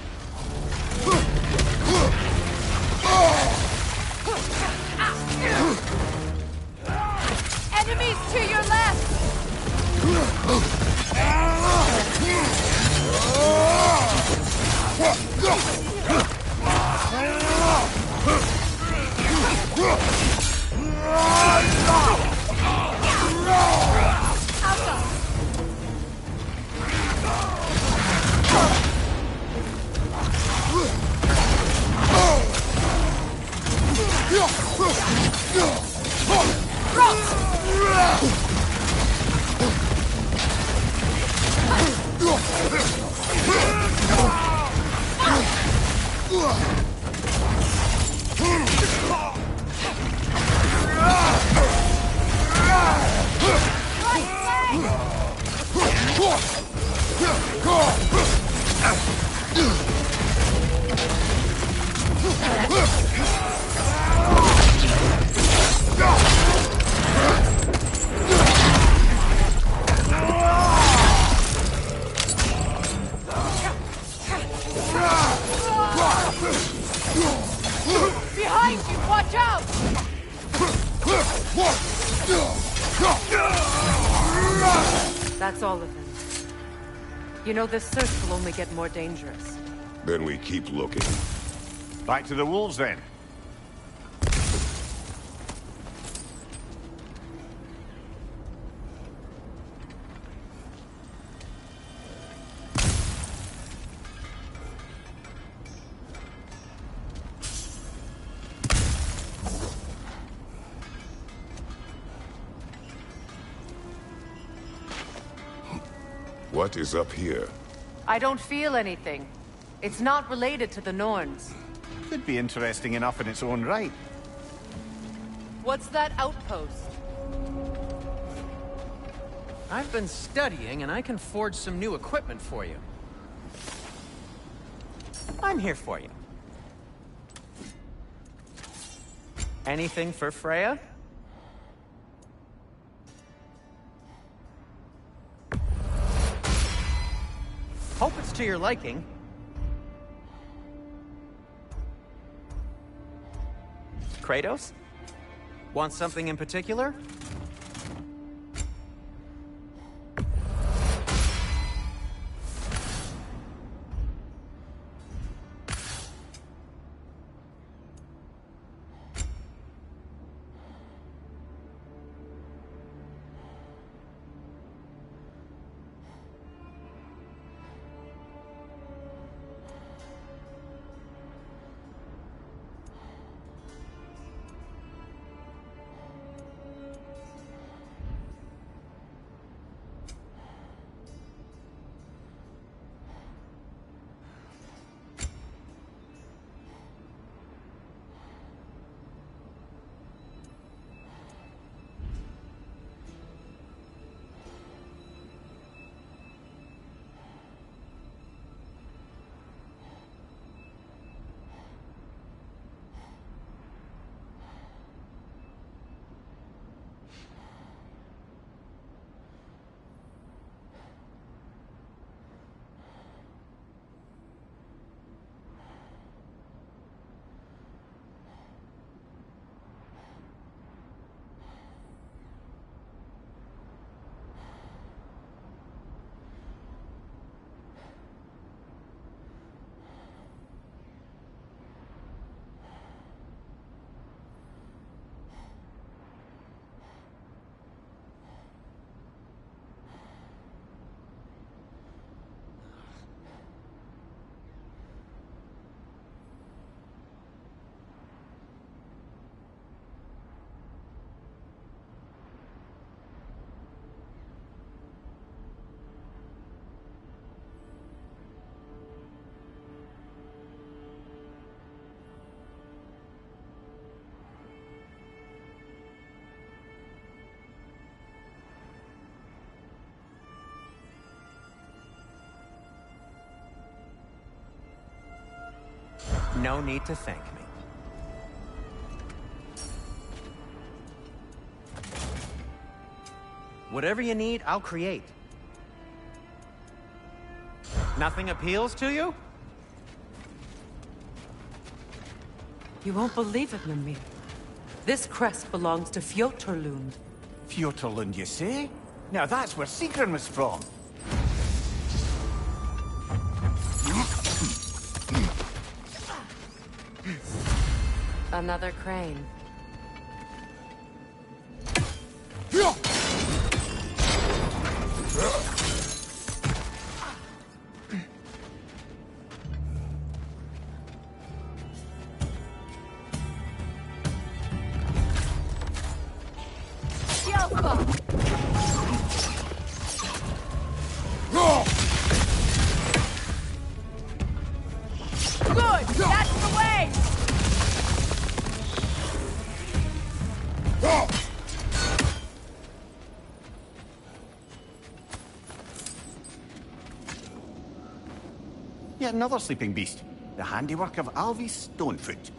Enemies to your left! That's all of them. You know, this search will only get more dangerous. Then we keep looking. Back to the wolves, then. What is up here? I don't feel anything. It's not related to the Norns. Could be interesting enough in its own right. What's that outpost? I've been studying, and I can forge some new equipment for you. I'm here for you. Anything for Freya? Hope it's to your liking. Kratos? Want something in particular? No need to thank me. Whatever you need, I'll create. Nothing appeals to you? You won't believe it, Mimir. This crest belongs to Fjotorlund. Fjotorlund, you say? Now that's where Sigrun was from. Another crane. Good! That's the way! Yet another sleeping beast. The handiwork of Alvi Stonefoot.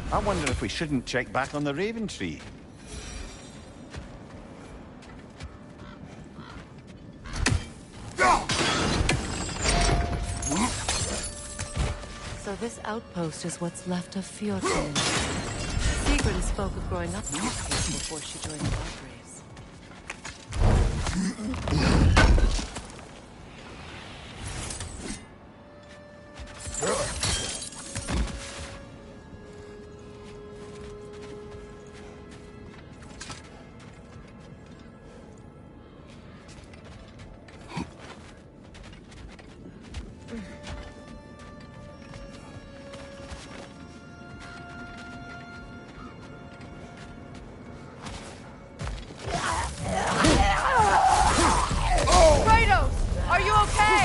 I wonder if we shouldn't check back on the Raven Tree. So this outpost is what's left of Fjordane. Sigrun spoke of growing up in this place before she joined the Margraves. Kratos, are you okay?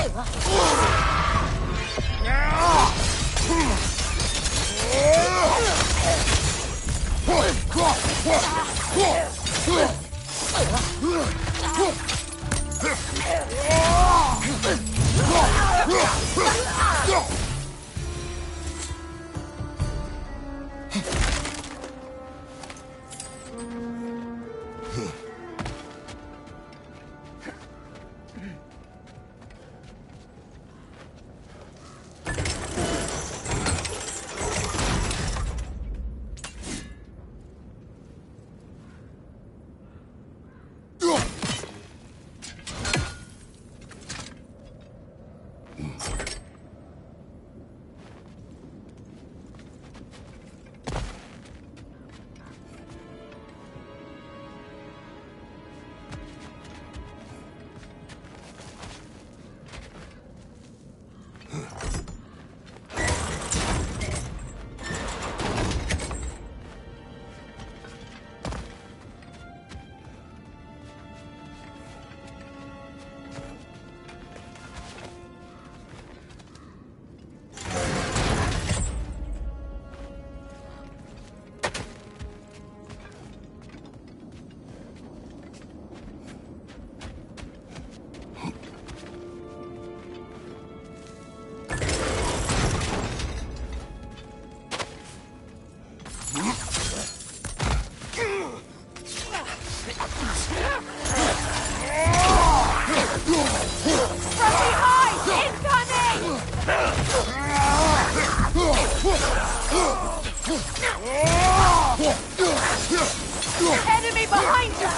Enemy behind you,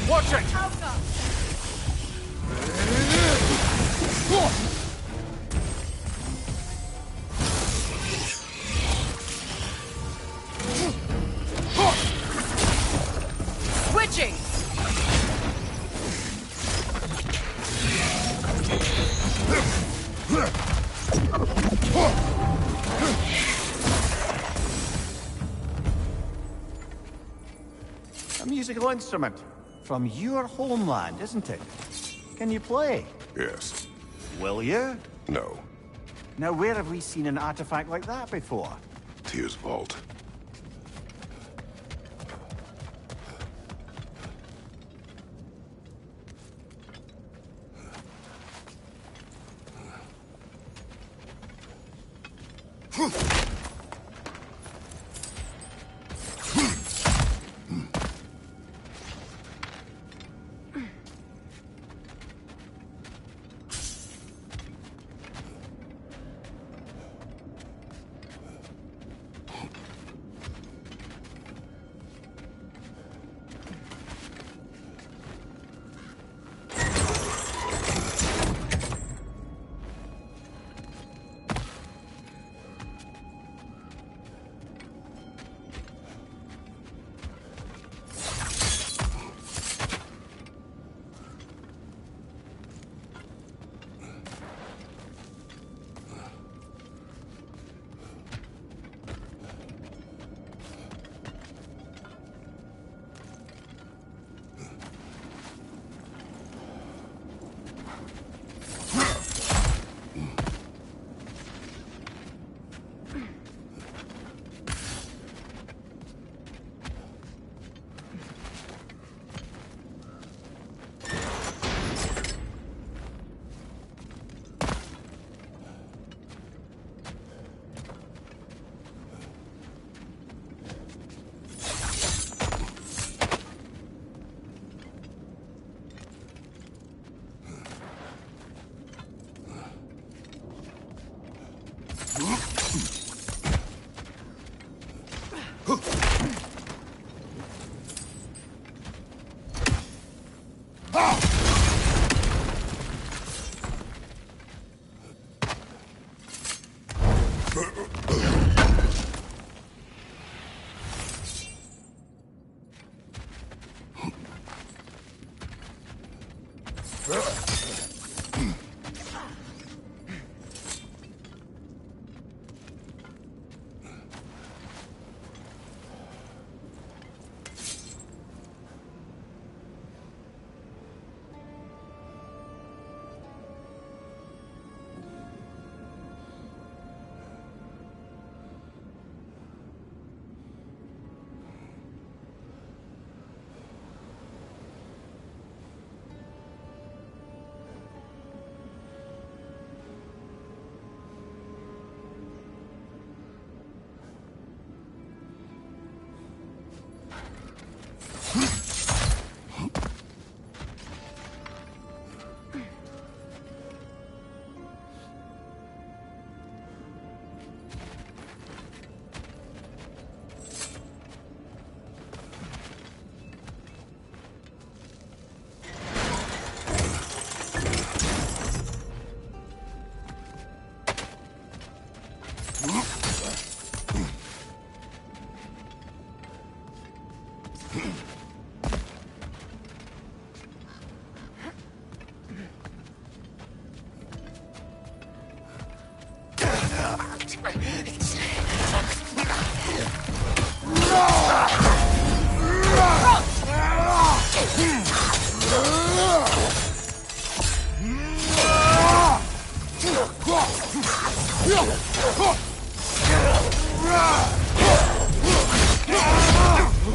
Watch it! Switching! A musical instrument. From your homeland, isn't it? Can you play? Yes. Will you? No. Now, where have we seen an artifact like that before? Tyr's vault.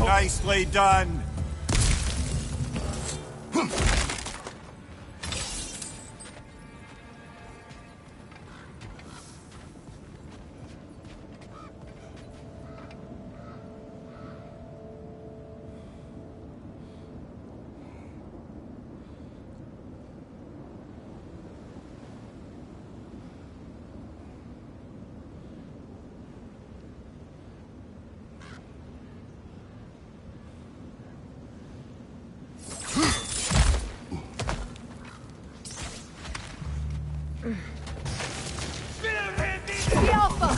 Nicely done. The Alpha!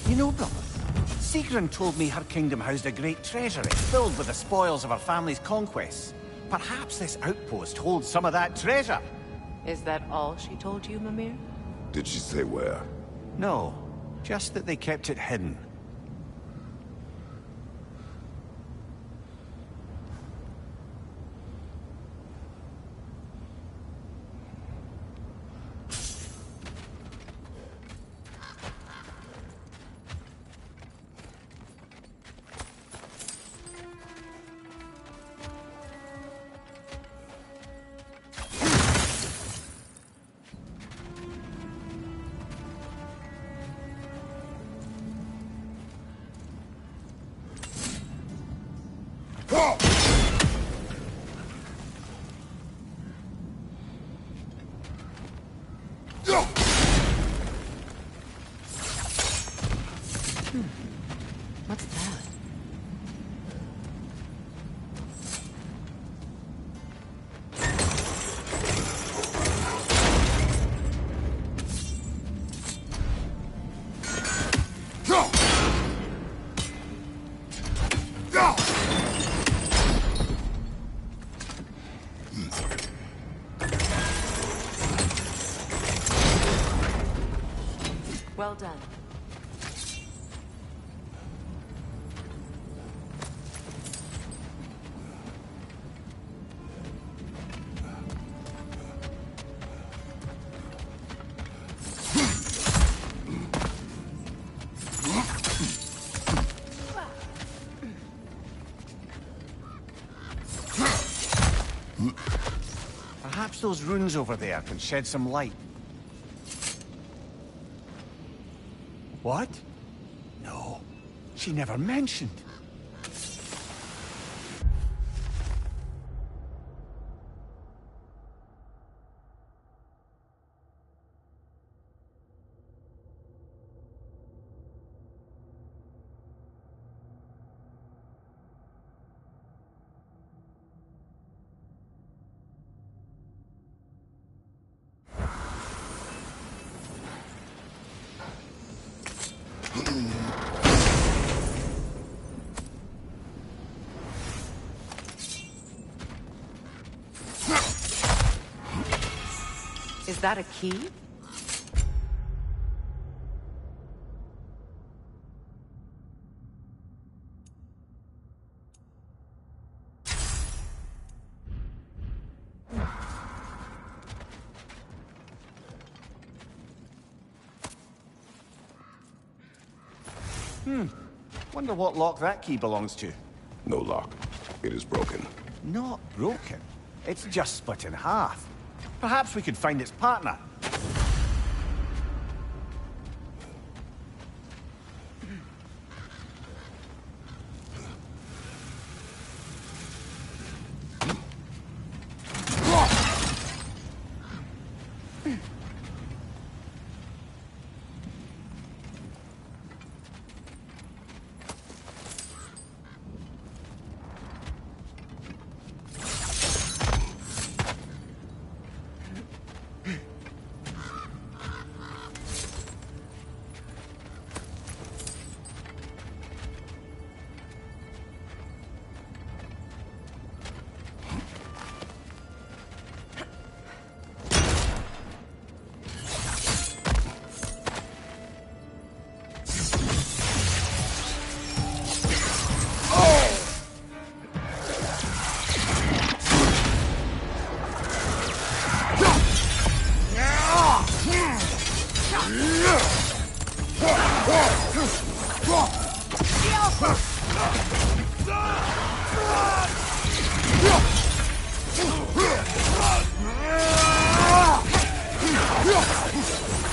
You know, brother, Sigrun told me her kingdom housed a great treasury filled with the spoils of her family's conquests. Perhaps this outpost holds some of that treasure. Is that all she told you, Mimir? Did she say where? No, just that they kept it hidden. What's that? Well done. Perhaps those runes over there can shed some light. What? She never mentioned. Is that a key? Wonder what lock that key belongs to. No lock. It is broken. Not broken. It's just split in half. Perhaps we could find its partner.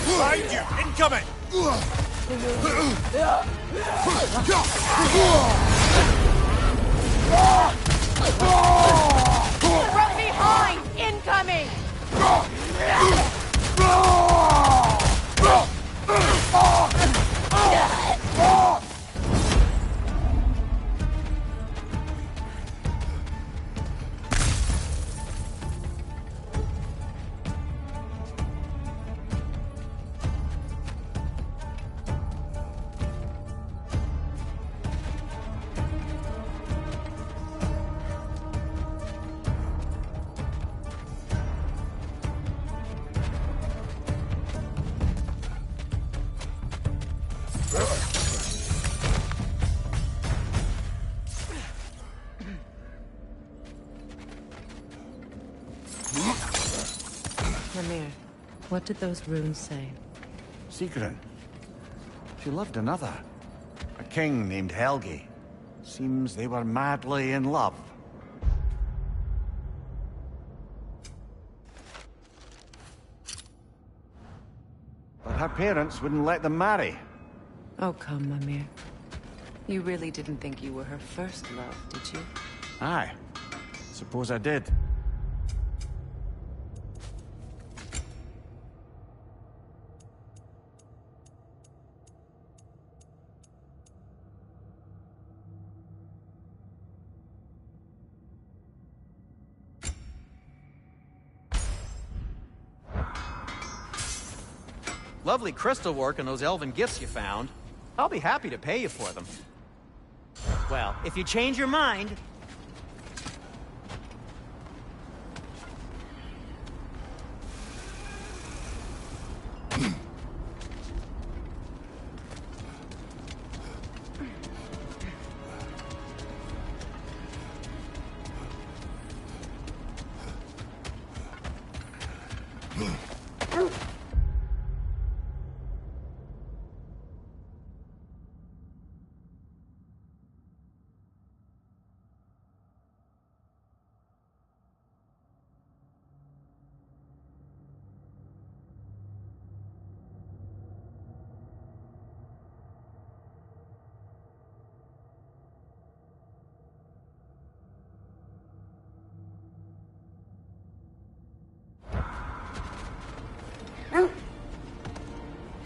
Behind you! Incoming! From behind! Incoming! Mimir, what did those runes say? Sigrun. She loved another. A king named Helgi. Seems they were madly in love. But her parents wouldn't let them marry. Oh, come, Mimir. You really didn't think you were her first love, did you? Aye. Suppose I did. Lovely crystal work and those elven gifts you found. I'll be happy to pay you for them. Well, if you change your mind...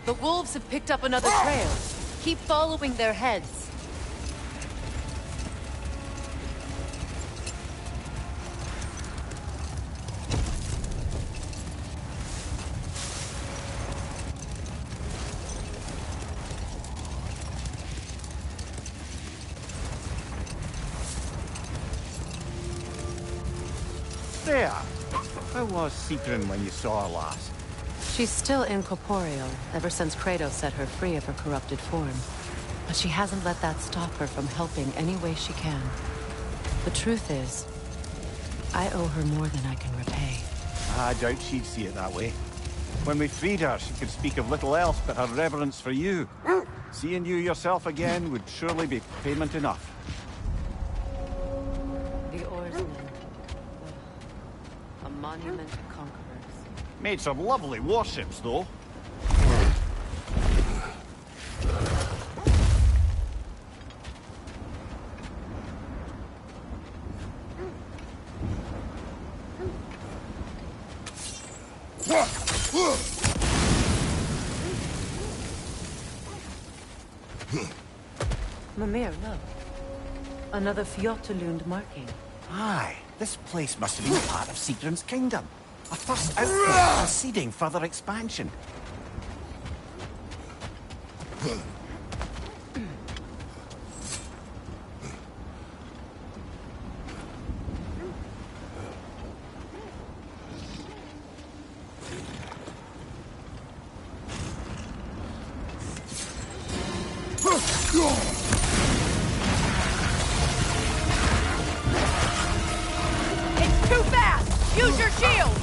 The wolves have picked up another trail. Keep following their heads. There. How was Sigrun when you saw her last? She's still incorporeal, ever since Kratos set her free of her corrupted form. But she hasn't let that stop her from helping any way she can. The truth is, I owe her more than I can repay. I doubt she'd see it that way. When we freed her, she could speak of little else but her reverence for you. Seeing you yourself again would surely be payment enough. The oarsmen. A monument to conquerors. Made some lovely warships, though. Mimir, look. Another Fjotalund marking. Aye, this place must have been part of Sigrun's kingdom. A first outpost preceding further expansion. It's too fast! Use your shield!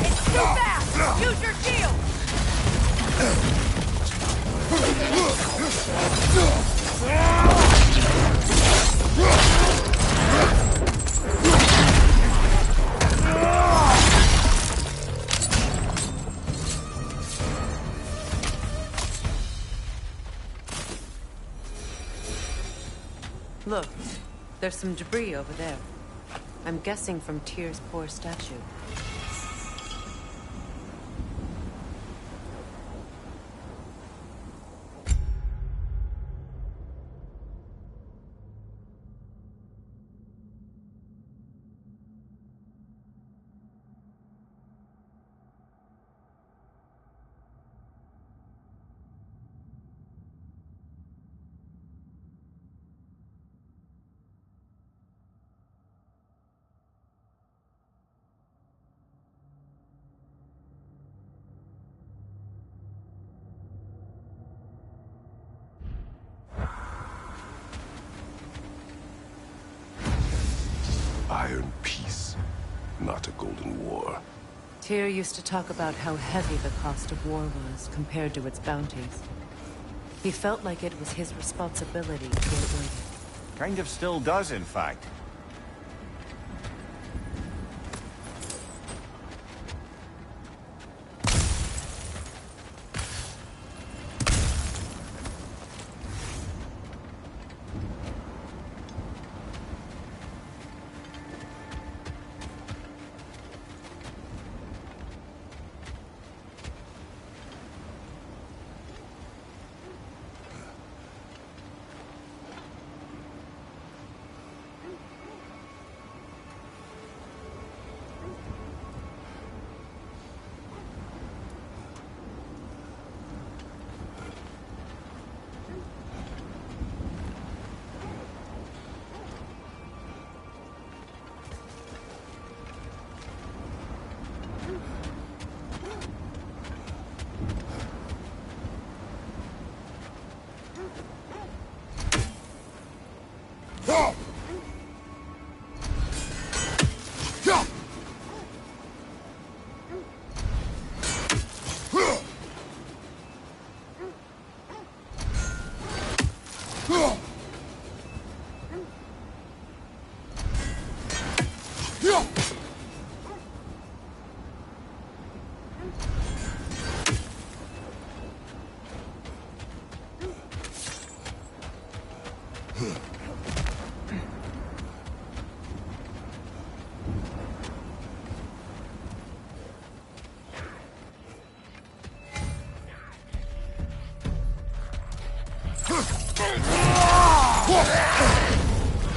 It's too fast! Use your shield! Look, there's some debris over there. I'm guessing from Tyr's poor statue. Iron peace, not a golden war. Tyr used to talk about how heavy the cost of war was compared to its bounties. He felt like it was his responsibility to get rid of it. Kind of still does, in fact.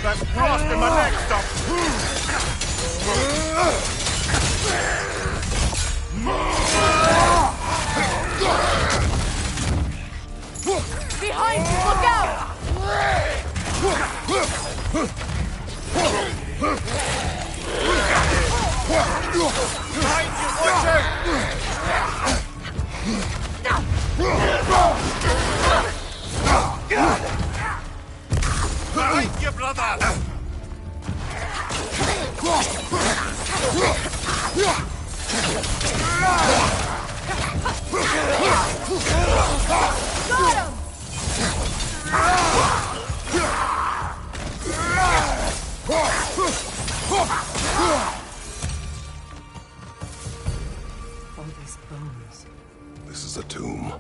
That frost in my neck stuff. Behind you, look out! Behind you, watch out! Behind you, brother! Got him! All these bones. This is a tomb.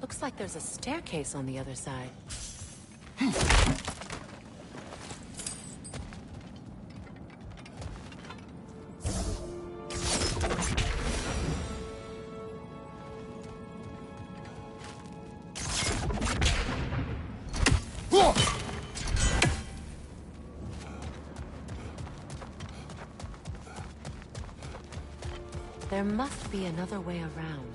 Looks like there's a staircase on the other side. There must be another way around.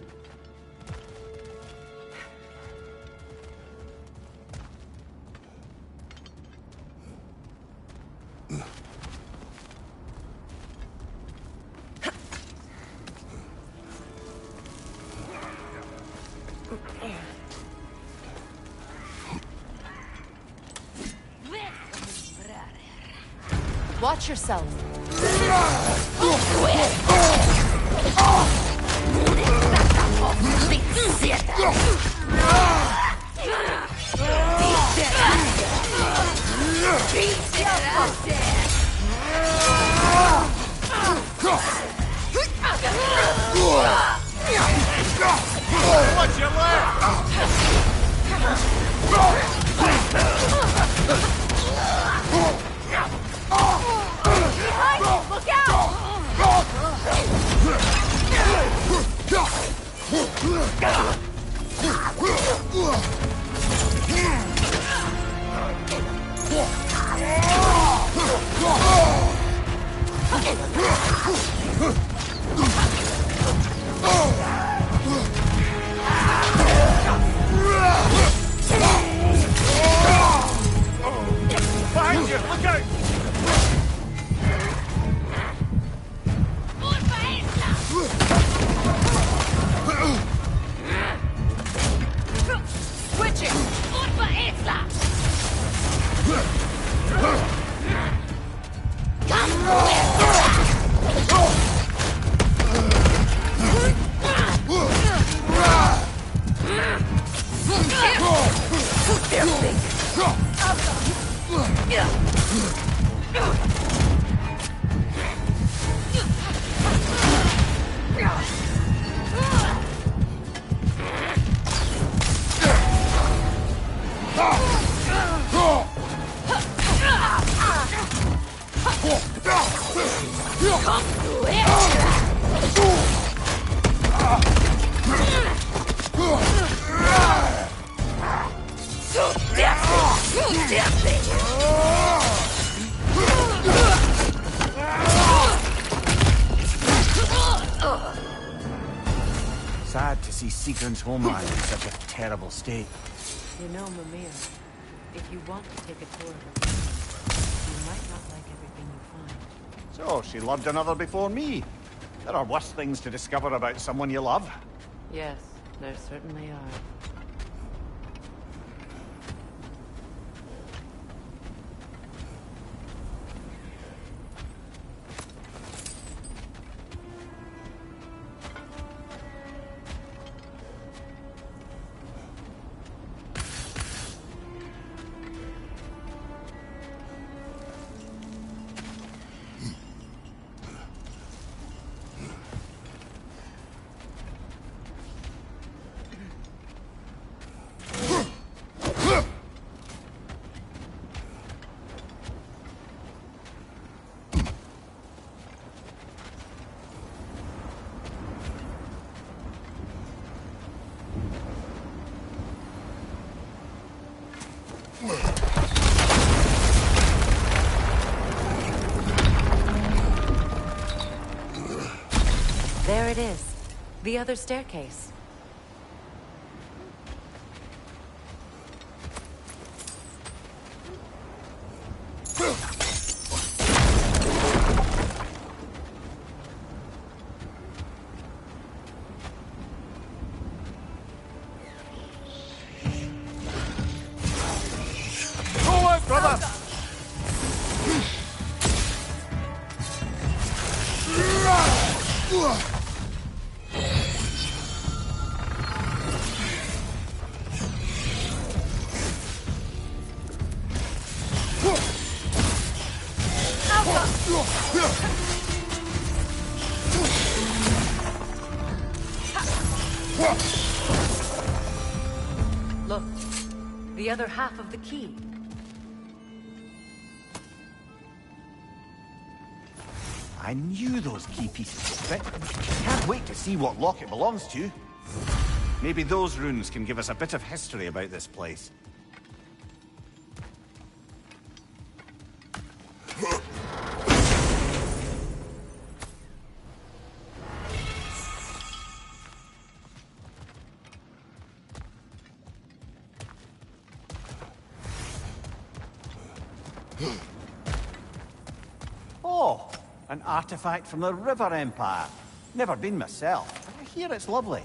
Watch yourself. Watch your Behind you, look out! Sad to see Sigrun's homeland in such a terrible state. You know, Mimir, if you want to take a tour of the place, you might not like everything you find. So, she loved another before me. There are worse things to discover about someone you love. Yes, there certainly are. There it is. The other staircase. Forward, brother! Look, the other half of the key. I knew those key pieces would fit. Can't wait to see what lock it belongs to. Maybe those runes can give us a bit of history about this place. Oh, an artifact from the River Empire. Never been myself, but I hear it's lovely.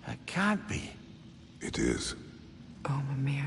It can't be. It is. Oh, Mimir.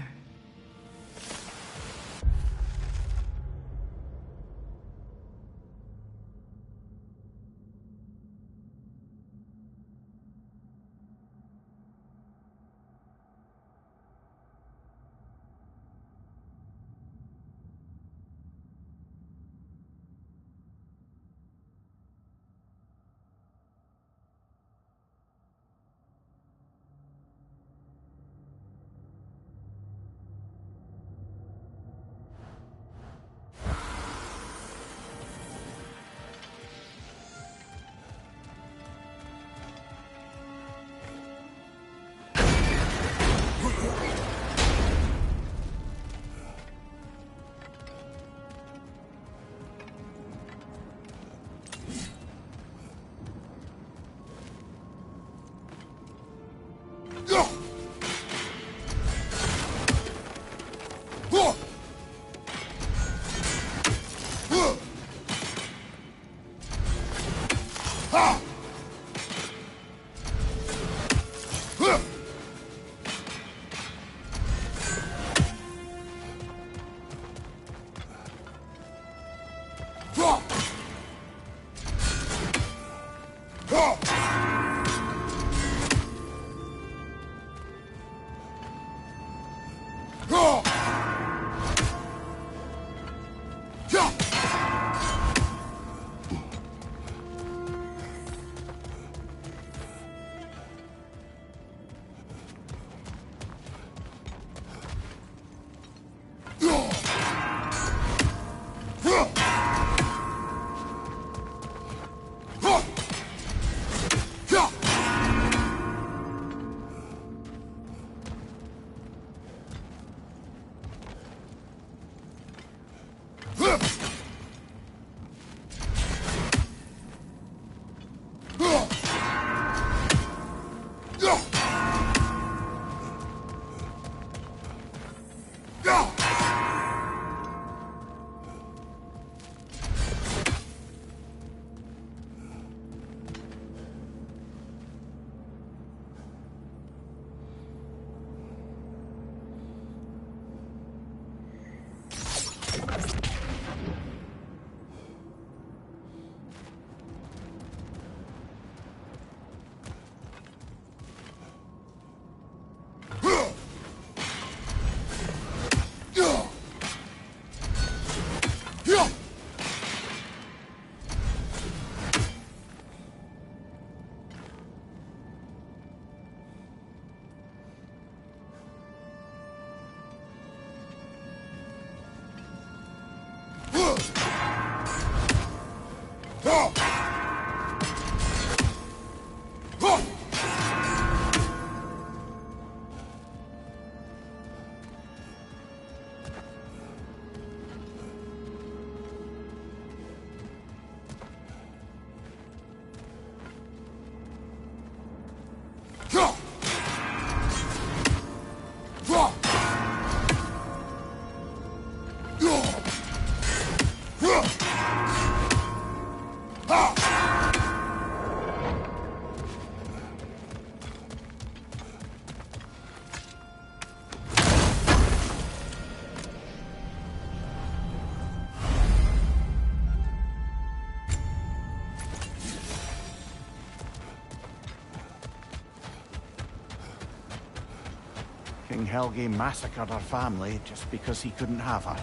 King Helgi massacred her family just because he couldn't have her.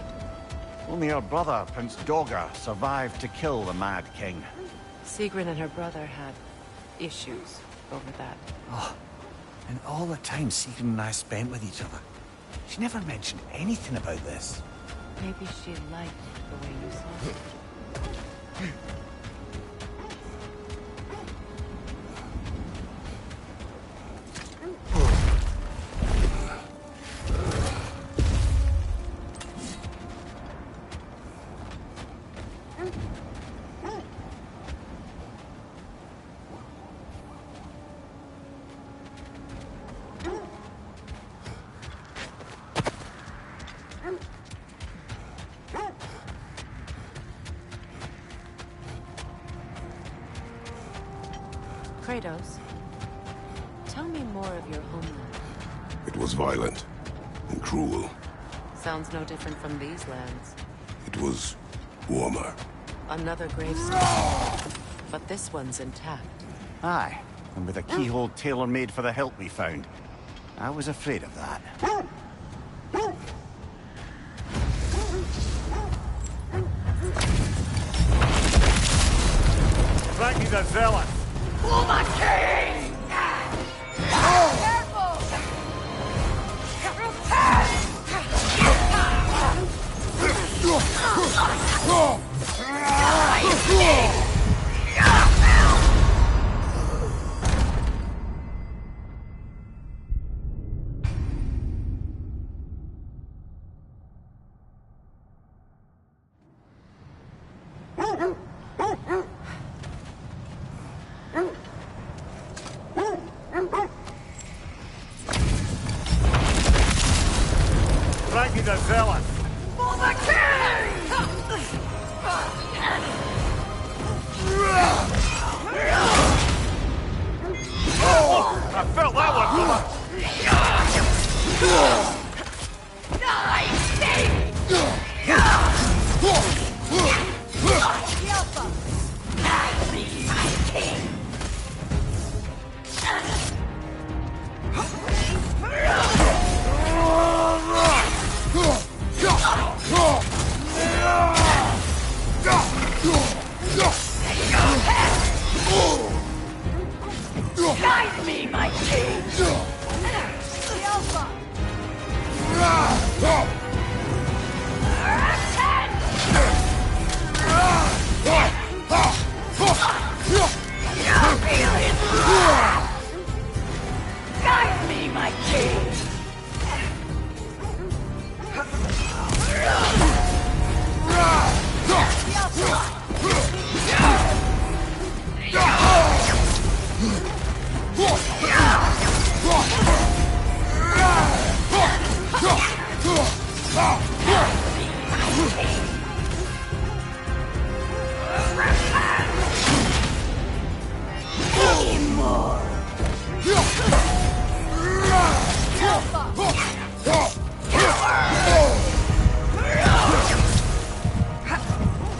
Only her brother, Prince Dogr, survived to kill the Mad King. Sigrun and her brother had issues over that. Oh, and all the time Sigrun and I spent with each other, she never mentioned anything about this. Maybe she liked the way you saw it. Kratos, tell me more of your homeland. It was violent and cruel. Sounds no different from these lands. It was warmer. Another gravestone. But this one's intact. Aye, and with a keyhole tailor-made for the hilt we found. I was afraid of that. Raggy the Zealot! Oh, my king! Careful! Raggy the Zealot! For the king! Oh, I felt that one, brother! Guide me, my king! Alpha! Guide me, my king!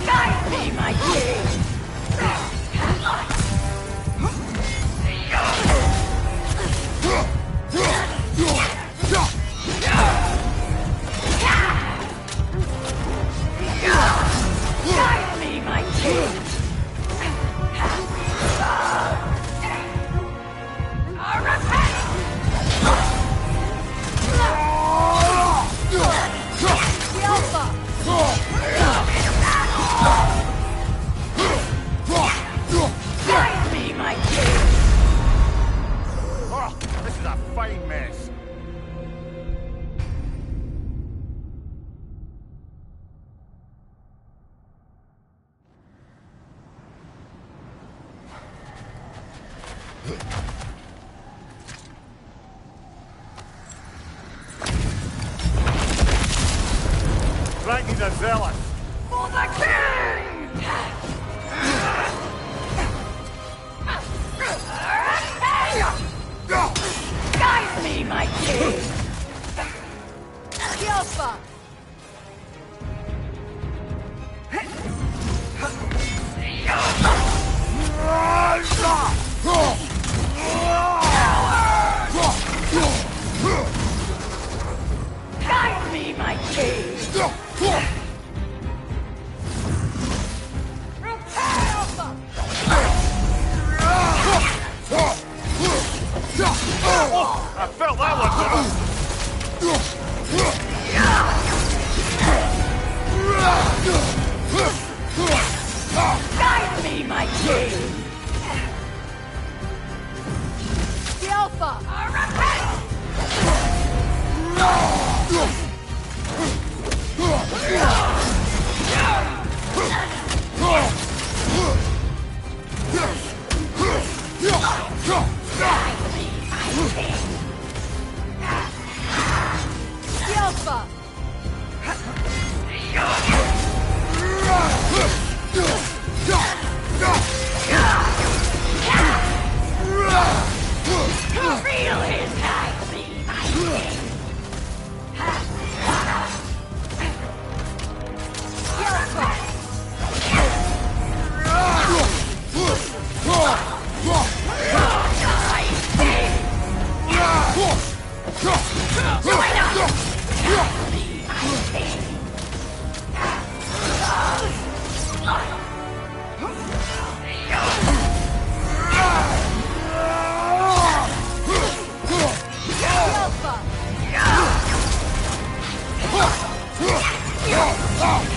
Guide me, my king! Guide me, my king! Guide me, my king! Oh, this is a fine mess. Thank you, the zealous. For the king! Guide me, my king! Yelpa! Guide me, my king! I felt that one Guide me, my king! The Alpha! The Alpha! Feel his guide me, my king!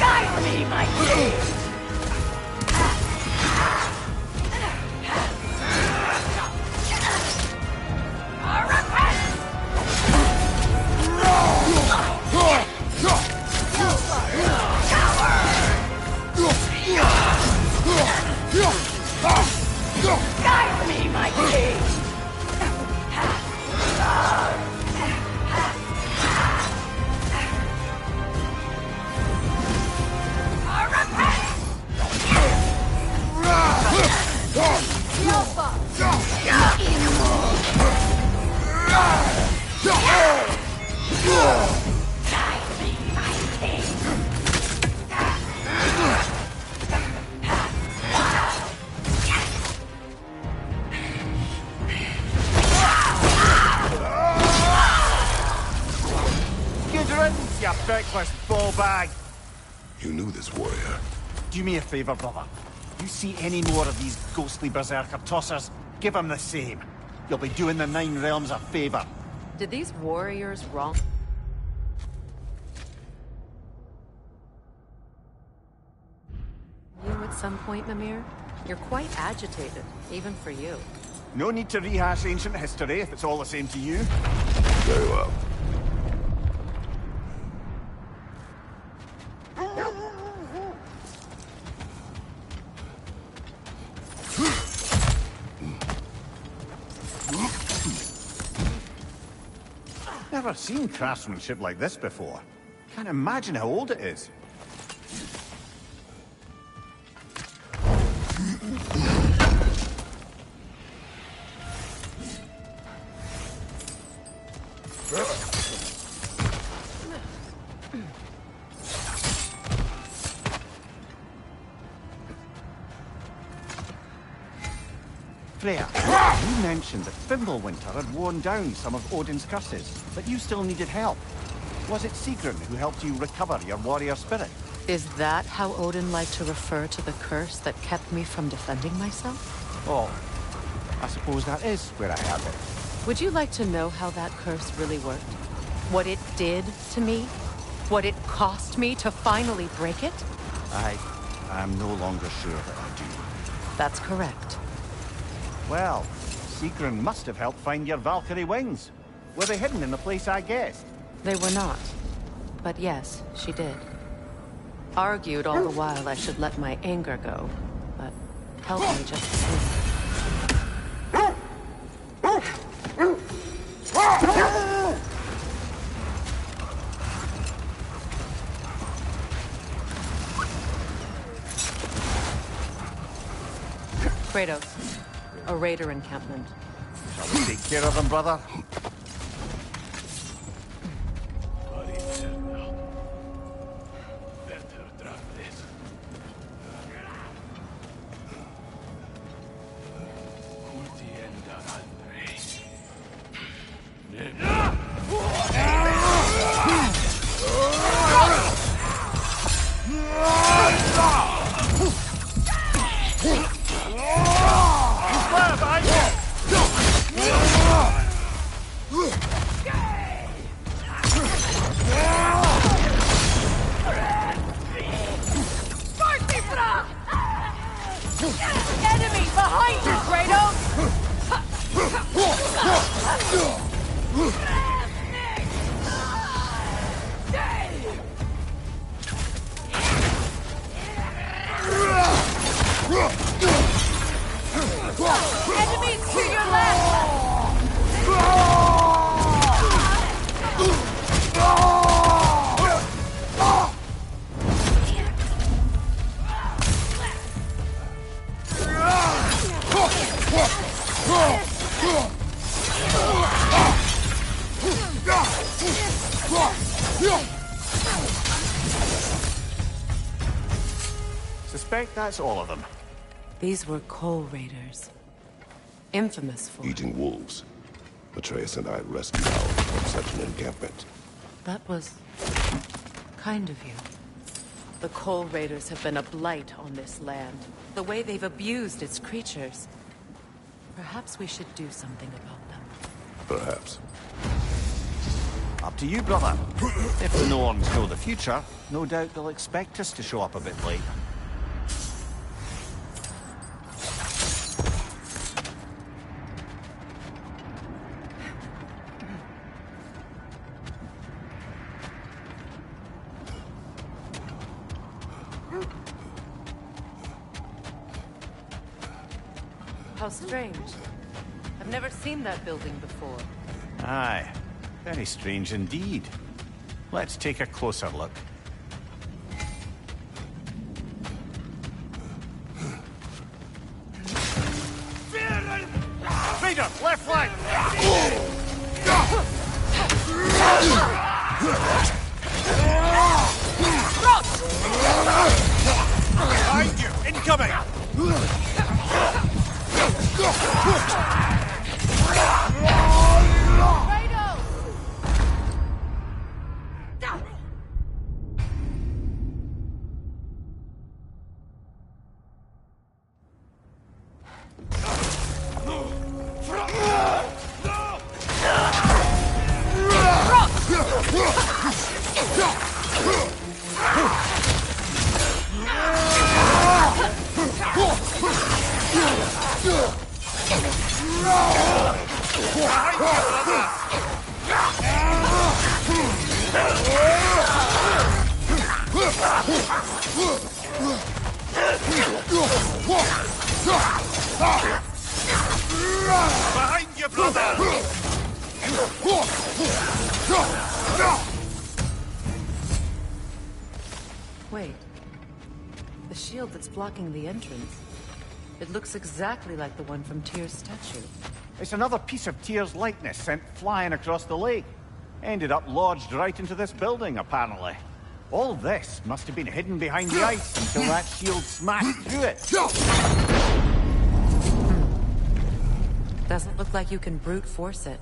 Guide me, my king! Guide me, my king! Good riddance, you feckless ball bag. You knew this warrior. Do me a favor, brother. You see any more of these ghostly berserker tossers, give them the same. You'll be doing the Nine Realms a favor. Did these warriors wrong you at some point, Mimir? You're quite agitated, even for you. No need to rehash ancient history if it's all the same to you. Very well. Never seen craftsmanship like this before. Can't imagine how old it is. Freya, you mentioned that Fimbulwinter had worn down some of Odin's curses, but you still needed help. Was it Sigrun who helped you recover your warrior spirit? Is that how Odin liked to refer to the curse that kept me from defending myself? Oh, I suppose that is where I have it. Would you like to know how that curse really worked? What it did to me? What it cost me to finally break it? I'm no longer sure that I do. That's correct. Well, Sigrun must have helped find your Valkyrie wings. Were they hidden in the place I guessed? They were not. But yes, she did. Argued all the while I should let my anger go, but helped me just the same. Kratos, a raider encampment. Shall we take care of them, brother? Enemy behind you, Kratos! Enemies to your left! Suspect that's all of them. These were coal raiders. Infamous for... Eating wolves. Atreus and I rescued ours from such an encampment. That was... kind of you. The coal raiders have been a blight on this land. The way they've abused its creatures. Perhaps we should do something about them. Perhaps. Up to you, brother. If the Norns know the future, no doubt they'll expect us to show up a bit late. How strange. I've never seen that building before. Aye. Very strange indeed. Let's take a closer look. Raider, left flank! Behind you! Incoming! Behind you, brother! Wait. The shield that's blocking the entrance. It looks exactly like the one from Tyr's statue. It's another piece of Tyr's likeness sent flying across the lake. Ended up lodged right into this building, apparently. All this must have been hidden behind the ice until that shield smashed through it. Doesn't look like you can brute force it.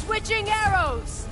Switching arrows!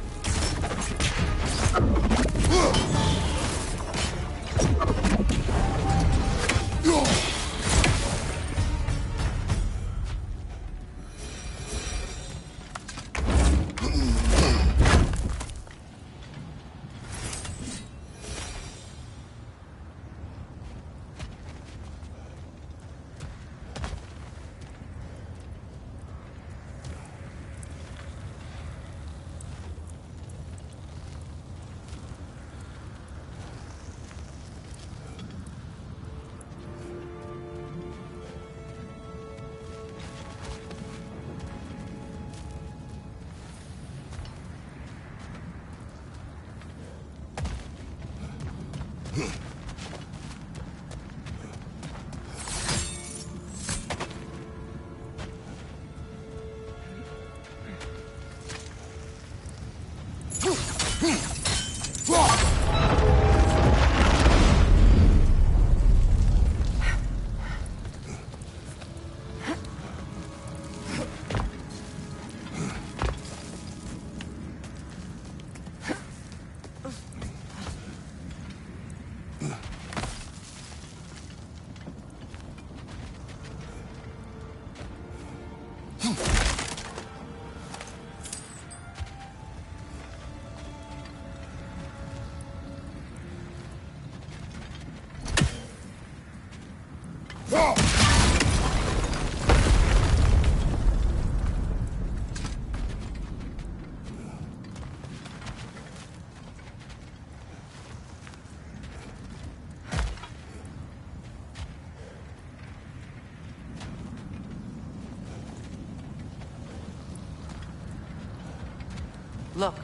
Look,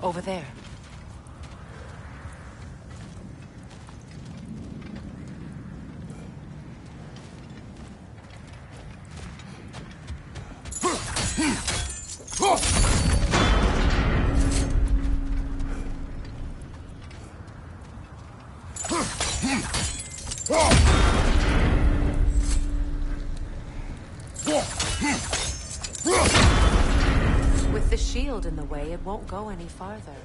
over there. With the shield in the way, it won't go any farther.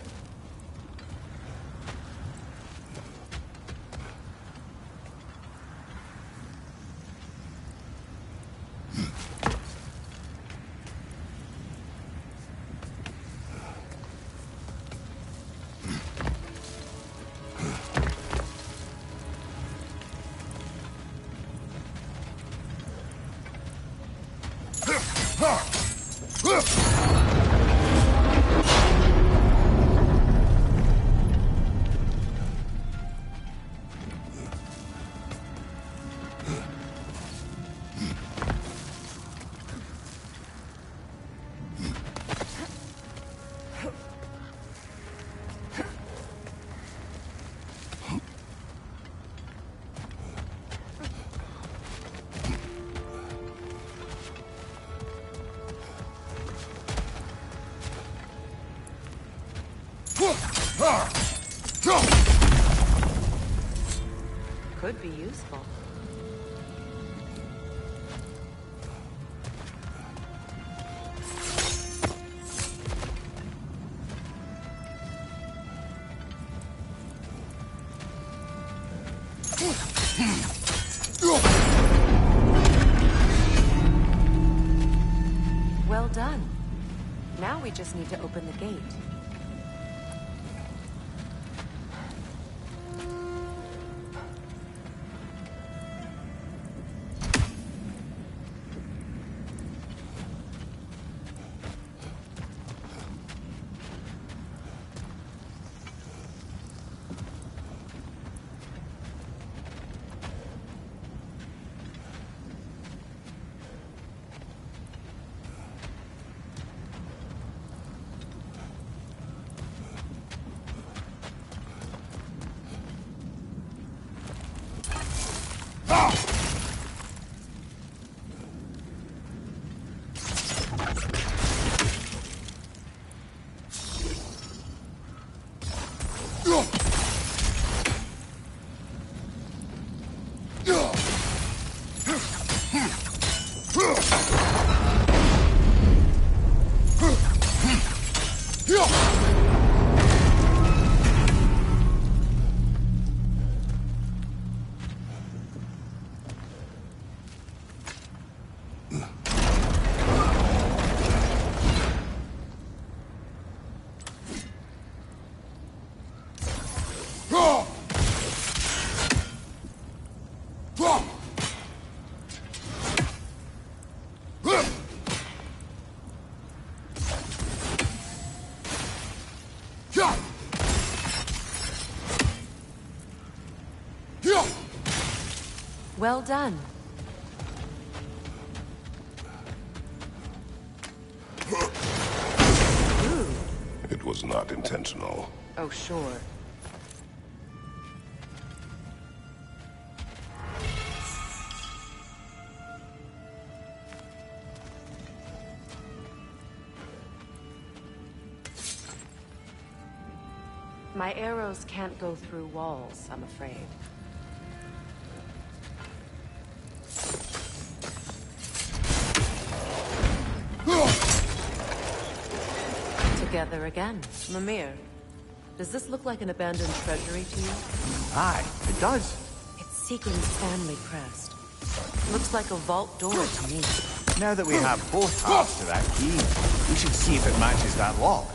Could be useful. we just need to open the gate. Well done. It was not intentional. Oh, sure. My arrows can't go through walls, I'm afraid. Together again. Mimir, does this look like an abandoned treasury to you? Aye, it does. It's Seagram's family crest. Looks like a vault door to me. Now that we have both halves to that key, we should see if it matches that lock.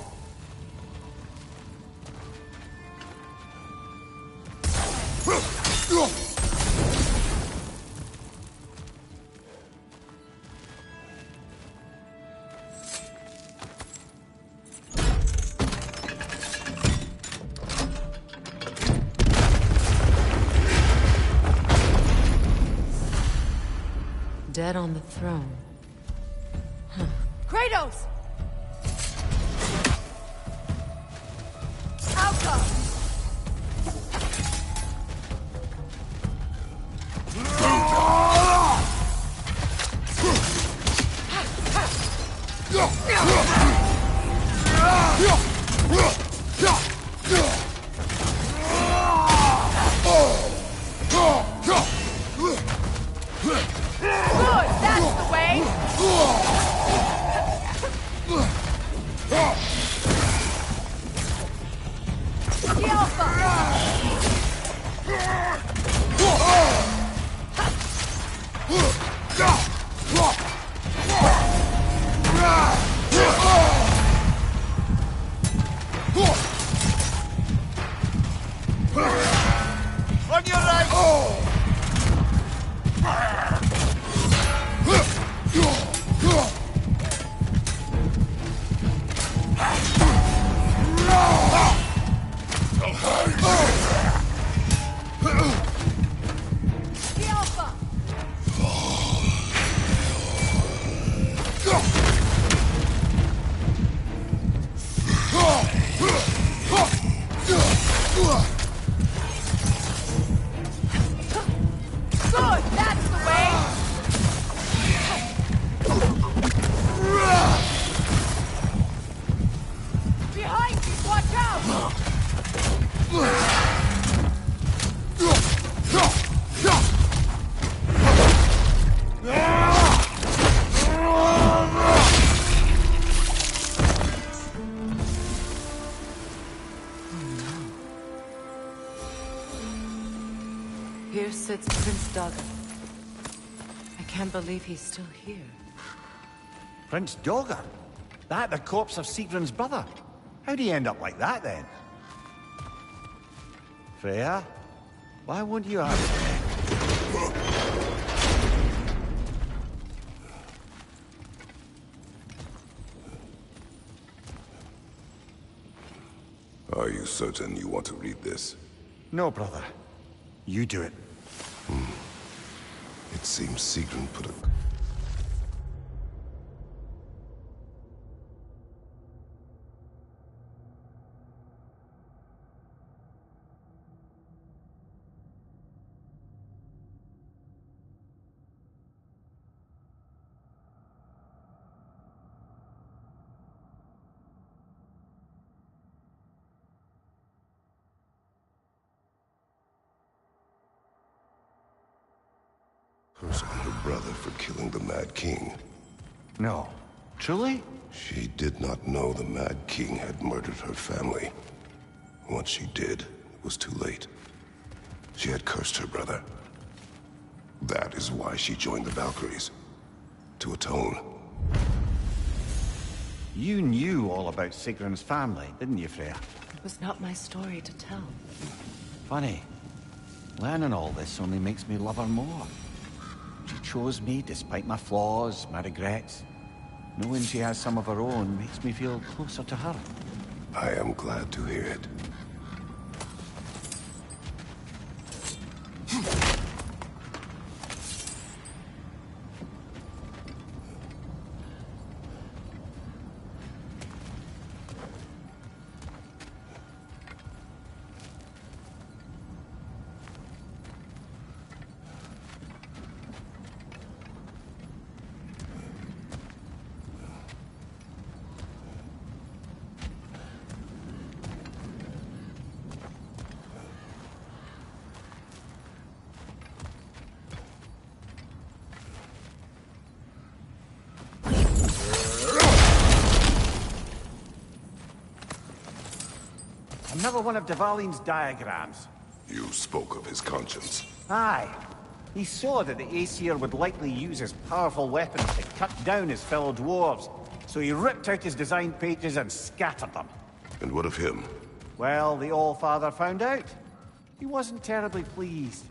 Dead on the throne. Kratos! Alka! Good, that's the way! The On your right! The Alpha! Good, that's the way! Behind you, watch out! Here sits Prince Dagger. I can't believe he's still here. Prince Dogger? That the corpse of Sigrun's brother? How'd he end up like that, then? Freya? Why won't you answer? Are you certain you want to read this? No, brother. You do it. It seems Sigrun put a... curse on her brother for killing the Mad King. No. Truly? She did not know the Mad King had murdered her family. Once she did, it was too late. She had cursed her brother. That is why she joined the Valkyries. To atone. You knew all about Sigrun's family, didn't you, Freya? It was not my story to tell. Funny. Learning all this only makes me love her more. She chose me despite my flaws, my regrets. Knowing she has some of her own makes me feel closer to her. I am glad to hear it. Another one of Dvalin's diagrams. You spoke of his conscience. Aye. He saw that the Aesir would likely use his powerful weapons to cut down his fellow dwarves, so he ripped out his design pages and scattered them. And what of him? Well, the All-Father found out. He wasn't terribly pleased.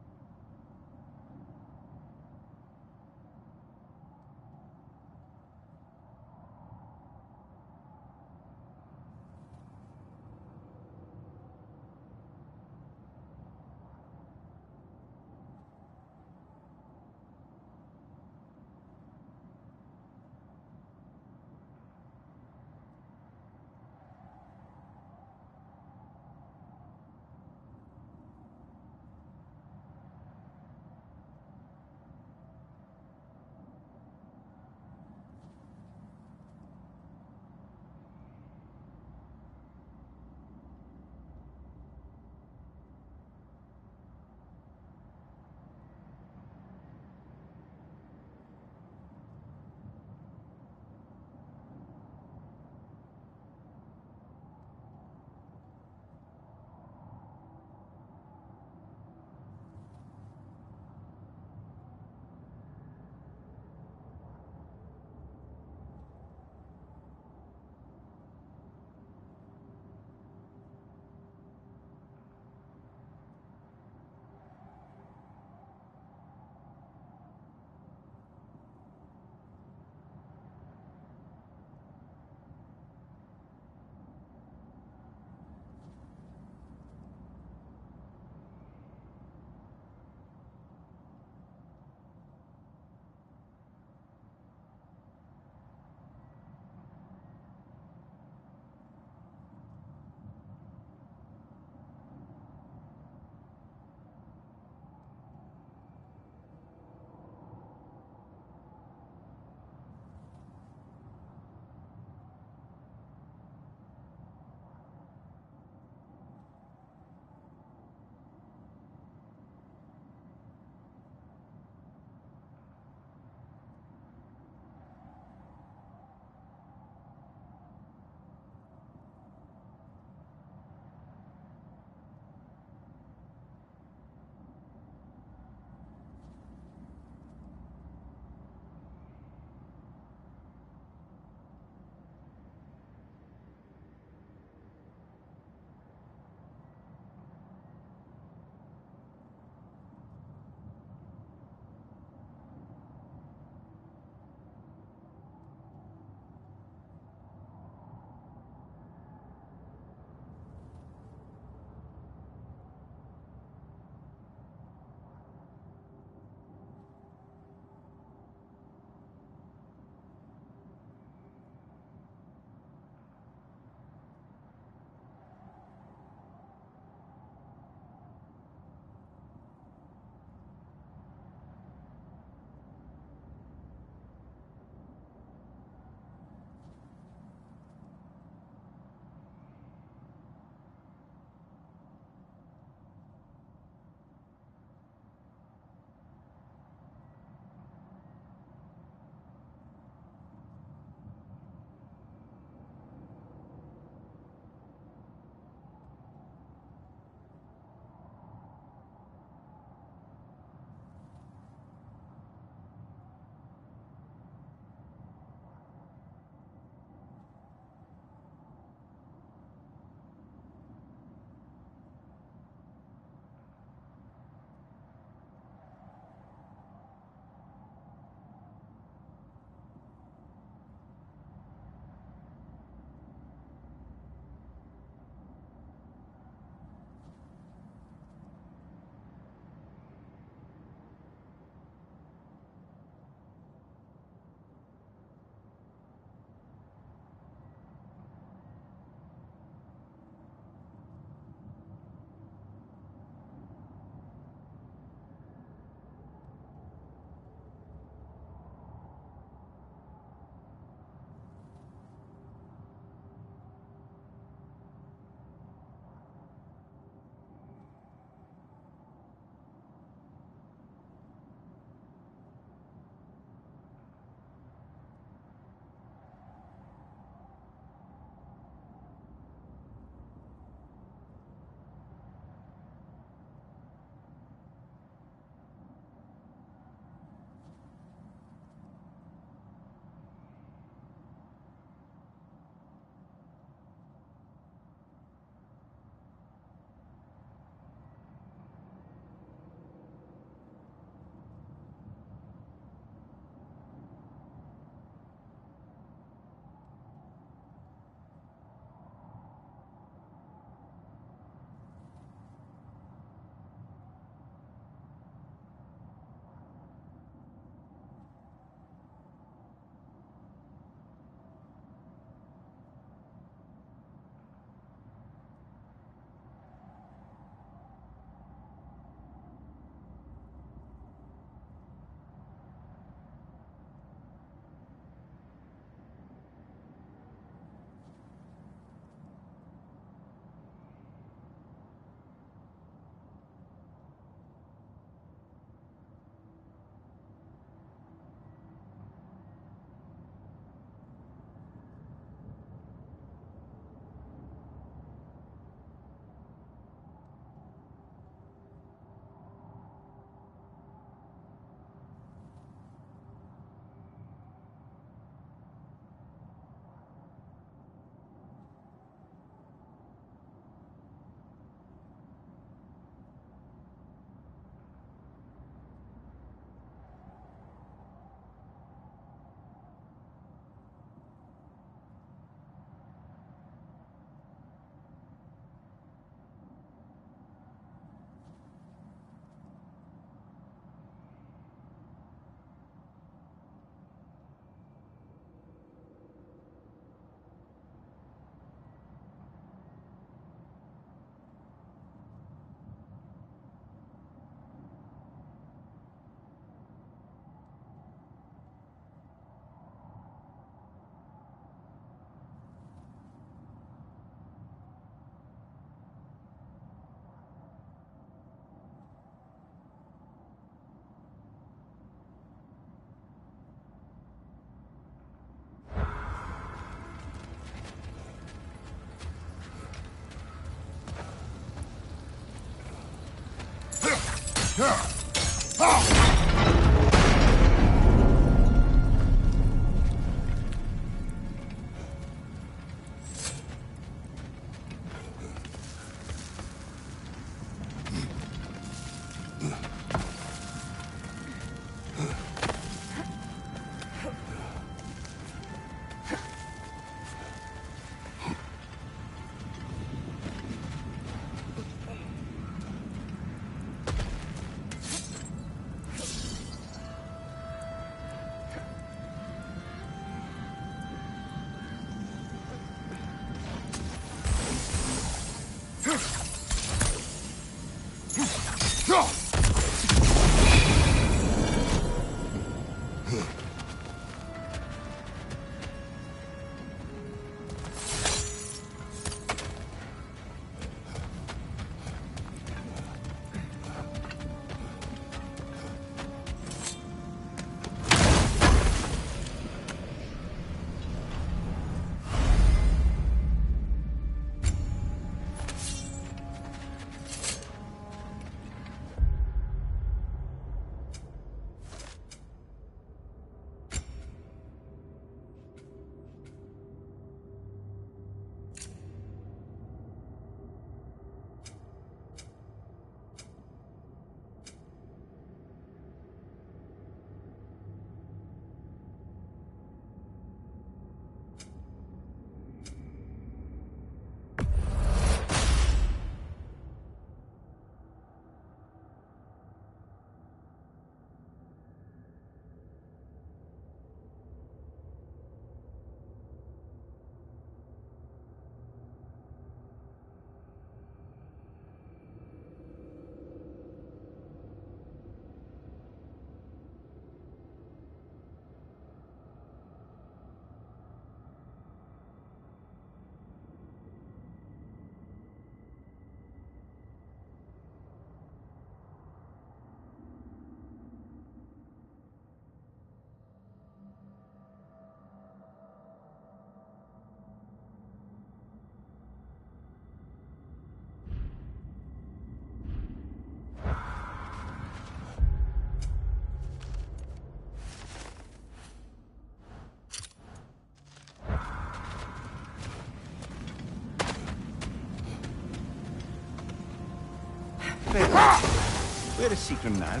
Where is Seacrum now?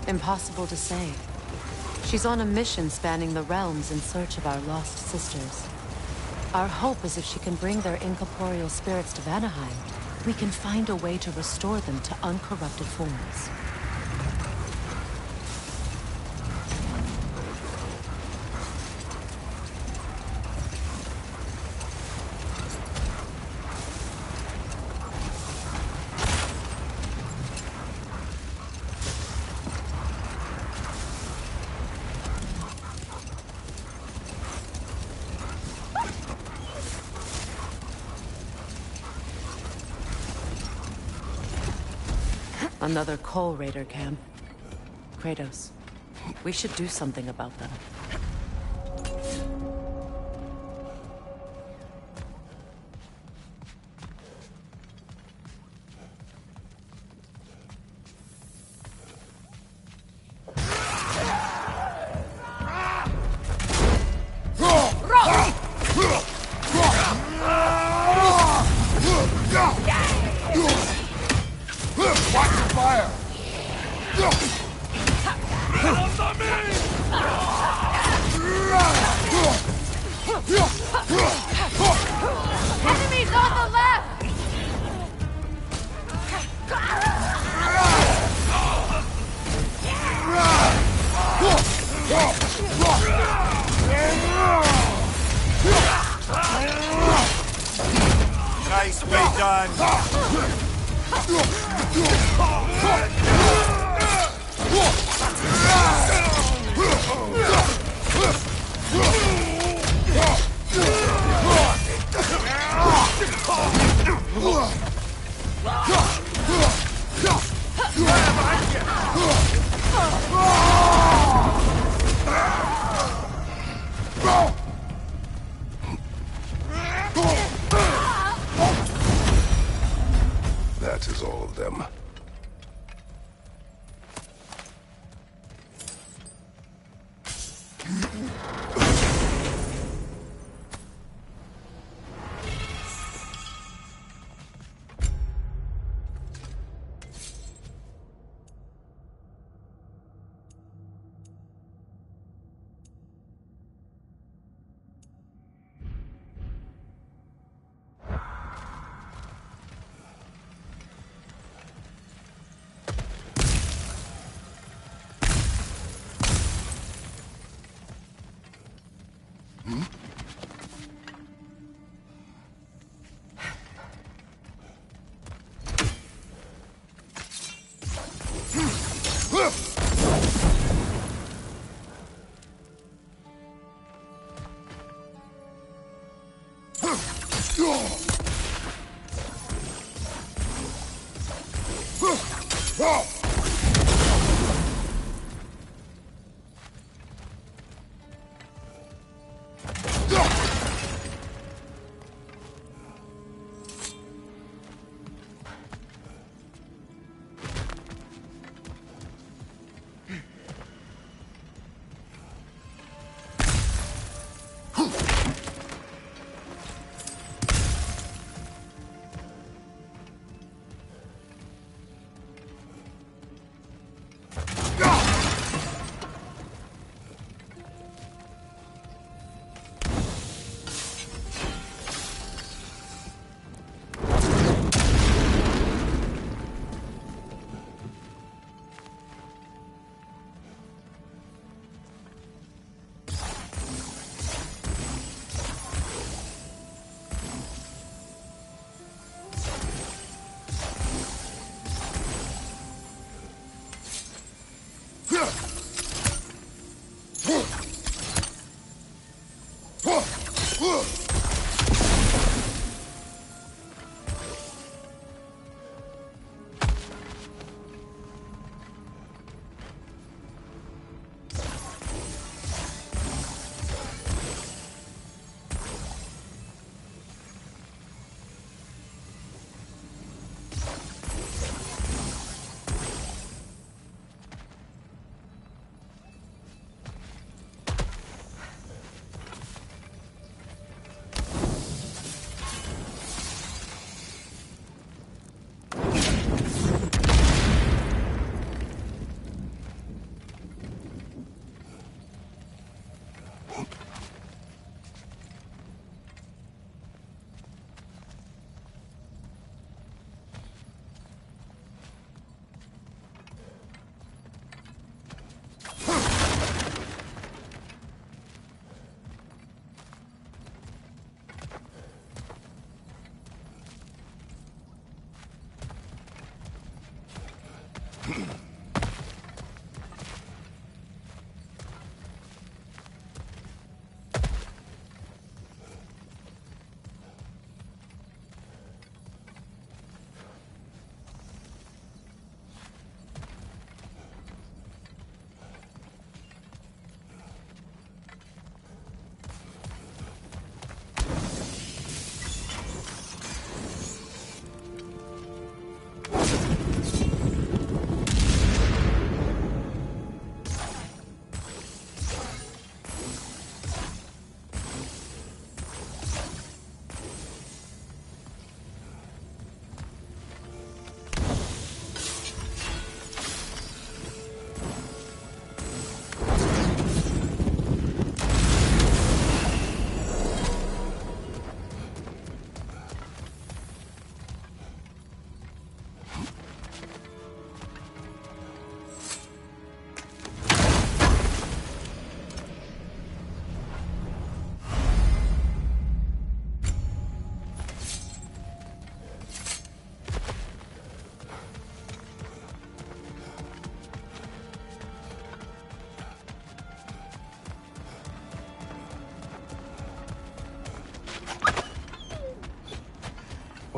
Impossible to say. She's on a mission spanning the realms in search of our lost sisters. Our hope is if she can bring their incorporeal spirits to Vanaheim, we can find a way to restore them to uncorrupted forms. Another Coal Raider camp. Kratos, we should do something about them. Enemies on the left! Nicely done. That is all of them.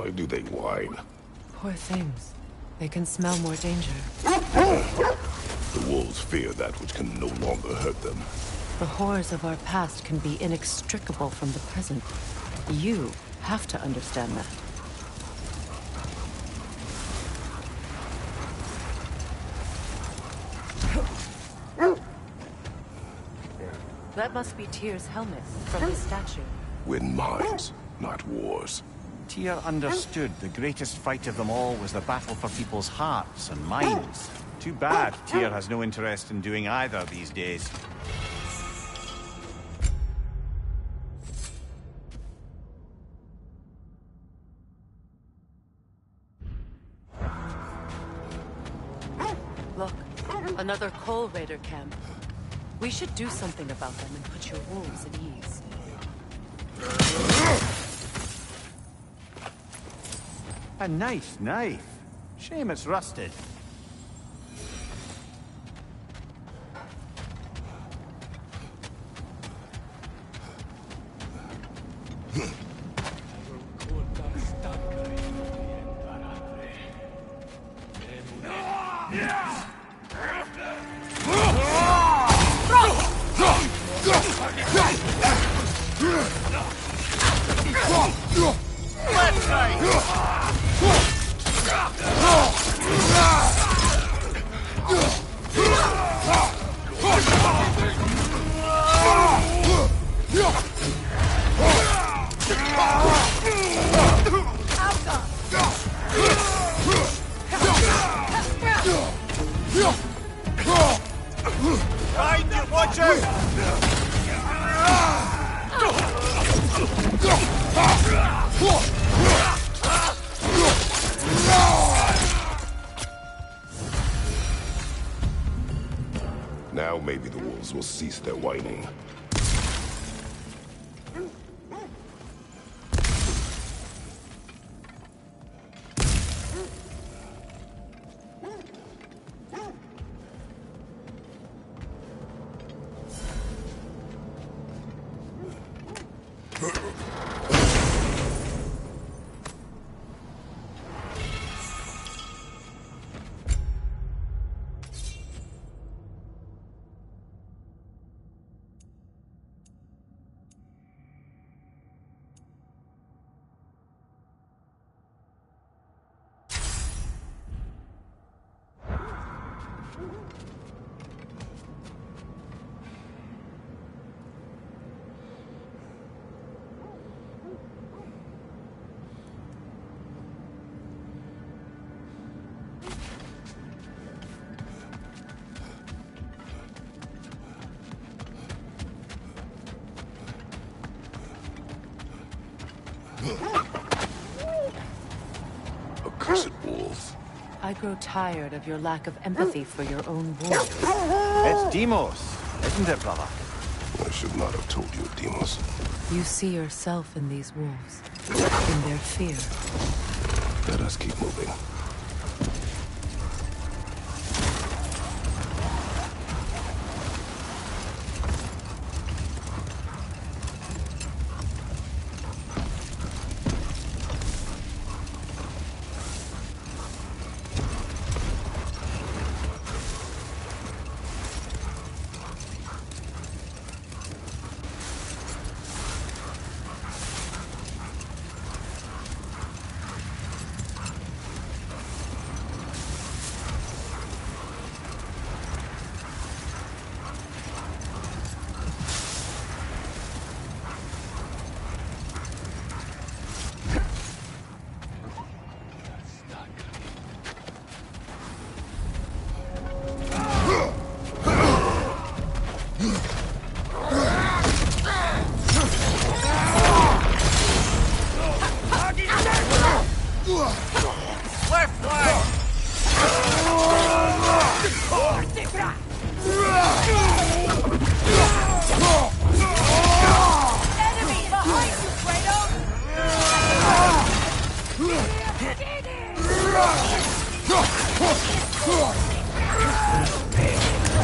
Why do they whine? Poor things. They can smell more danger. The wolves fear that which can no longer hurt them. The horrors of our past can be inextricable from the present. You have to understand that. That must be Tyr's helmet from the statue. Win minds, not wars. Tyr understood the greatest fight of them all was the battle for people's hearts and minds. Too bad Tyr has no interest in doing either these days. Look, another Coal Raider camp. We should do something about them and put your wolves at ease. A nice knife. Shame it's rusted. Watch out! Now maybe the wolves will cease their whining. Accursed wolf. I grow tired of your lack of empathy for your own wolves. It's Demos, isn't it, brother? I should not have told you, Demos. You see yourself in these wolves, in their fear. Let us keep moving.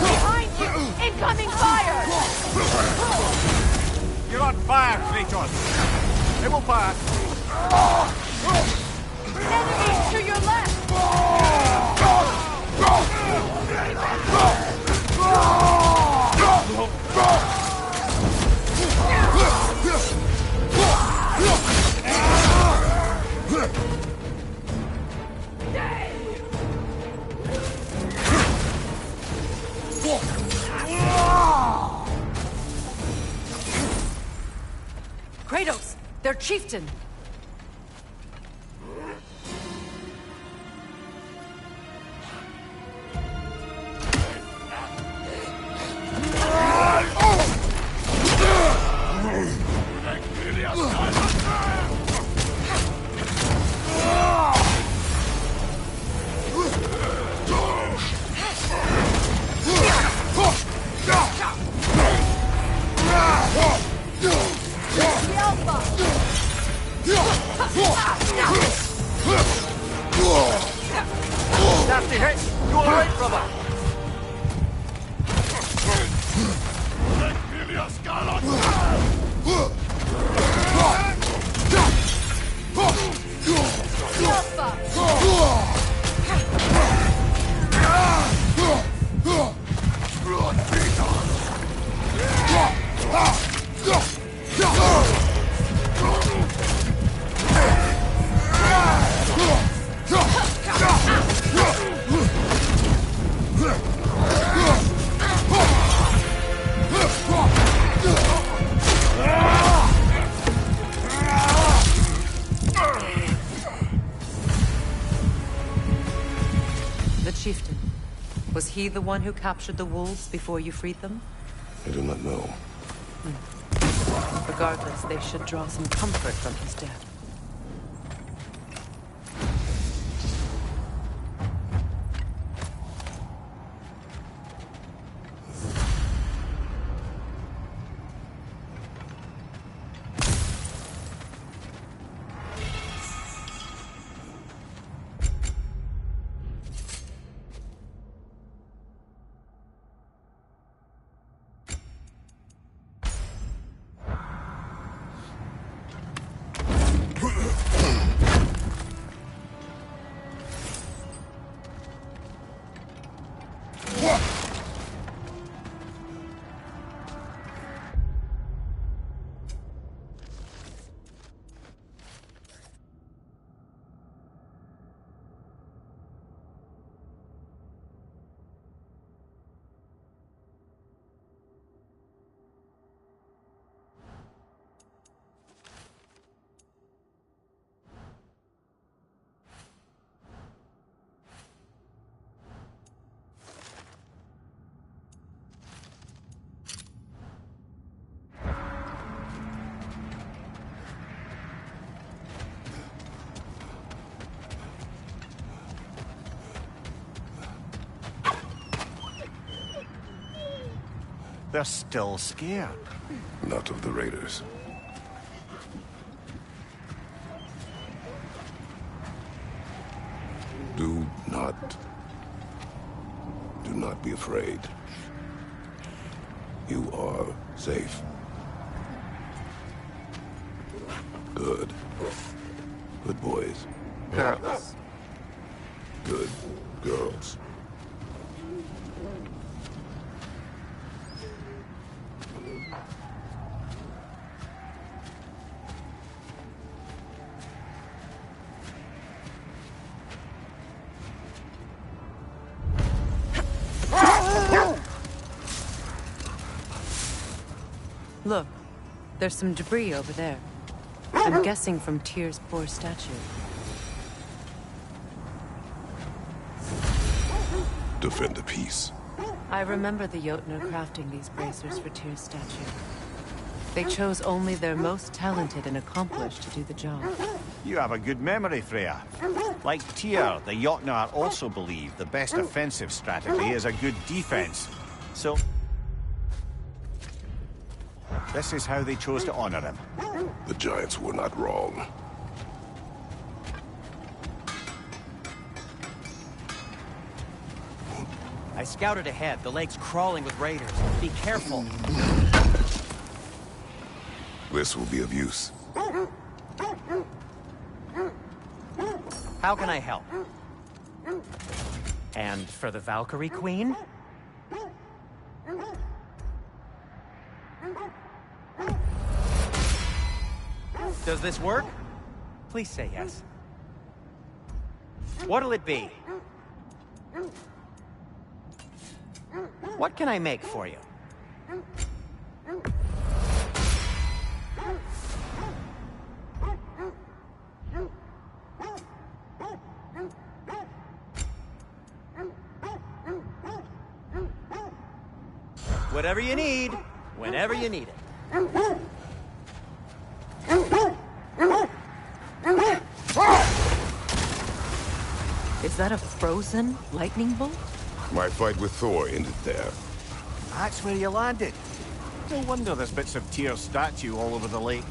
Behind you! Incoming fire! You're on fire, Kratos. It will pass. Enemies to your left! Kratos! Their chieftain! chieftain. Was he the one who captured the wolves before you freed them? I do not know. Regardless, they should draw some comfort from his death. They're still scared. Not of the raiders. Do not be afraid. You are safe. Good. Good boys. Girls. Good girls. Look, there's some debris over there. I'm guessing from Tyr's poor statue. Defend the peace. I remember the Jotnar crafting these bracers for Tyr's statue. They chose only their most talented and accomplished to do the job. You have a good memory, Freya. Like Tyr, the Jotnar also believe the best offensive strategy is a good defense. So this is how they chose to honor him. The giants were not wrong. I scouted ahead. The lake's crawling with raiders. Be careful. This will be of use. How can I help? And for the Valkyrie Queen? Does this work? Please say yes. What'll it be? What can I make for you? Whatever you need, whenever you need it. Is that a frozen lightning bolt? My fight with Thor ended there. That's where you landed. No wonder there's bits of Tyr's statue all over the lake.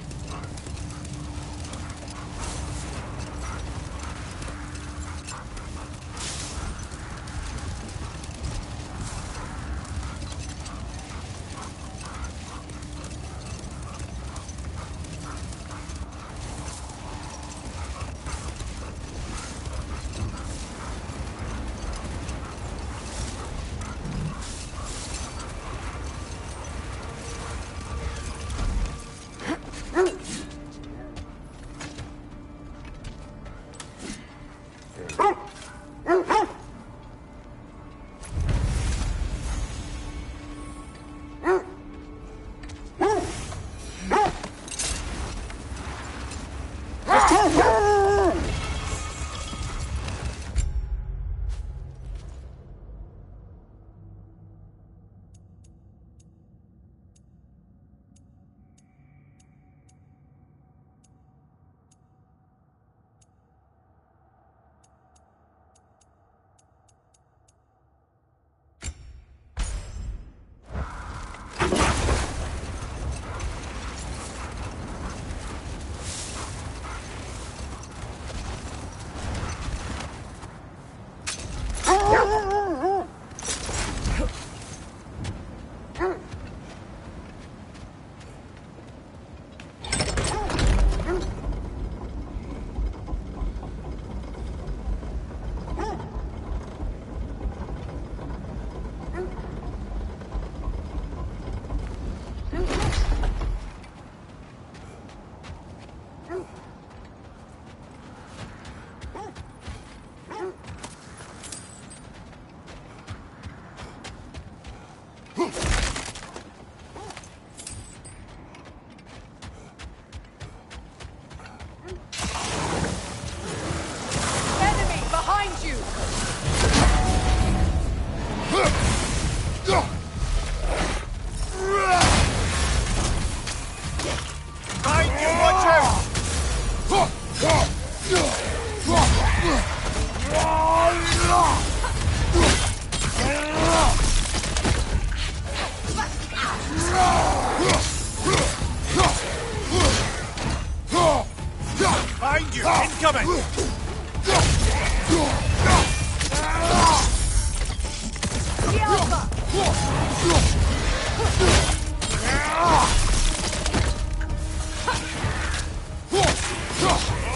Incoming!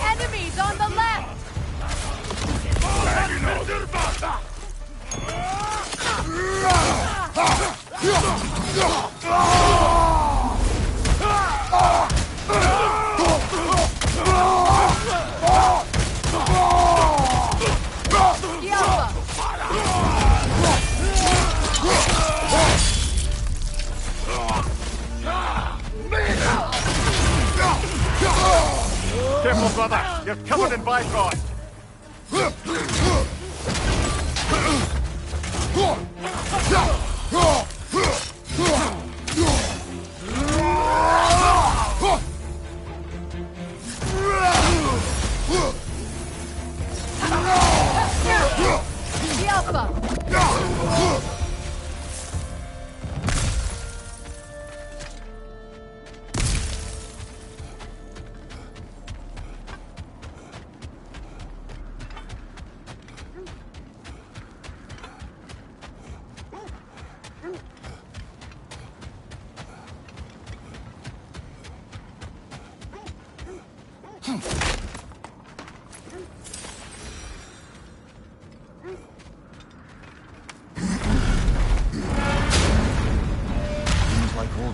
Enemies on the left! Careful, brother. You're covered in Bifrost.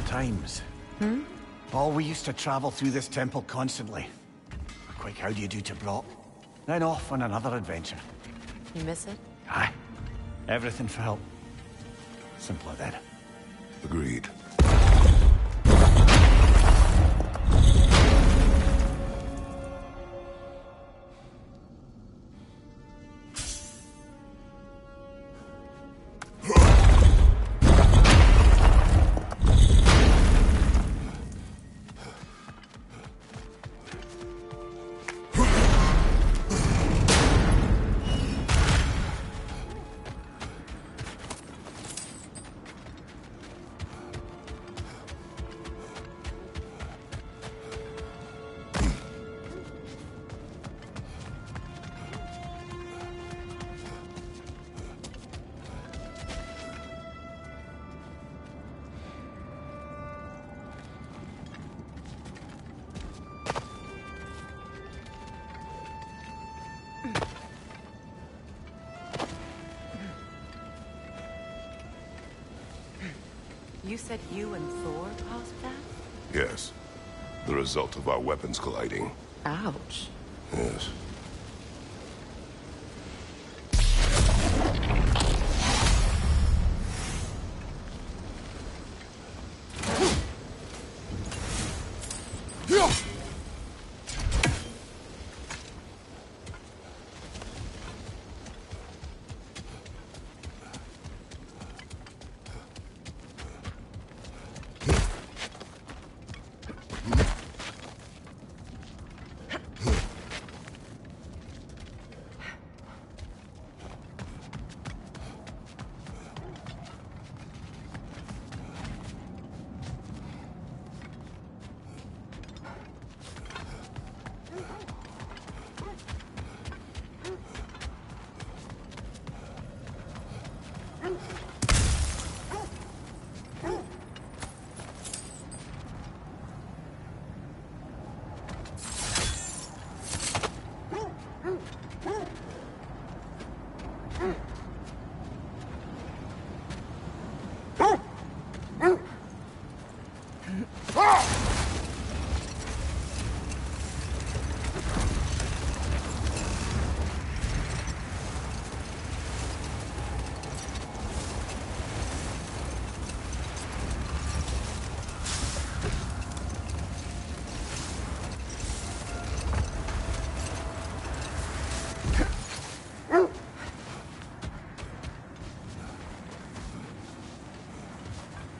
Times. Oh, we used to travel through this temple constantly. Quick, how do you do to Brock? Then off on another adventure. You miss it? Aye. Everything felt simpler then. Agreed. You said you and Thor caused that? Yes. The result of our weapons colliding. Ouch. Yes.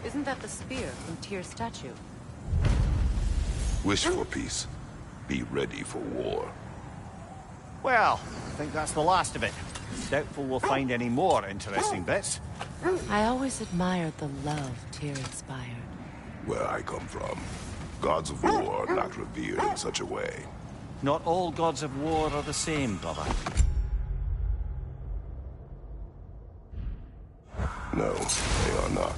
Isn't that the spear from Tyr's statue? Wish for peace. Be ready for war. Well, I think that's the last of it. Doubtful we'll find any more interesting bits. I always admired the love Tyr inspired. Where I come from, gods of war are not revered in such a way. Not all gods of war are the same, brother. No, they are not.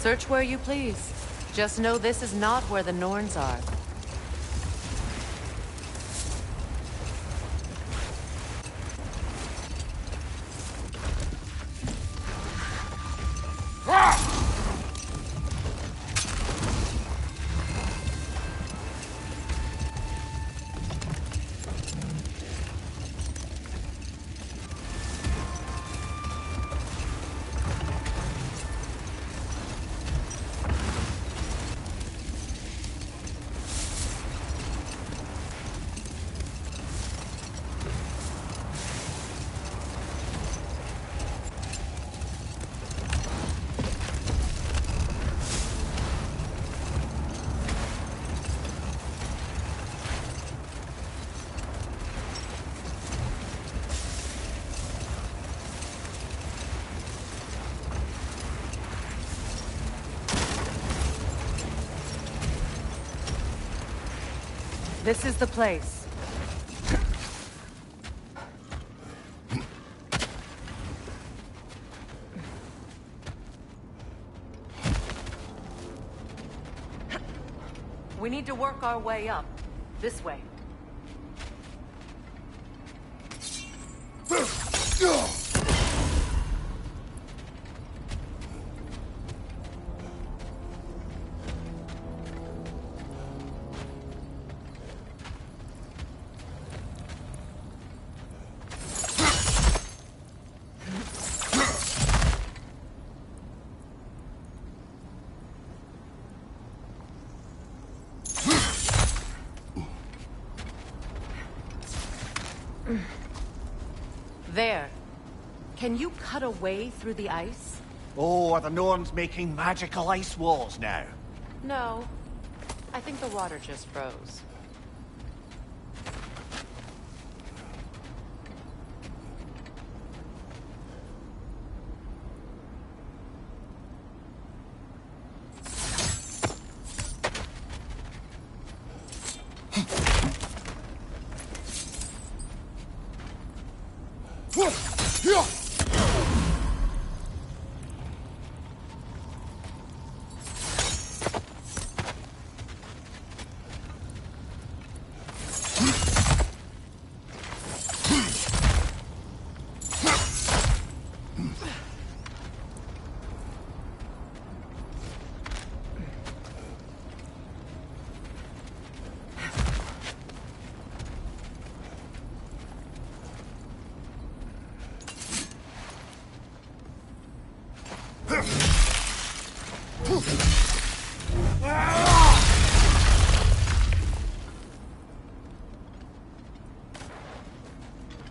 Search where you please. Just know this is not where the Norns are. This is the place. We need to work our way up. This way. There. Can you cut a way through the ice? Oh, are the Norns making magical ice walls now? No. I think the water just froze.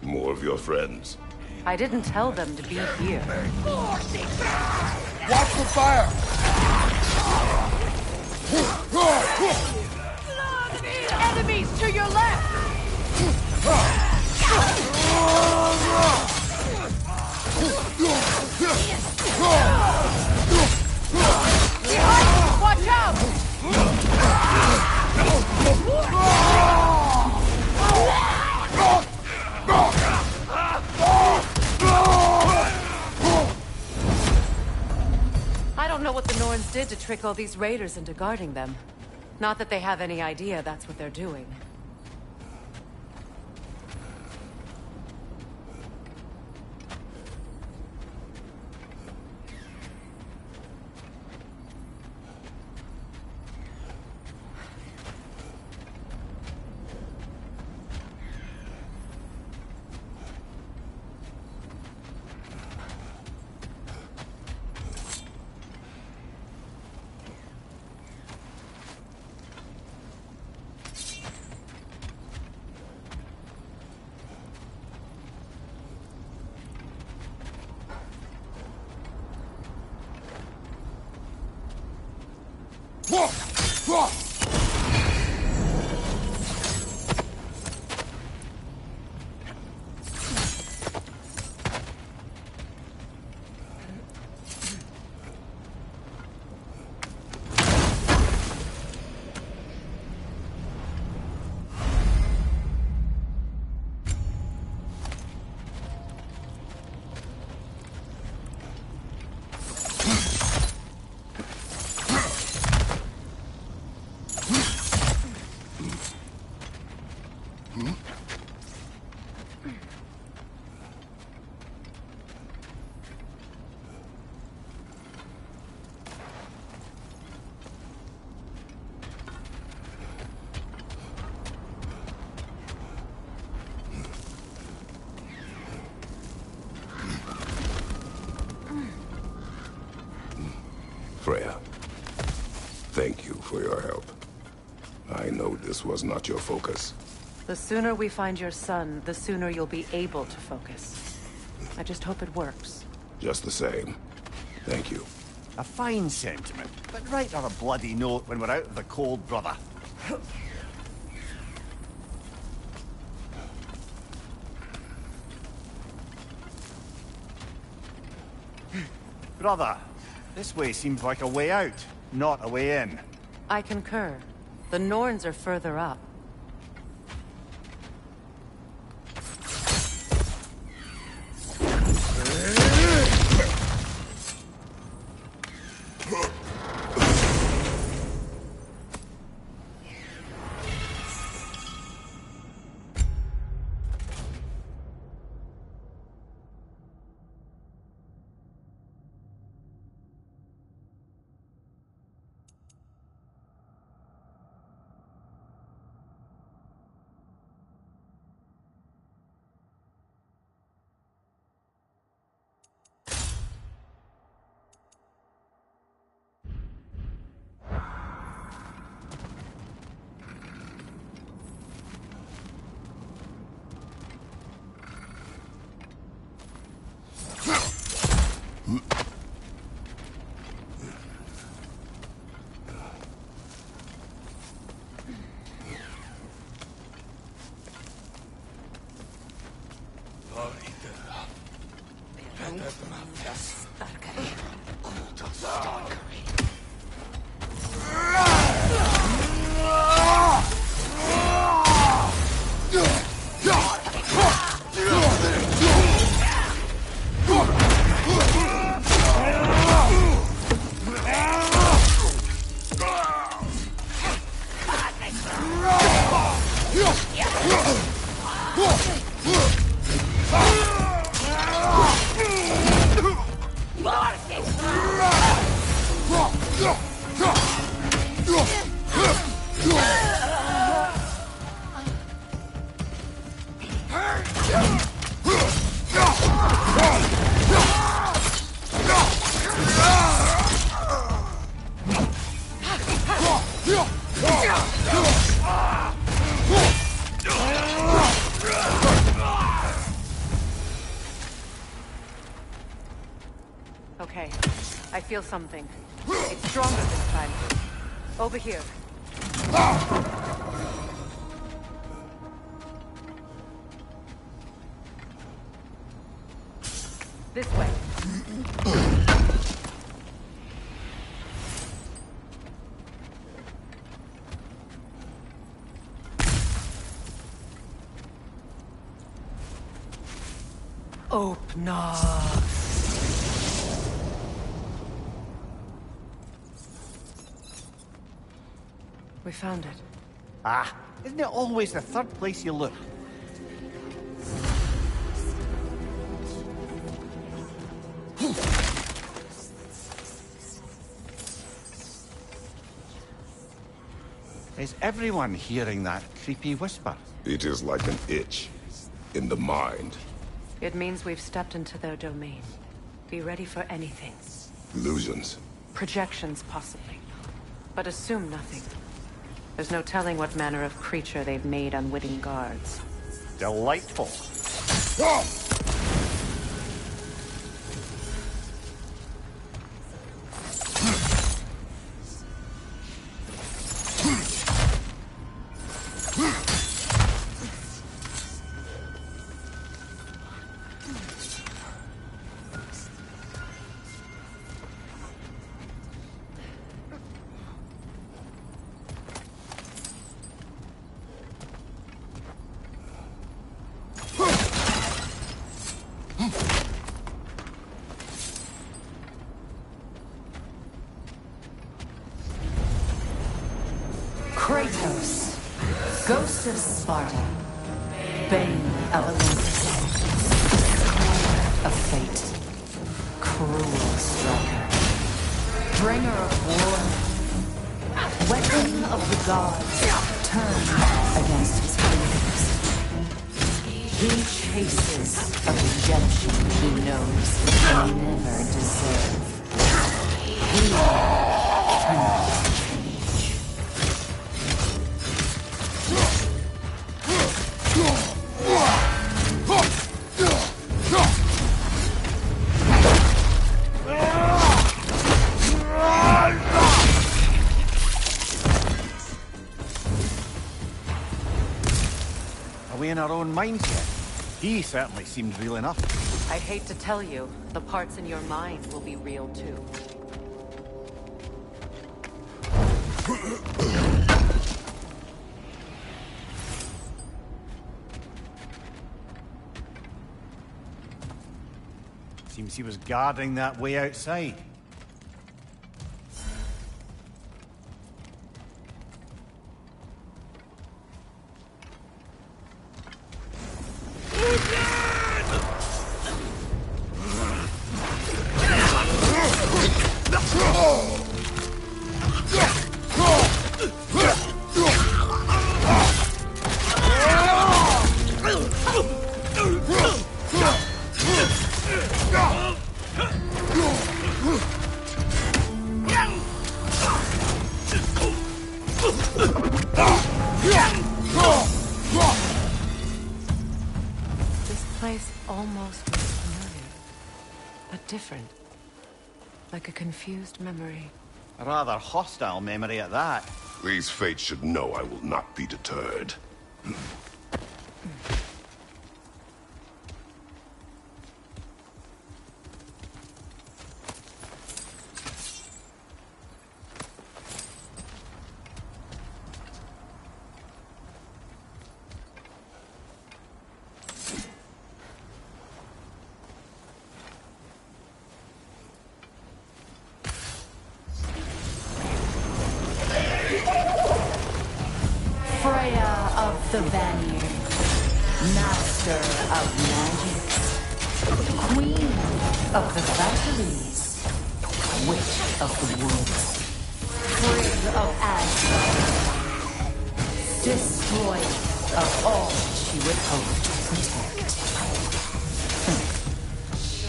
More of your friends. I didn't tell them to be here. Watch the fire! Enemies to your left! Behind! Watch out! I don't know what the Norns did to trick all these raiders into guarding them. Not that they have any idea that's what they're doing. Freya, thank you for your help. I know this was not your focus. The sooner we find your son, the sooner you'll be able to focus. I just hope it works. Just the same, thank you. A fine sentiment, but write on a bloody note when we're out of the cold, brother. Brother, this way seems like a way out, not a way in. I concur. The Norns are further up. Okay, I feel something. It's stronger this time. Over here. This way. Open up. We found it. Ah, isn't it always the third place you look? Is everyone hearing that creepy whisper? It is like an itch in the mind. It means we've stepped into their domain. Be ready for anything. Illusions. Projections, possibly. But assume nothing. There's no telling what manner of creature they've made unwitting guards. Delightful. Kratos, Ghost of Sparta, Bane of Olympus, of fate, cruel striker, bringer of war, weapon of the gods, turned against his enemies. He chases a redemption he knows he never deserved. He cannot change. Are we in our own minds yet? He certainly seemed real enough. I'd hate to tell you, the parts in your mind will be real too. Seems he was guarding that way outside. This place almost looks familiar, but different. Like a confused memory. A rather hostile memory at that. These fates should know I will not be deterred. Freya of the Vanir, master of magic, queen of the Valkyries, witch of the woods. destroyer of all she would hope to protect.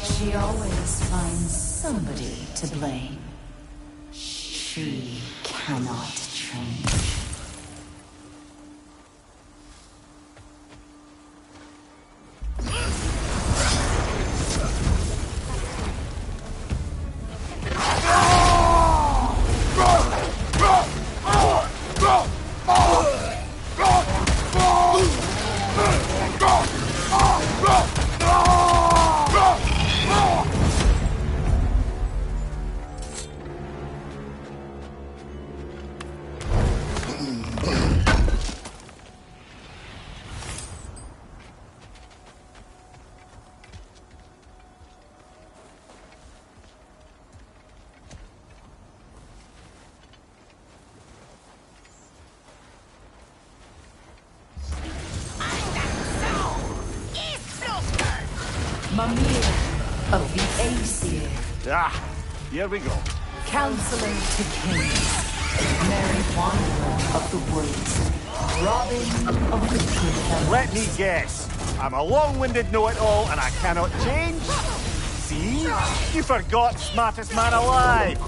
She always finds somebody to blame. She cannot change. Mimir of the Aesir. Ah, here we go. Counselor to kings. Merry wanderer of the woods. Robin of the good fellows. Let me guess. I'm a long-winded know-it-all and I cannot change? See? You forgot smartest man alive.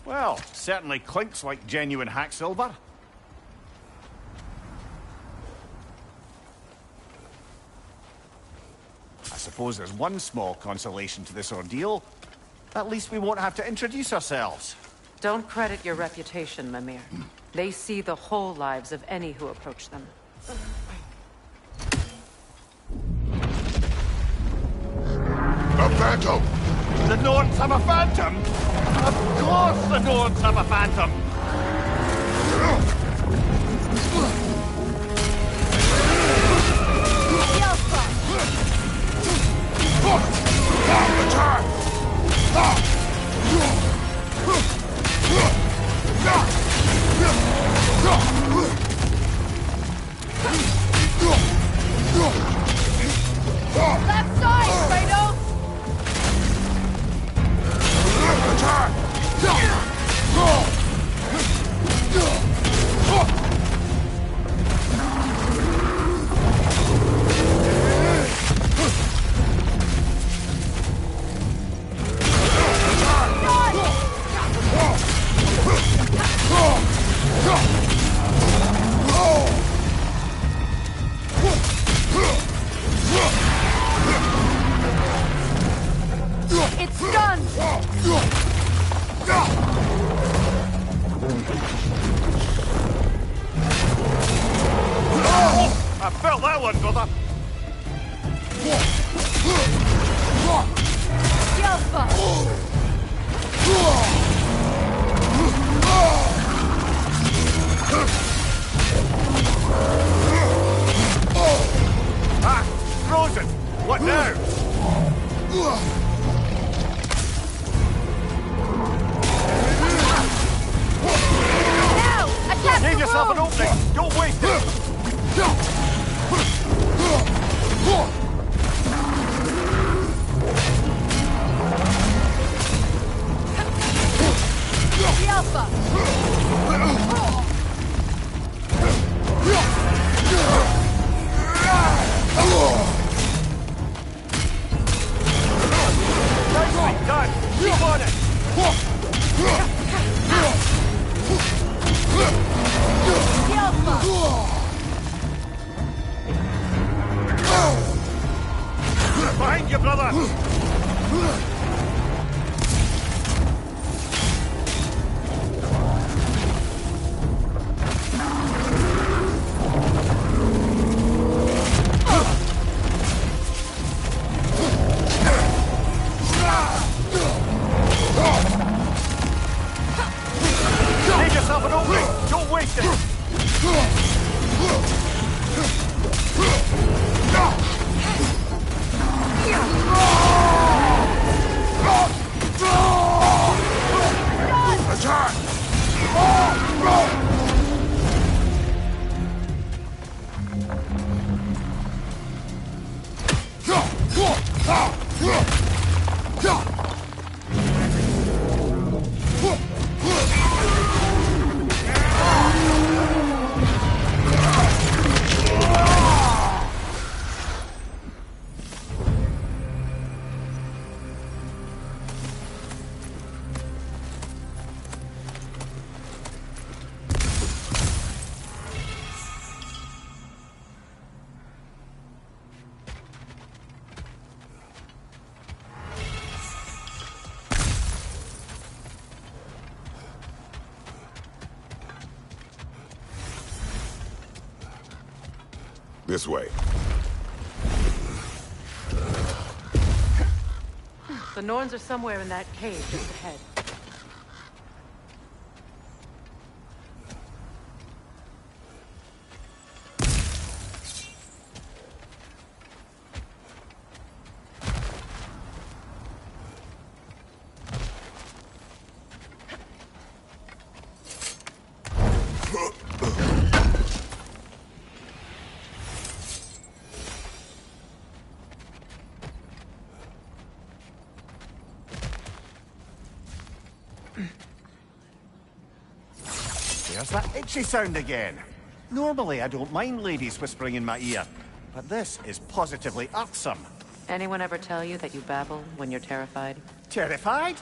Well, certainly clinks like genuine hack silver. I suppose there's one small consolation to this ordeal. At least we won't have to introduce ourselves. Don't credit your reputation, Mimir. They see the whole lives of any who approach them. A phantom! The Norns have a phantom? Of course the Norns have a phantom! Left side, Kratos! It's done! I felt that one, brother! Yelpa! Ah! Frozen! What now? Now! Attack Give the yourself an room! opening! Don't waste it! Yelpa! Nicely done! Keep on it! Yelpa! have an opening! Don't waste it! Attack! This way. The Norns are somewhere in that cave just ahead. There's that itchy sound again. Normally I don't mind ladies whispering in my ear, but this is positively irksome. Anyone ever tell you that you babble when you're terrified? Terrified?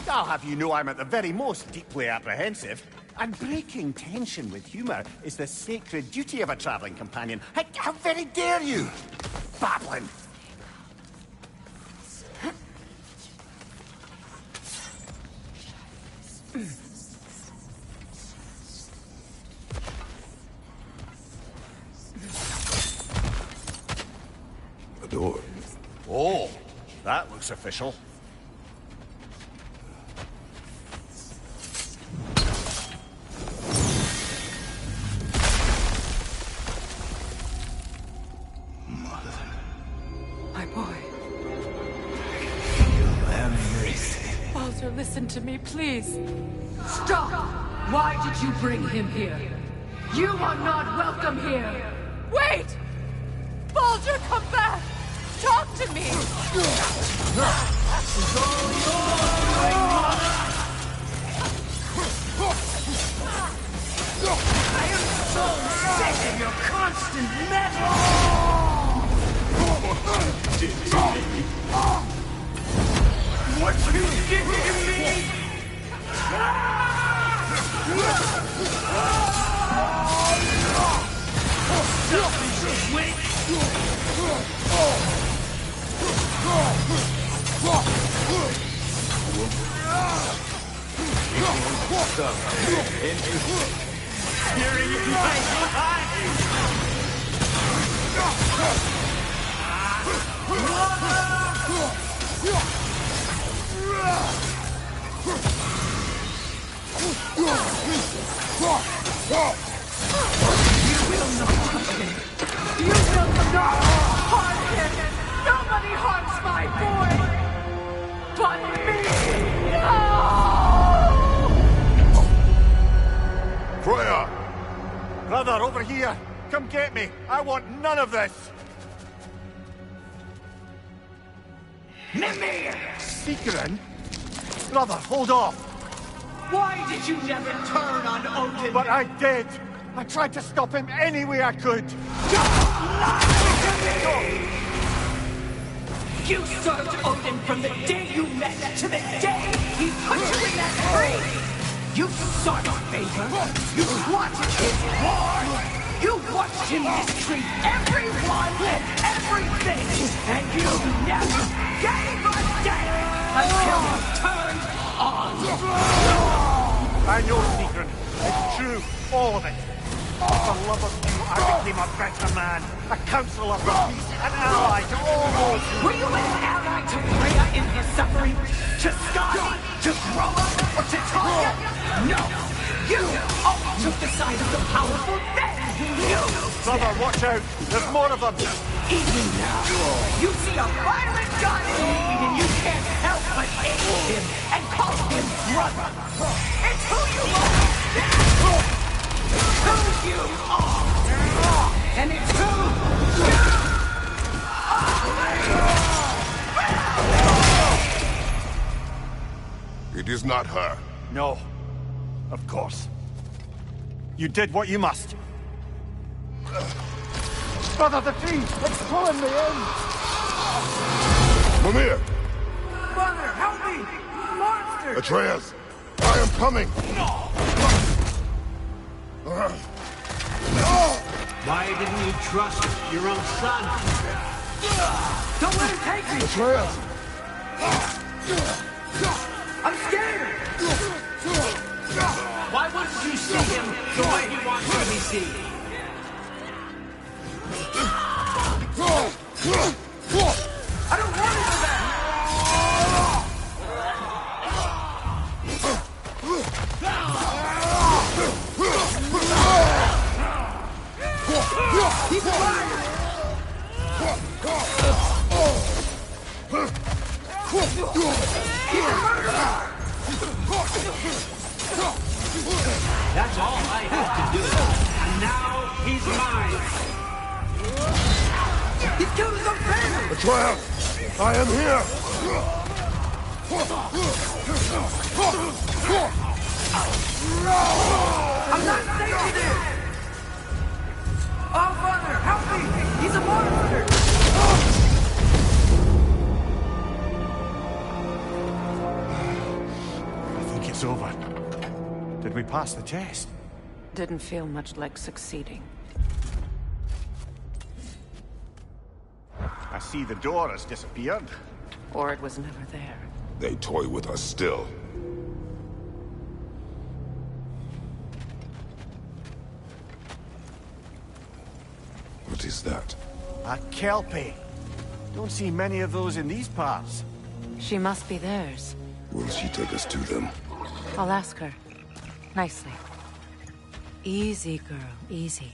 I'll have you know I'm at the very most deeply apprehensive. And breaking tension with humour is the sacred duty of a travelling companion. How very dare you! Babbling! A door. Oh, that looks official. My boy. Everything. Baldur, listen to me, please. Stop! Why did you bring him here? You are not welcome here! Wait! Baldur, come back! Talk to me! I am so sick of your constant meddling! What you did to me! Selfish witch! Hearing you You will not harm him! Nobody harms my boy! But me! No! Freya! Brother, over here! Come get me! I want none of this! Mimir! Sigrun? Brother, hold off! Why did you never turn on Odin? But I did! I tried to stop him any way I could! You served Odin from the day you met to the day he put you in that tree! You sought favor! You wanted his war! You watched him mistreat everyone and everything! And you never gave a damn until you turned on! I know, Sigrun. It's true, all of it. For the love of you, I became a better man, a counselor for peace, an ally to all those who... Were you an ally to Freya in her suffering? To Skadi? To Groma? Or to Tanya? No! You the side of the powerful, then you... Brother, watch out! There's more of them! Even now, you see a violent god in need, and you can't help but hate him and call him brother. It's who you are! It's who you are! And it's who you It is not her. No. Of course. You did what you must. Brother, the tree! It's pulling me in! Mimir! Mother, help me! Monster! Atreus! I am coming! Why didn't you trust your own son? Don't let him take me! Atreus! I'm scared! Why wouldn't you see him the way he wants to be seen? I don't want to do that! He's a liar! He's a murderer! That's all I have to do. And now he's mine. He's killed his own family! Atreus! I am here! I'm not safe here! Oh, Father, help me! He's a monster! I think it's over. Did we pass the test? Didn't feel much like succeeding. I see the door has disappeared. Or it was never there. They toy with us still. What is that? A kelpie. Don't see many of those in these parts. She must be theirs. Will she take us to them? I'll ask her. Nicely. Easy, girl. Easy.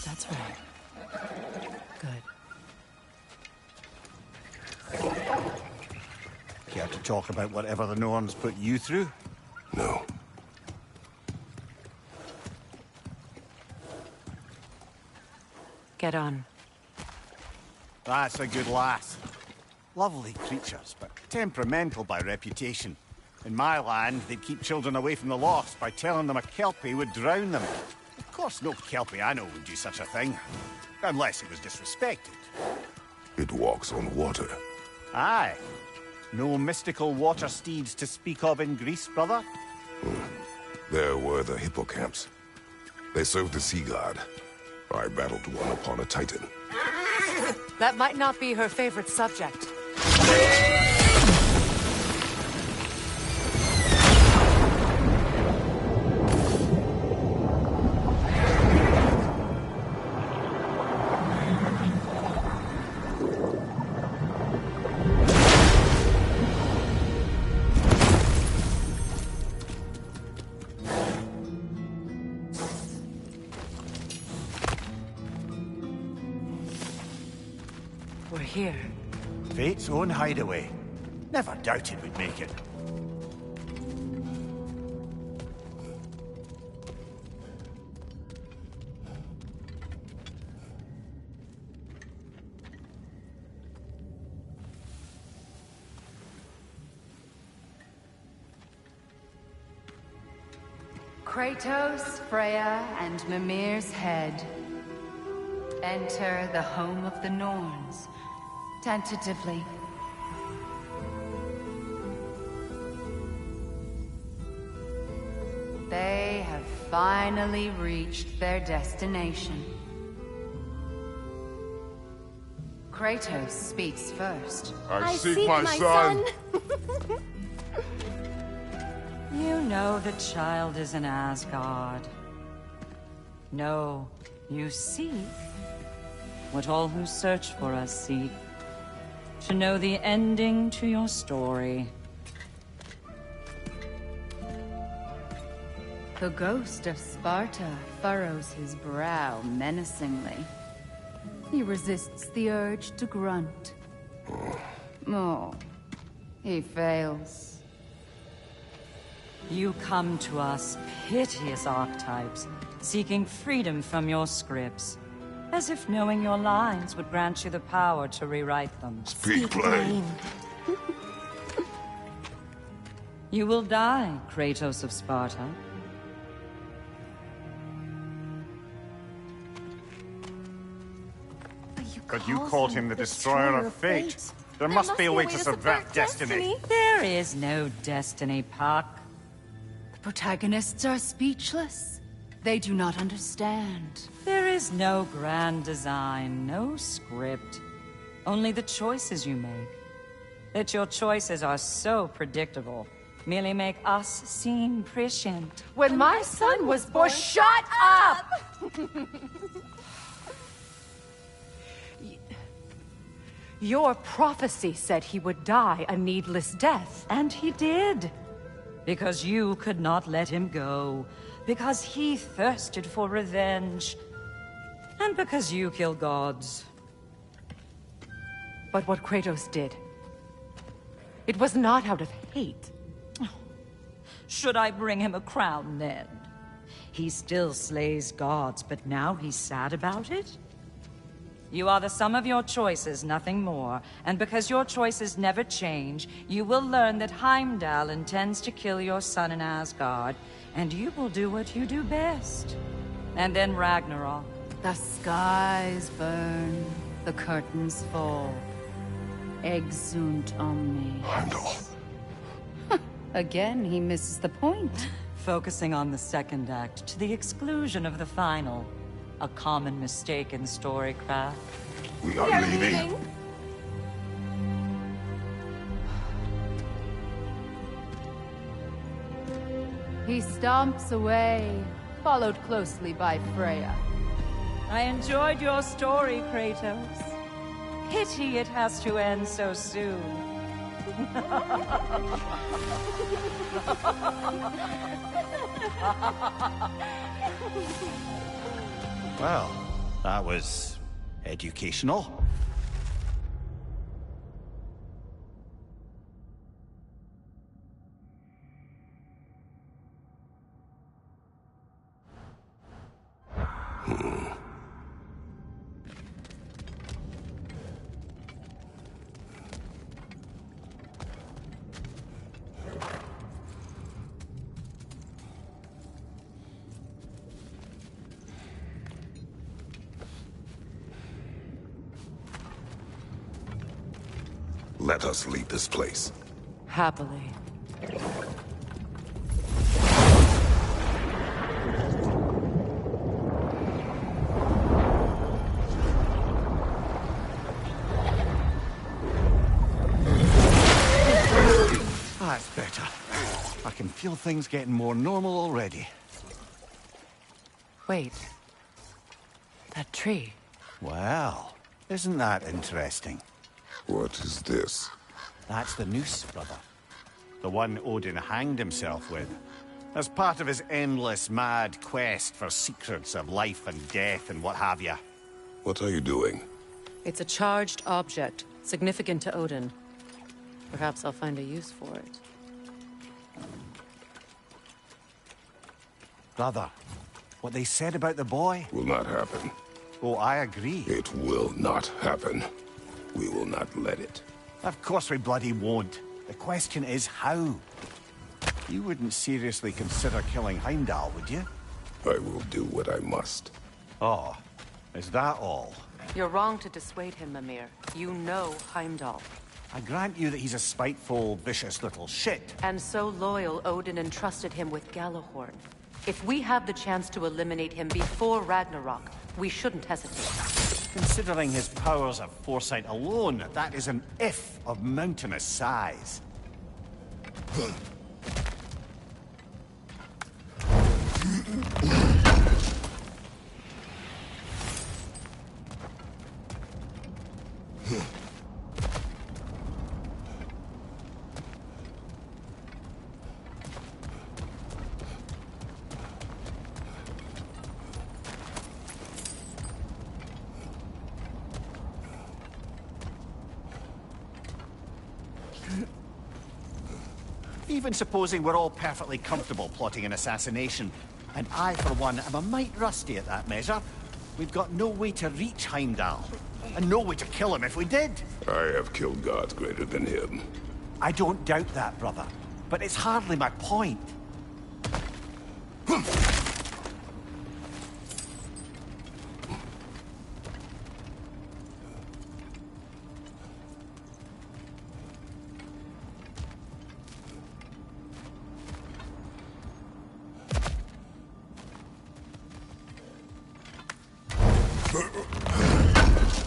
That's right. Good. Care to talk about whatever the Norns put you through? No. Get on. That's a good lass. Lovely creatures, but temperamental by reputation. In my land, they'd keep children away from the lost by telling them a kelpie would drown them. Of course, no kelpie I know would do such a thing. Unless it was disrespected. It walks on water. Aye. No mystical water steeds to speak of in Greece, brother? There were the hippocamps. They served the sea god. I battled one upon a titan. That might not be her favorite subject. We're here. Fate's own hideaway. Never doubted we'd make it. Kratos, Freya, and Mimir's head. Enter the home of the Norns. Tentatively. They have finally reached their destination. Kratos speaks first. I seek my son. You know the child is in Asgard. No, you seek what all who search for us seek. To know the ending to your story. The ghost of Sparta furrows his brow menacingly. He resists the urge to grunt. Oh, he fails. You come to us, piteous archetypes, seeking freedom from your scripts, as if knowing your lines would grant you the power to rewrite them. Speak plain. You will die, Kratos of Sparta. But you called him the Destroyer of Fate. There must be a way to subvert destiny. There is no destiny, Puck. The protagonists are speechless. They do not understand. There is no grand design, no script. Only the choices you make. That your choices are so predictable merely make us seem prescient. When my son was born, shut up! Your prophecy said he would die a needless death. And he did. Because you could not let him go. Because he thirsted for revenge. And because you kill gods. But what Kratos did, it was not out of hate. Should I bring him a crown then? He still slays gods, but now he's sad about it? You are the sum of your choices, nothing more. And because your choices never change, you will learn that Heimdall intends to kill your son in Asgard, and you will do what you do best. And then Ragnarok. The skies burn, the curtains fall. Exunt omni. Heimdall. Again, he misses the point. Focusing on the second act to the exclusion of the final. A common mistake in storycraft. We are leaving. He stomps away, followed closely by Freya. I enjoyed your story, Kratos. Pity it has to end so soon. Well, that was educational. Let us leave this place. Happily. That's better. I can feel things getting more normal already. Wait. That tree. Well, isn't that interesting? What is this? That's the noose, brother. The one Odin hanged himself with. As part of his endless, mad quest for secrets of life and death and what have you. What are you doing? It's a charged object, significant to Odin. Perhaps I'll find a use for it. Brother, what they said about the boy? Will not happen. Oh, I agree. It will not happen. We will not let it. Of course we bloody won't. The question is how. You wouldn't seriously consider killing Heimdall, would you? I will do what I must. Oh, is that all? You're wrong to dissuade him, Mimir. You know Heimdall. I grant you that he's a spiteful, vicious little shit. And so loyal, Odin entrusted him with Galahorn. If we have the chance to eliminate him before Ragnarok, we shouldn't hesitate. Considering his powers of foresight alone, that is an if of mountainous size. Even supposing we're all perfectly comfortable plotting an assassination, and I, for one, am a mite rusty at that measure, we've got no way to reach Heimdall, and no way to kill him if we did. I have killed gods greater than him. I don't doubt that, brother, but it's hardly my point.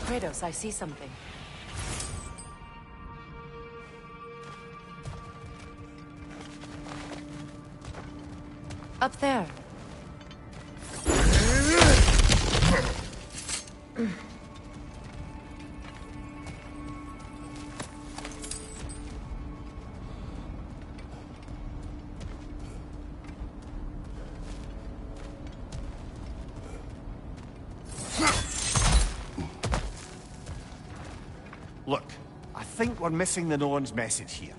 Kratos, I see something. Up there. Look, I think we're missing the Norn's message here.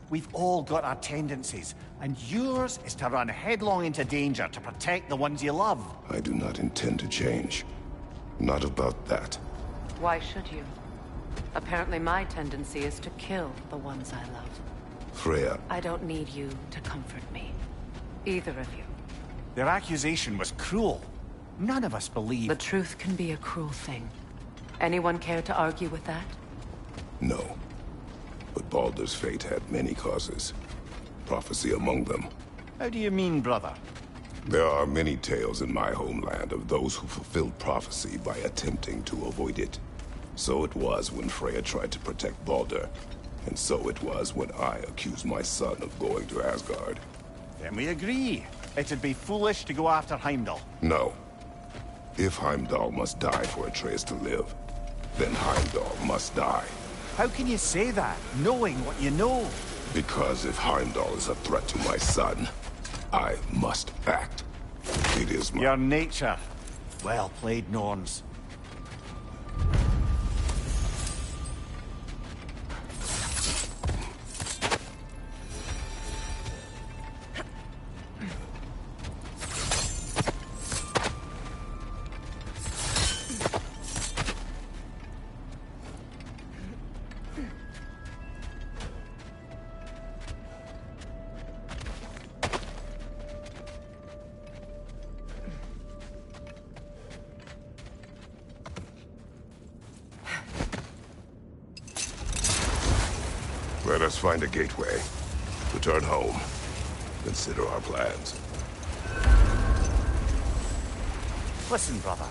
We've all got our tendencies, and yours is to run headlong into danger to protect the ones you love. I do not intend to change. Not about that. Why should you? Apparently my tendency is to kill the ones I love. Freya. I don't need you to comfort me. Either of you. Their accusation was cruel. None of us believe... The truth can be a cruel thing. Anyone care to argue with that? No. But Baldur's fate had many causes. Prophecy among them. How do you mean, brother? There are many tales in my homeland of those who fulfilled prophecy by attempting to avoid it. So it was when Freya tried to protect Baldur. And so it was when I accused my son of going to Asgard. Then we agree. It'd be foolish to go after Heimdall. No. If Heimdall must die for Atreus to live, then Heimdall must die. How can you say that, knowing what you know? Because if Heimdall is a threat to my son, I must act. It is my... Your nature. Well played, Norns. Let us find a gateway. Return home. Consider our plans. Listen, brother.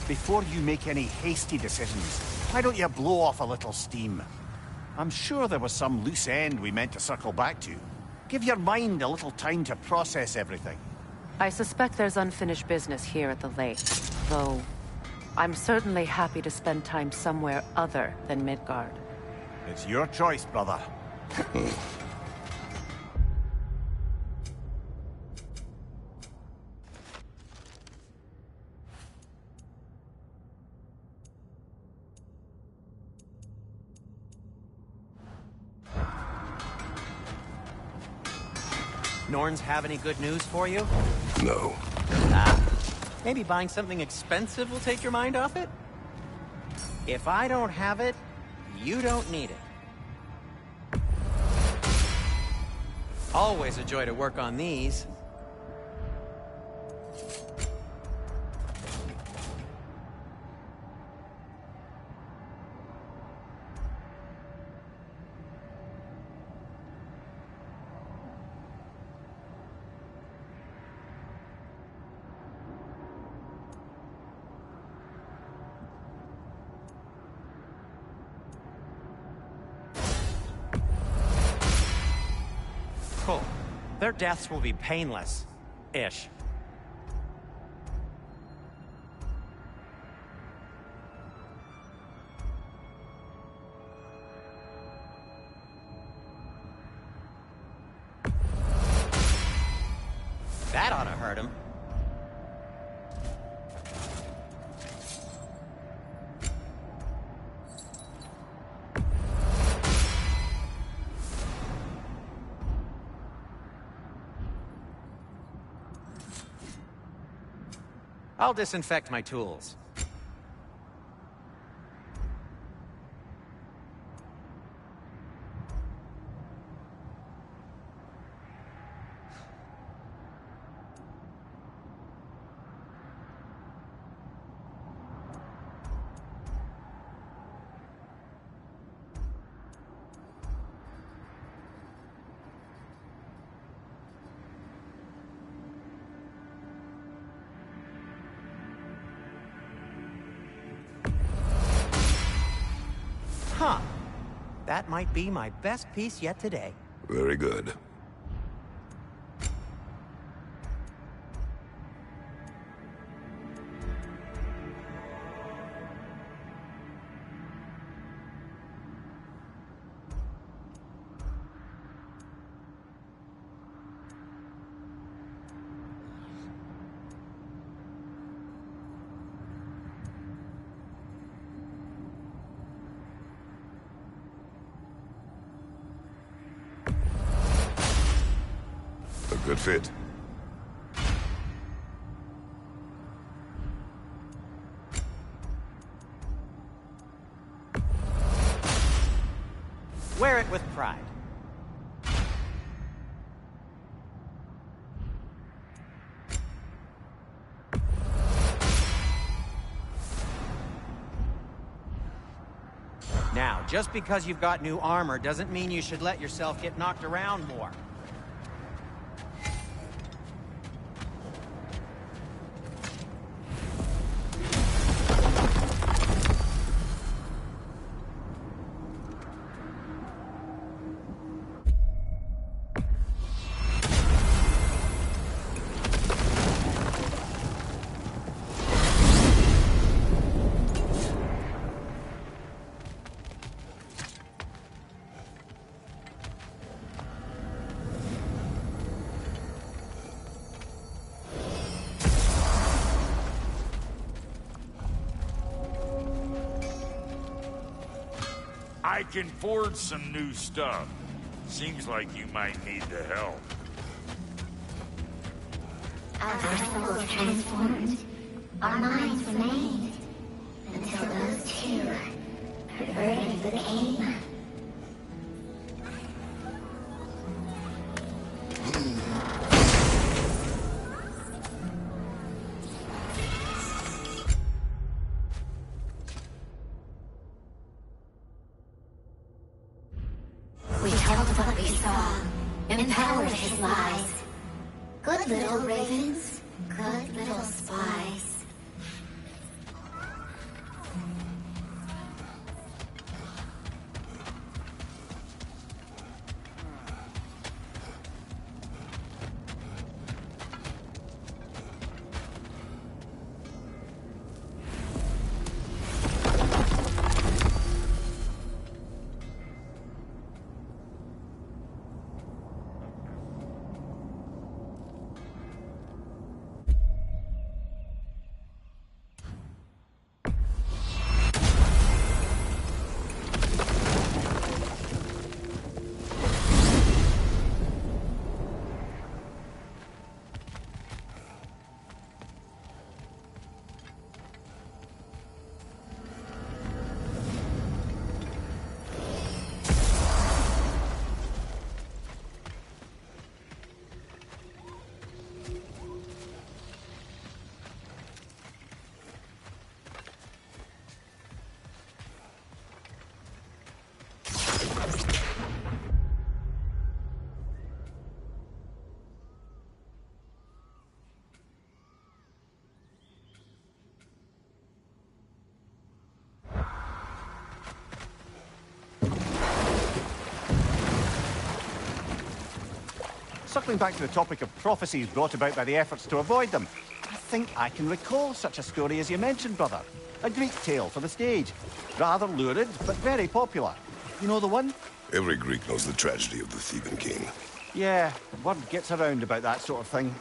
Before you make any hasty decisions, why don't you blow off a little steam? I'm sure there was some loose end we meant to circle back to. Give your mind a little time to process everything. I suspect there's unfinished business here at the lake, though I'm certainly happy to spend time somewhere other than Midgard. It's your choice, brother. Norns have any good news for you? No. Maybe buying something expensive will take your mind off it? If I don't have it, you don't need it. Always a joy to work on these. Cool. Their deaths will be painless. Ish. That ought to hurt him. I'll disinfect my tools. Huh. That might be my best piece yet today. Very good. A good fit. Wear it with pride. Now, just because you've got new armor doesn't mean you should let yourself get knocked around more. I can forge some new stuff. Seems like you might need the help. Our souls transformed. Our minds remained. Until those two perverted the game. We told what we saw, empowered his lies. Good little ravens, good little spies. Circling back to the topic of prophecies brought about by the efforts to avoid them, I think I can recall such a story as you mentioned, brother. A Greek tale for the stage. Rather lurid, but very popular. You know the one? Every Greek knows the tragedy of the Theban king. Yeah, word gets around about that sort of thing.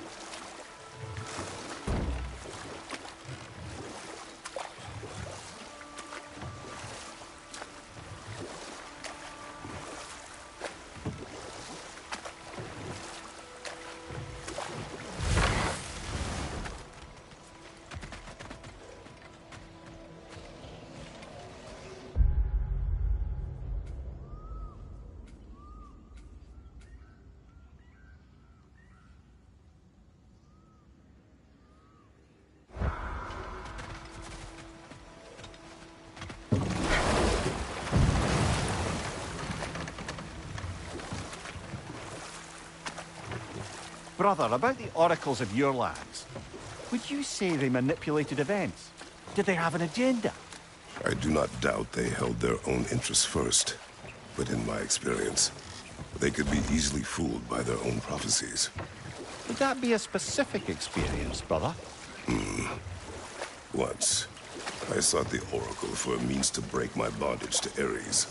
Brother, about the oracles of your lads. Would you say they manipulated events? Did they have an agenda? I do not doubt they held their own interests first. But in my experience, they could be easily fooled by their own prophecies. Would that be a specific experience, brother? Once, I sought the Oracle for a means to break my bondage to Ares.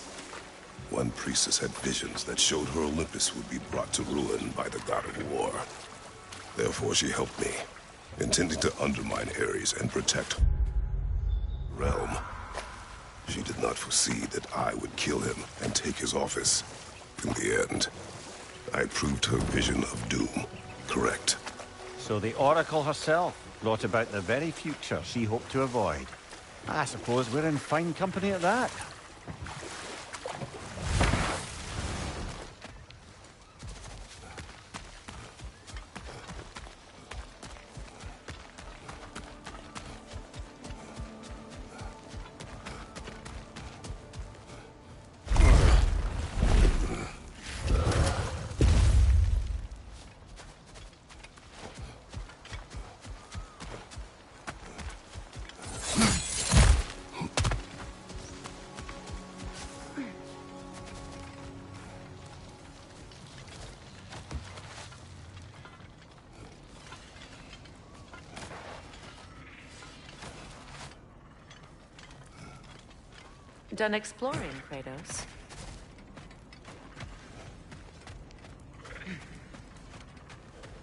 One priestess had visions that showed her Olympus would be brought to ruin by the god of war. Therefore, she helped me, intending to undermine Ares and protect her realm. She did not foresee that I would kill him and take his office. In the end, I proved her vision of doom correct. So the Oracle herself brought about the very future she hoped to avoid. I suppose we're in fine company at that. Done exploring, Kratos.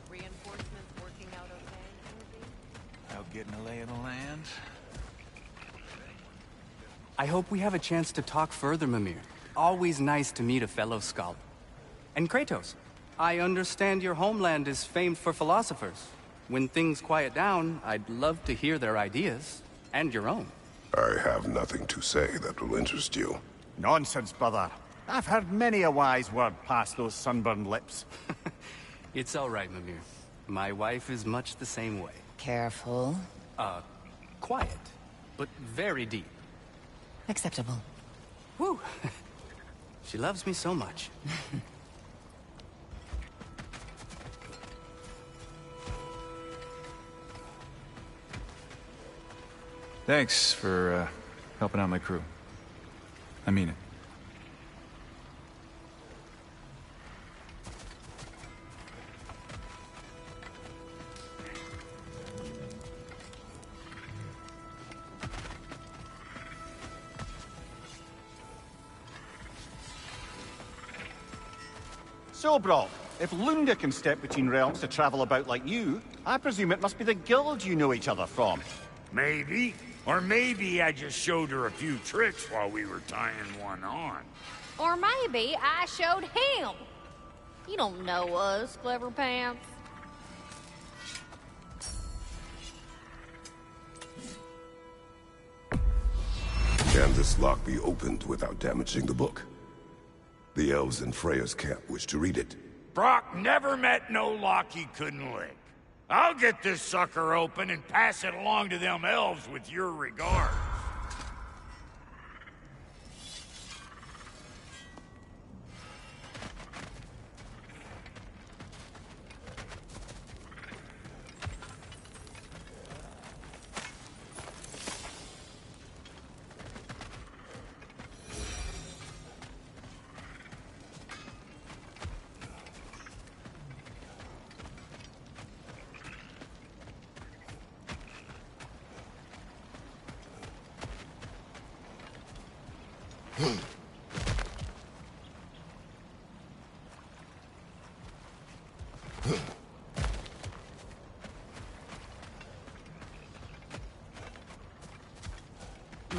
Reinforcements working out okay? Out getting a lay of the land? I hope we have a chance to talk further, Mimir. Always nice to meet a fellow scholar. And Kratos, I understand your homeland is famed for philosophers. When things quiet down, I'd love to hear their ideas, and your own. I have nothing to say that will interest you. Nonsense, brother. I've heard many a wise word past those sunburned lips. It's all right, Mimir. My wife is much the same way. Careful. Quiet, but very deep. Acceptable. Whew. She loves me so much. Thanks for, helping out my crew. I mean it. So, bro, if Lunda can step between realms to travel about like you, I presume it must be the guild you know each other from. Maybe. Or maybe I just showed her a few tricks while we were tying one on. Or maybe I showed him. You don't know us, Clever Pants. Can this lock be opened without damaging the book? The elves in Freya's camp wish to read it. Brock never met no lock he couldn't lick. I'll get this sucker open and pass it along to them elves with your regards.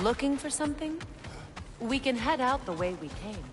Looking for something? We can head out the way we came.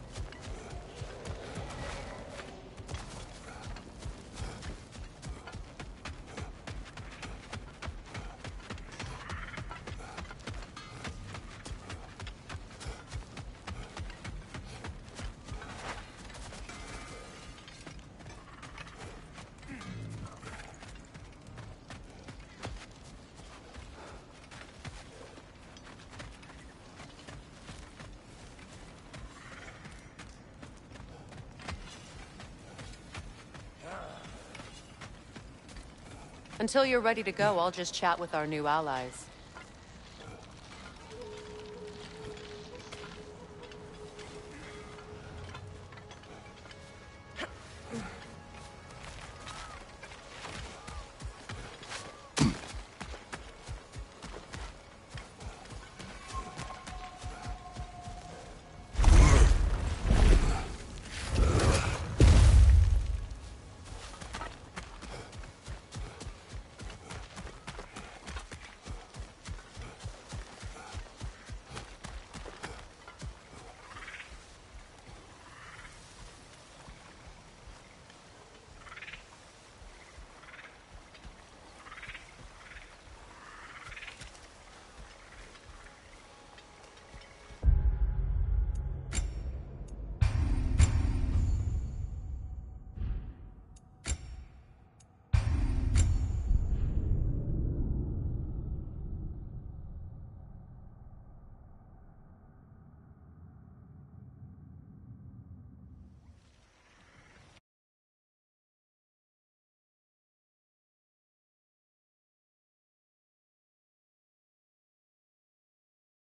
Until you're ready to go, I'll just chat with our new allies.